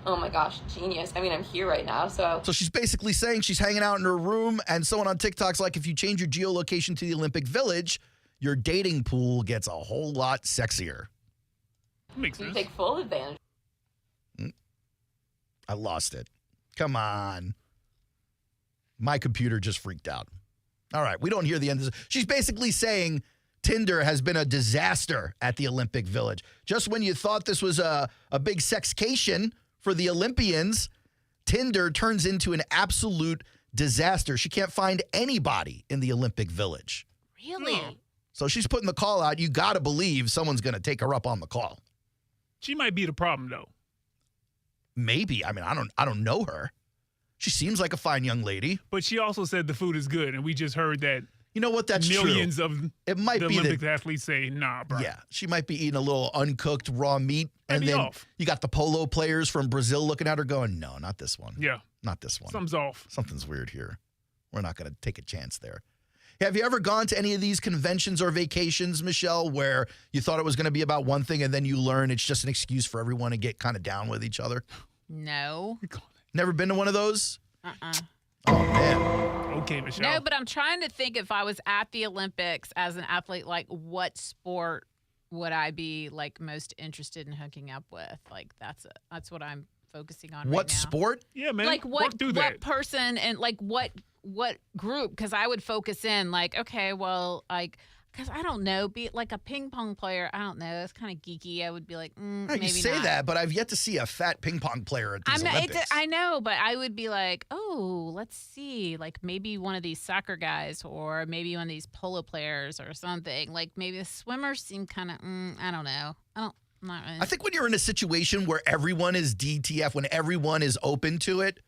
oh my gosh, genius. I mean, I'm here right now, so she's basically saying she's hanging out in her room, and someone on TikTok's like, if you change your geolocation to the Olympic Village, your dating pool gets a whole lot sexier. Makes you sense. take full advantage. I lost it. Come on. My computer just freaked out. All right, we don't hear the end of this. She's basically saying Tinder has been a disaster at the Olympic Village. Just when you thought this was a big sexcation for the Olympians, Tinder turns into an absolute disaster. She can't find anybody in the Olympic Village. Really? So she's putting the call out. You got to believe someone's going to take her up on the call. She might be the problem, though. Maybe. I mean, I don't know her. She seems like a fine young lady. But she also said the food is good, and we just heard that. You know what? That's millions true. of it might the be Olympic athletes say, nah, bro. Yeah, she might be eating a little uncooked raw meat. And Maybe then off. You got the polo players from Brazil looking at her going, no, not this one. Yeah. Not this one. Something's off. Something's weird here. We're not going to take a chance there. Have you ever gone to any of these conventions or vacations, Michelle, where you thought it was going to be about one thing and then you learn it's just an excuse for everyone to get kind of down with each other? No. Never been to one of those? Uh-uh. Oh, man. Okay, Michelle. No, but I'm trying to think if I was at the Olympics as an athlete, like what sport would I be like most interested in hooking up with? Like that's what I'm focusing on. What right now. sport? Yeah, man. Like Work through that. what person and like what group? Because I would focus in like, okay, well, like, because I don't know, be like a ping pong player. I don't know. It's kind of geeky. I would be like, maybe You say not. that, but I've yet to see a fat ping pong player at these Olympics. I know, but I would be like, oh, let's see, like maybe one of these soccer guys, or maybe one of these polo players, or something. Like maybe the swimmers seem kind of, I don't know. I'm not really. I think when you're in a situation where everyone is DTF, when everyone is open to it,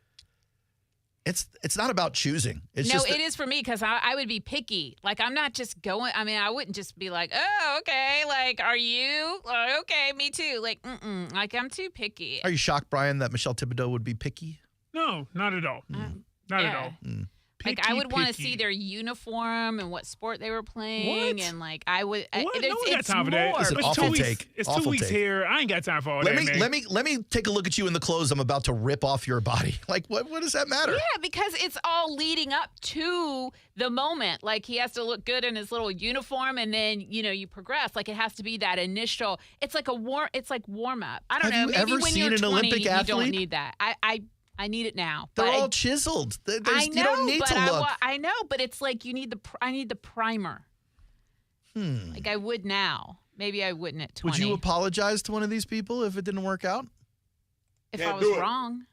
it's not about choosing. It's no, just it is for me because I would be picky. Like I'm not just going. I mean, I wouldn't just be like, oh, okay. Like, are you? Okay, me too. Like, like I'm too picky. Are you shocked, Brian, that Michelle Thibodeau would be picky? No, not at all. Not at all. Like I would want to see their uniform and what sport they were playing, and like I would. What? No one got time for that. It's an awful take. It's awful 2 weeks take. here. I ain't got time for all that, man. Let me take a look at you in the clothes I'm about to rip off your body. Like what does that matter? Yeah, because it's all leading up to the moment. Like he has to look good in his little uniform, and then you progress. Like it has to be that initial. It's like warm up. I don't know. Have you Maybe ever when seen you're an 20, Olympic you athlete? don't need that. I need it now. They're But all chiseled. I know, you don't need but to look. I know, but it's like I need the primer. Like I would now. Maybe I wouldn't at 20. Would you apologize to one of these people if it didn't work out? If I was wrong.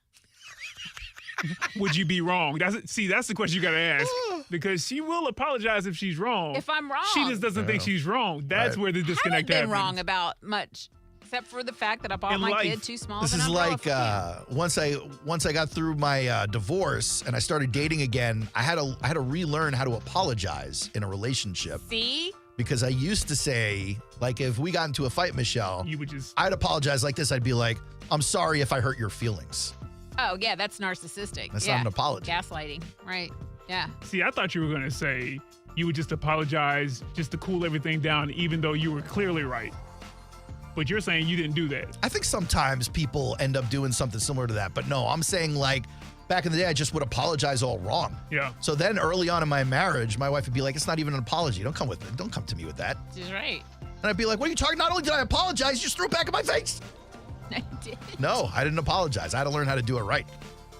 Would you be wrong? That's the question you got to ask. Because she will apologize if she's wrong. If I'm wrong. She just doesn't think she's wrong. That's where the disconnect I haven't happens. been wrong about much, except for the fact that I bought my kid too small. This of an is umbrella like once I got through my divorce and I started dating again, I had to relearn how to apologize in a relationship. See? Because I used to say, like, if we got into a fight, Michelle, you would just I'd apologize like this. I'd be like, I'm sorry if I hurt your feelings. Oh, yeah, that's narcissistic. That's not an apology. Gaslighting, right? Yeah. See, I thought you were going to say you would just apologize just to cool everything down, even though you were clearly right. But you're saying you didn't do that. I think sometimes people end up doing something similar to that. But no, I'm saying like back in the day, I just would apologize all wrong. Yeah. So then early on in my marriage, my wife would be like, it's not even an apology. Don't come to me with that. She's right. And I'd be like, what are you talking? Not only did I apologize, you just threw it back in my face. I did. No, I didn't apologize. I had to learn how to do it right.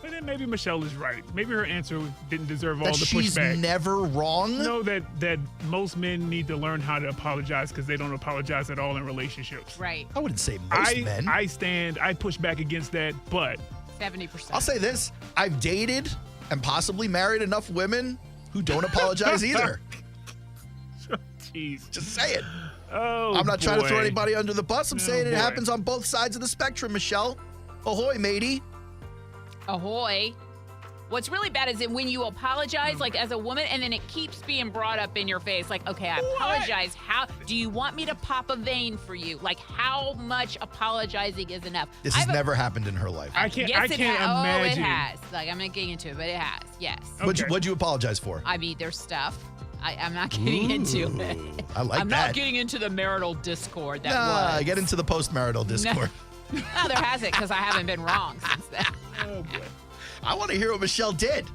But then maybe Michelle is right. Maybe her answer didn't deserve all That the she's pushback. never wrong? No, that most men need to learn how to apologize because they don't apologize at all in relationships. Right. I wouldn't say most men. I push back against that, but 70%. I'll say this. I've dated and possibly married enough women who don't apologize either. Jeez. Just say it. Oh, I'm not trying to throw boy. anybody under the bus. I'm saying it boy. happens on both sides of the spectrum, Michelle. Ahoy, matey. Ahoy. What's really bad is that when you apologize, like as a woman, and then it keeps being brought up in your face, like, okay, I apologize. How do you want me to pop a vein for you? Like, how much apologizing is enough? This has never happened in her life. I can't imagine. Oh, it imagine. has. Like, I'm not getting into it, but it has. Yes. What'd you apologize for? I mean, there's stuff. I'm not getting into it. I like I'm that. not getting into the marital discord that Nah, was. get into the post-marital discord. No, there hasn't, because I haven't been wrong since then. Oh, boy. I want to hear what Michelle did.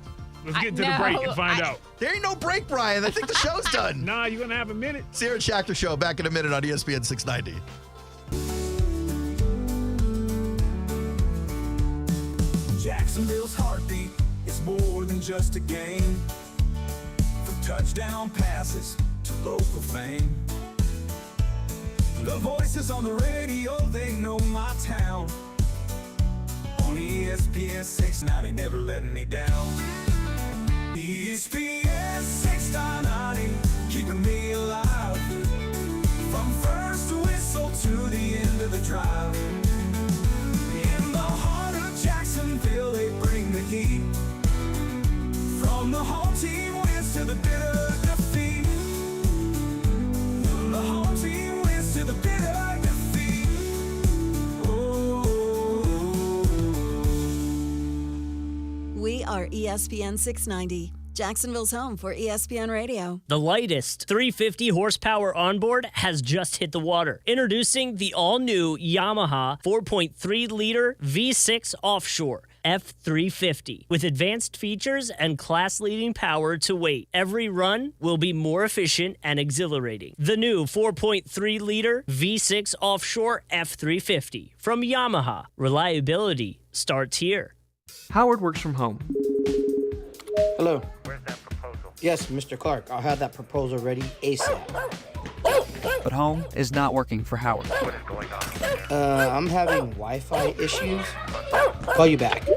Let's get to the break and find out. There ain't no break, Brian. I think the show's done. Nah, you're going to have a minute. Sarah Schachter Show back in a minute on ESPN 690. Jacksonville's heartbeat is more than just a game. From touchdown passes to local fame. The voices on the radio, they know my town. On ESPN 690, never letting me down. ESPN 690, keeping me alive. From first whistle to the end of the drive. In the heart of Jacksonville, they bring the heat. From the home team wins to the bitter defeat. The home team wins to the bitter defeat. We are ESPN 690, Jacksonville's home for ESPN Radio. The lightest 350 horsepower onboard has just hit the water. Introducing the all-new Yamaha 4.3-liter V6 Offshore. F350 with advanced features and class-leading power to weight. Every run will be more efficient and exhilarating. The new 4.3-liter V6 offshore F350 from Yamaha. Reliability starts here. Howard works from home. Hello. Where's that proposal? Yes, Mr. Clark. I'll have that proposal ready ASAP. But home is not working for Howard. What is going on? I'm having Wi-Fi issues. Call you back.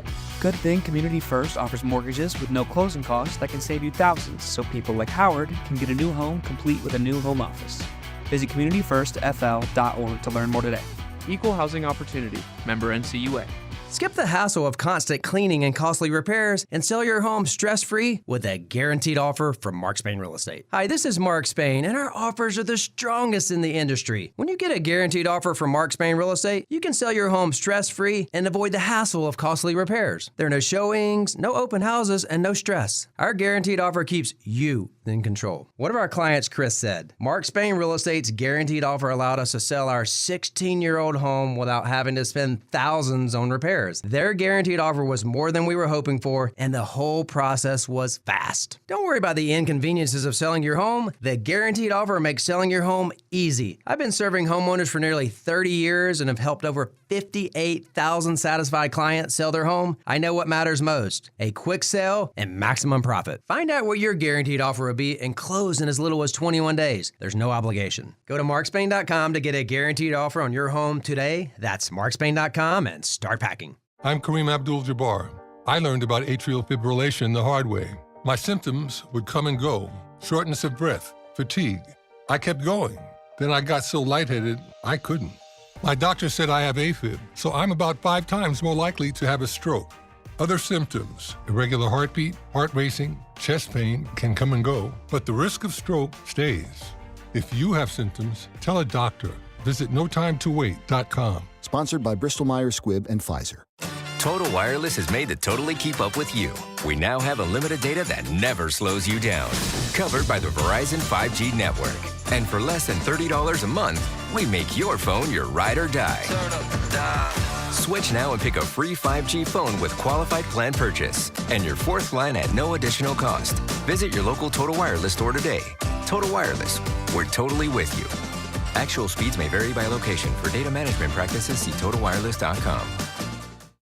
Good thing Community First offers mortgages with no closing costs that can save you thousands, so people like Howard can get a new home complete with a new home office. Visit communityfirstfl.org to learn more today. Equal housing opportunity. Member NCUA. Skip the hassle of constant cleaning and costly repairs and sell your home stress-free with a guaranteed offer from Mark Spain Real Estate. Hi, this is Mark Spain, and our offers are the strongest in the industry. When you get a guaranteed offer from Mark Spain Real Estate, you can sell your home stress-free and avoid the hassle of costly repairs. There are no showings, no open houses, and no stress. Our guaranteed offer keeps you in control. One of our clients, Chris, said, Mark Spain Real Estate's guaranteed offer allowed us to sell our 16-year-old home without having to spend thousands on repairs. Their guaranteed offer was more than we were hoping for, and the whole process was fast. Don't worry about the inconveniences of selling your home. The guaranteed offer makes selling your home easy. I've been serving homeowners for nearly 30 years and have helped over 58,000 satisfied clients sell their home. I know what matters most: a quick sale and maximum profit. Find out what your guaranteed offer would be and close in as little as 21 days. There's no obligation. Go to markspain.com to get a guaranteed offer on your home today. That's markspain.com and start packing. I'm Kareem Abdul-Jabbar. I learned about atrial fibrillation the hard way. My symptoms would come and go: shortness of breath, fatigue. I kept going. Then I got so lightheaded, I couldn't. My doctor said I have AFib, so I'm about 5 times more likely to have a stroke. Other symptoms: irregular heartbeat, heart racing, chest pain can come and go, but the risk of stroke stays. If you have symptoms, tell a doctor. Visit notimetowait.com. Sponsored by Bristol-Myers Squibb and Pfizer. Total Wireless is made to totally keep up with you. We now have unlimited data that never slows you down. Covered by the Verizon 5G network. And for less than $30 a month, we make your phone your ride or die. Switch now and pick a free 5G phone with qualified plan purchase. And your 4th line at no additional cost. Visit your local Total Wireless store today. Total Wireless, we're totally with you. Actual speeds may vary by location. For data management practices, see TotalWireless.com.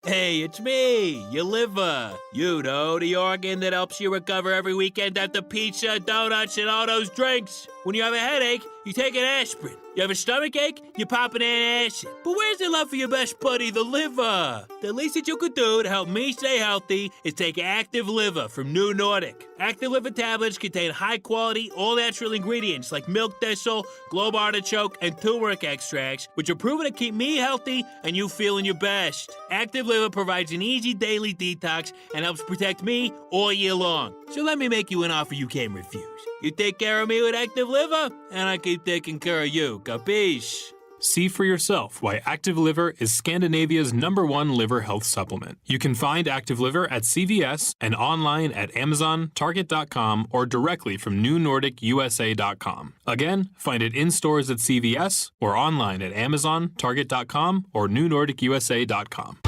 Hey, it's me, your liver. You know, the organ that helps you recover every weekend after pizza, donuts, and all those drinks. When you have a headache, you take an aspirin. You have a stomachache, you pop an antacid. But where's the love for your best buddy, the liver? The least that you could do to help me stay healthy is take Active Liver from New Nordic. Active Liver tablets contain high-quality, all-natural ingredients like milk thistle, globe artichoke, and turmeric extracts, which are proven to keep me healthy and you feeling your best. Active Liver provides an easy daily detox and helps protect me all year long. So let me make you an offer you can't refuse. You take care of me with Active Liver, and I keep taking care of you. Capiche? See for yourself why Active Liver is Scandinavia's #1 liver health supplement. You can find Active Liver at CVS and online at Amazon, Target.com, or directly from NewNordicUSA.com. Again, find it in stores at CVS or online at Amazon, Target.com, or NewNordicUSA.com.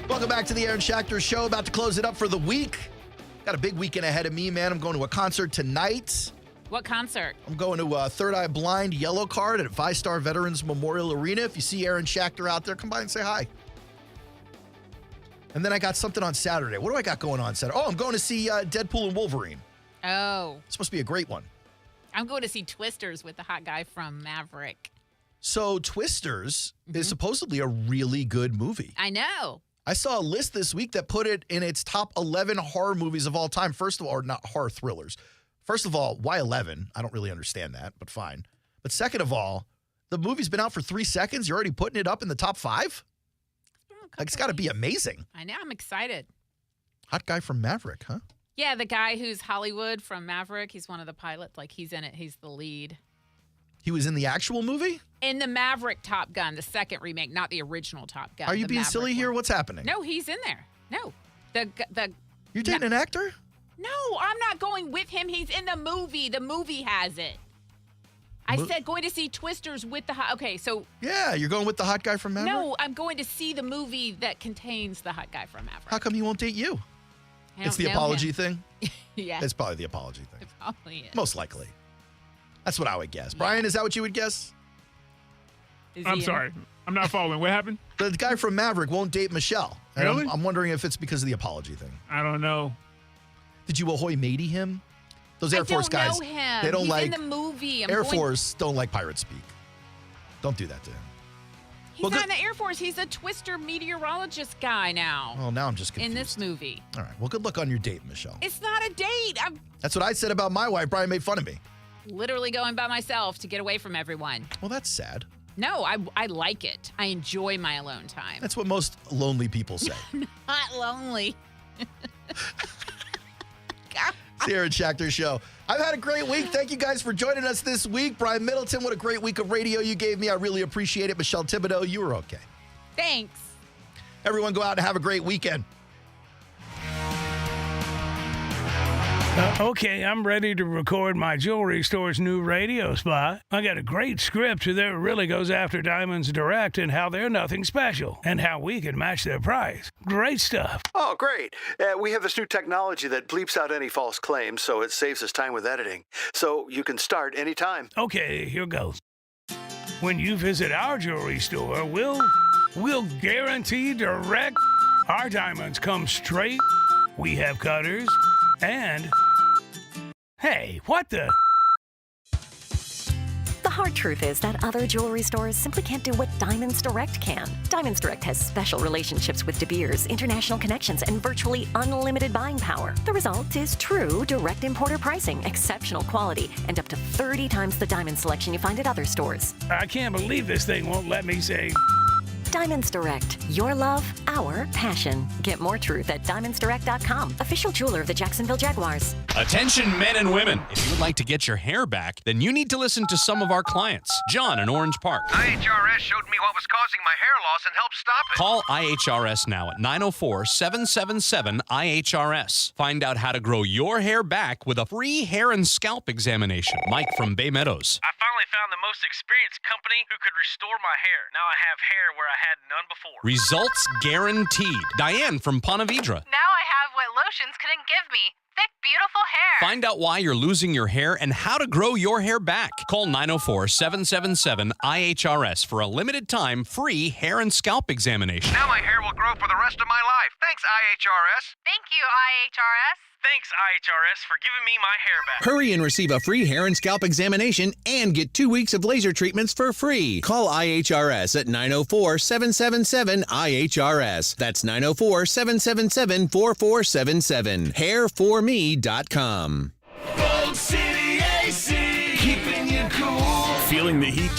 Welcome back to the Aaron Schachter Show. About to close it up for the week. Got a big weekend ahead of me, man. I'm going to a concert tonight. What concert? I'm going to Third Eye Blind Yellow Card at 5-Star Veterans Memorial Arena. If you see Aaron Schachter out there, come by and say hi. And then I got something on Saturday. What do I got going on Saturday? Oh, I'm going to see Deadpool and Wolverine. Oh. It's supposed to be a great one. I'm going to see Twisters with the hot guy from Maverick. So Twisters is supposedly a really good movie. I know. I saw a list this week that put it in its top 11 horror movies of all time. First of all, or not horror thrillers. First of all, why 11? I don't really understand that, but fine. But second of all, the movie's been out for 3 seconds. You're already putting it up in the top 5? Like, it's got to be amazing. I know. I'm excited. Hot guy from Maverick, huh? Yeah, the guy who's Hollywood from Maverick. He's one of the pilots. Like, he's in it. He's the lead. He was in the actual movie? In the Maverick Top Gun, the second remake, not the original Top Gun. Are you being Maverick silly here? one. What's happening? No, he's in there. No. You're dating an actor? No, I'm not going with him. He's in the movie. The movie has it. I said going to see Twisters with the hot. Okay, so. Yeah, you're going with the hot guy from Maverick? No, I'm going to see the movie that contains the hot guy from Maverick. How come he won't date you? It's the apology thing? Yeah. It's probably the apology thing. It probably is. Most likely. That's what I would guess. Brian, is that what you would guess? I'm sorry. I'm not following. What happened? The guy from Maverick won't date Michelle. And Really? I'm wondering if it's because of the apology thing. I don't know. Did you ahoy matey him? Those Air Force guys. Know him. They don't He's like in the movie. Air Force don't like pirate speak. Don't do that to him. He's not in the Air Force. He's a Twister meteorologist guy now. Oh, now I'm just confused. In this movie. All right. Well, good luck on your date, Michelle. It's not a date. I'm That's what I said about my wife. Brian made fun of me. literally going by myself to get away from everyone. Well, that's sad. No, I like it. I enjoy my alone time. That's what most lonely people say. Not lonely. It's the Aaron Schachter Show. I've had a great week. Thank you guys for joining us this week. Brian Middleton, what a great week of radio you gave me. I really appreciate it. Michelle Thibodeau, you were okay. Thanks. Everyone go out and have a great weekend. Okay, I'm ready to record my jewelry store's new radio spot. I got a great script that really goes after Diamonds Direct and how they're nothing special and how we can match their price. Great stuff. Oh, great. We have this new technology that bleeps out any false claims, so it saves us time with editing. So you can start anytime. Okay, here goes. When you visit our jewelry store, we'll guarantee direct. Our diamonds come straight. We have cutters. And, hey, what the? The hard truth is that other jewelry stores simply can't do what Diamonds Direct can. Diamonds Direct has special relationships with De Beers, international connections, and virtually unlimited buying power. The result is true direct importer pricing, exceptional quality, and up to 30 times the diamond selection you find at other stores. I can't believe this thing won't let me say. Diamonds Direct. Your love, our passion. Get more truth at diamondsdirect.com. Official jeweler of the Jacksonville Jaguars. Attention men and women. If you would like to get your hair back, then you need to listen to some of our clients. John in Orange Park. IHRS showed me what was causing my hair loss and helped stop it. Call IHRS now at 904-777-IHRS. Find out how to grow your hair back with a free hair and scalp examination. Mike from Bay Meadows. I finally found the most experienced company who could restore my hair. Now I have hair where I had none before. Results guaranteed. Diane from Ponte Vedra. Now I have what lotions couldn't give me. Thick, beautiful hair. Find out why you're losing your hair and how to grow your hair back. Call 904-777-IHRS for a limited time free hair and scalp examination. Now my hair will grow for the rest of my life. Thanks, IHRS. Thank you, IHRS. Thanks, IHRS, for giving me my hair back. Hurry and receive a free hair and scalp examination and get 2 weeks of laser treatments for free. Call IHRS at 904-777-IHRS. That's 904-777-4477. Hairforme.com. Gold City AC, keeping you cool. Feeling the heat,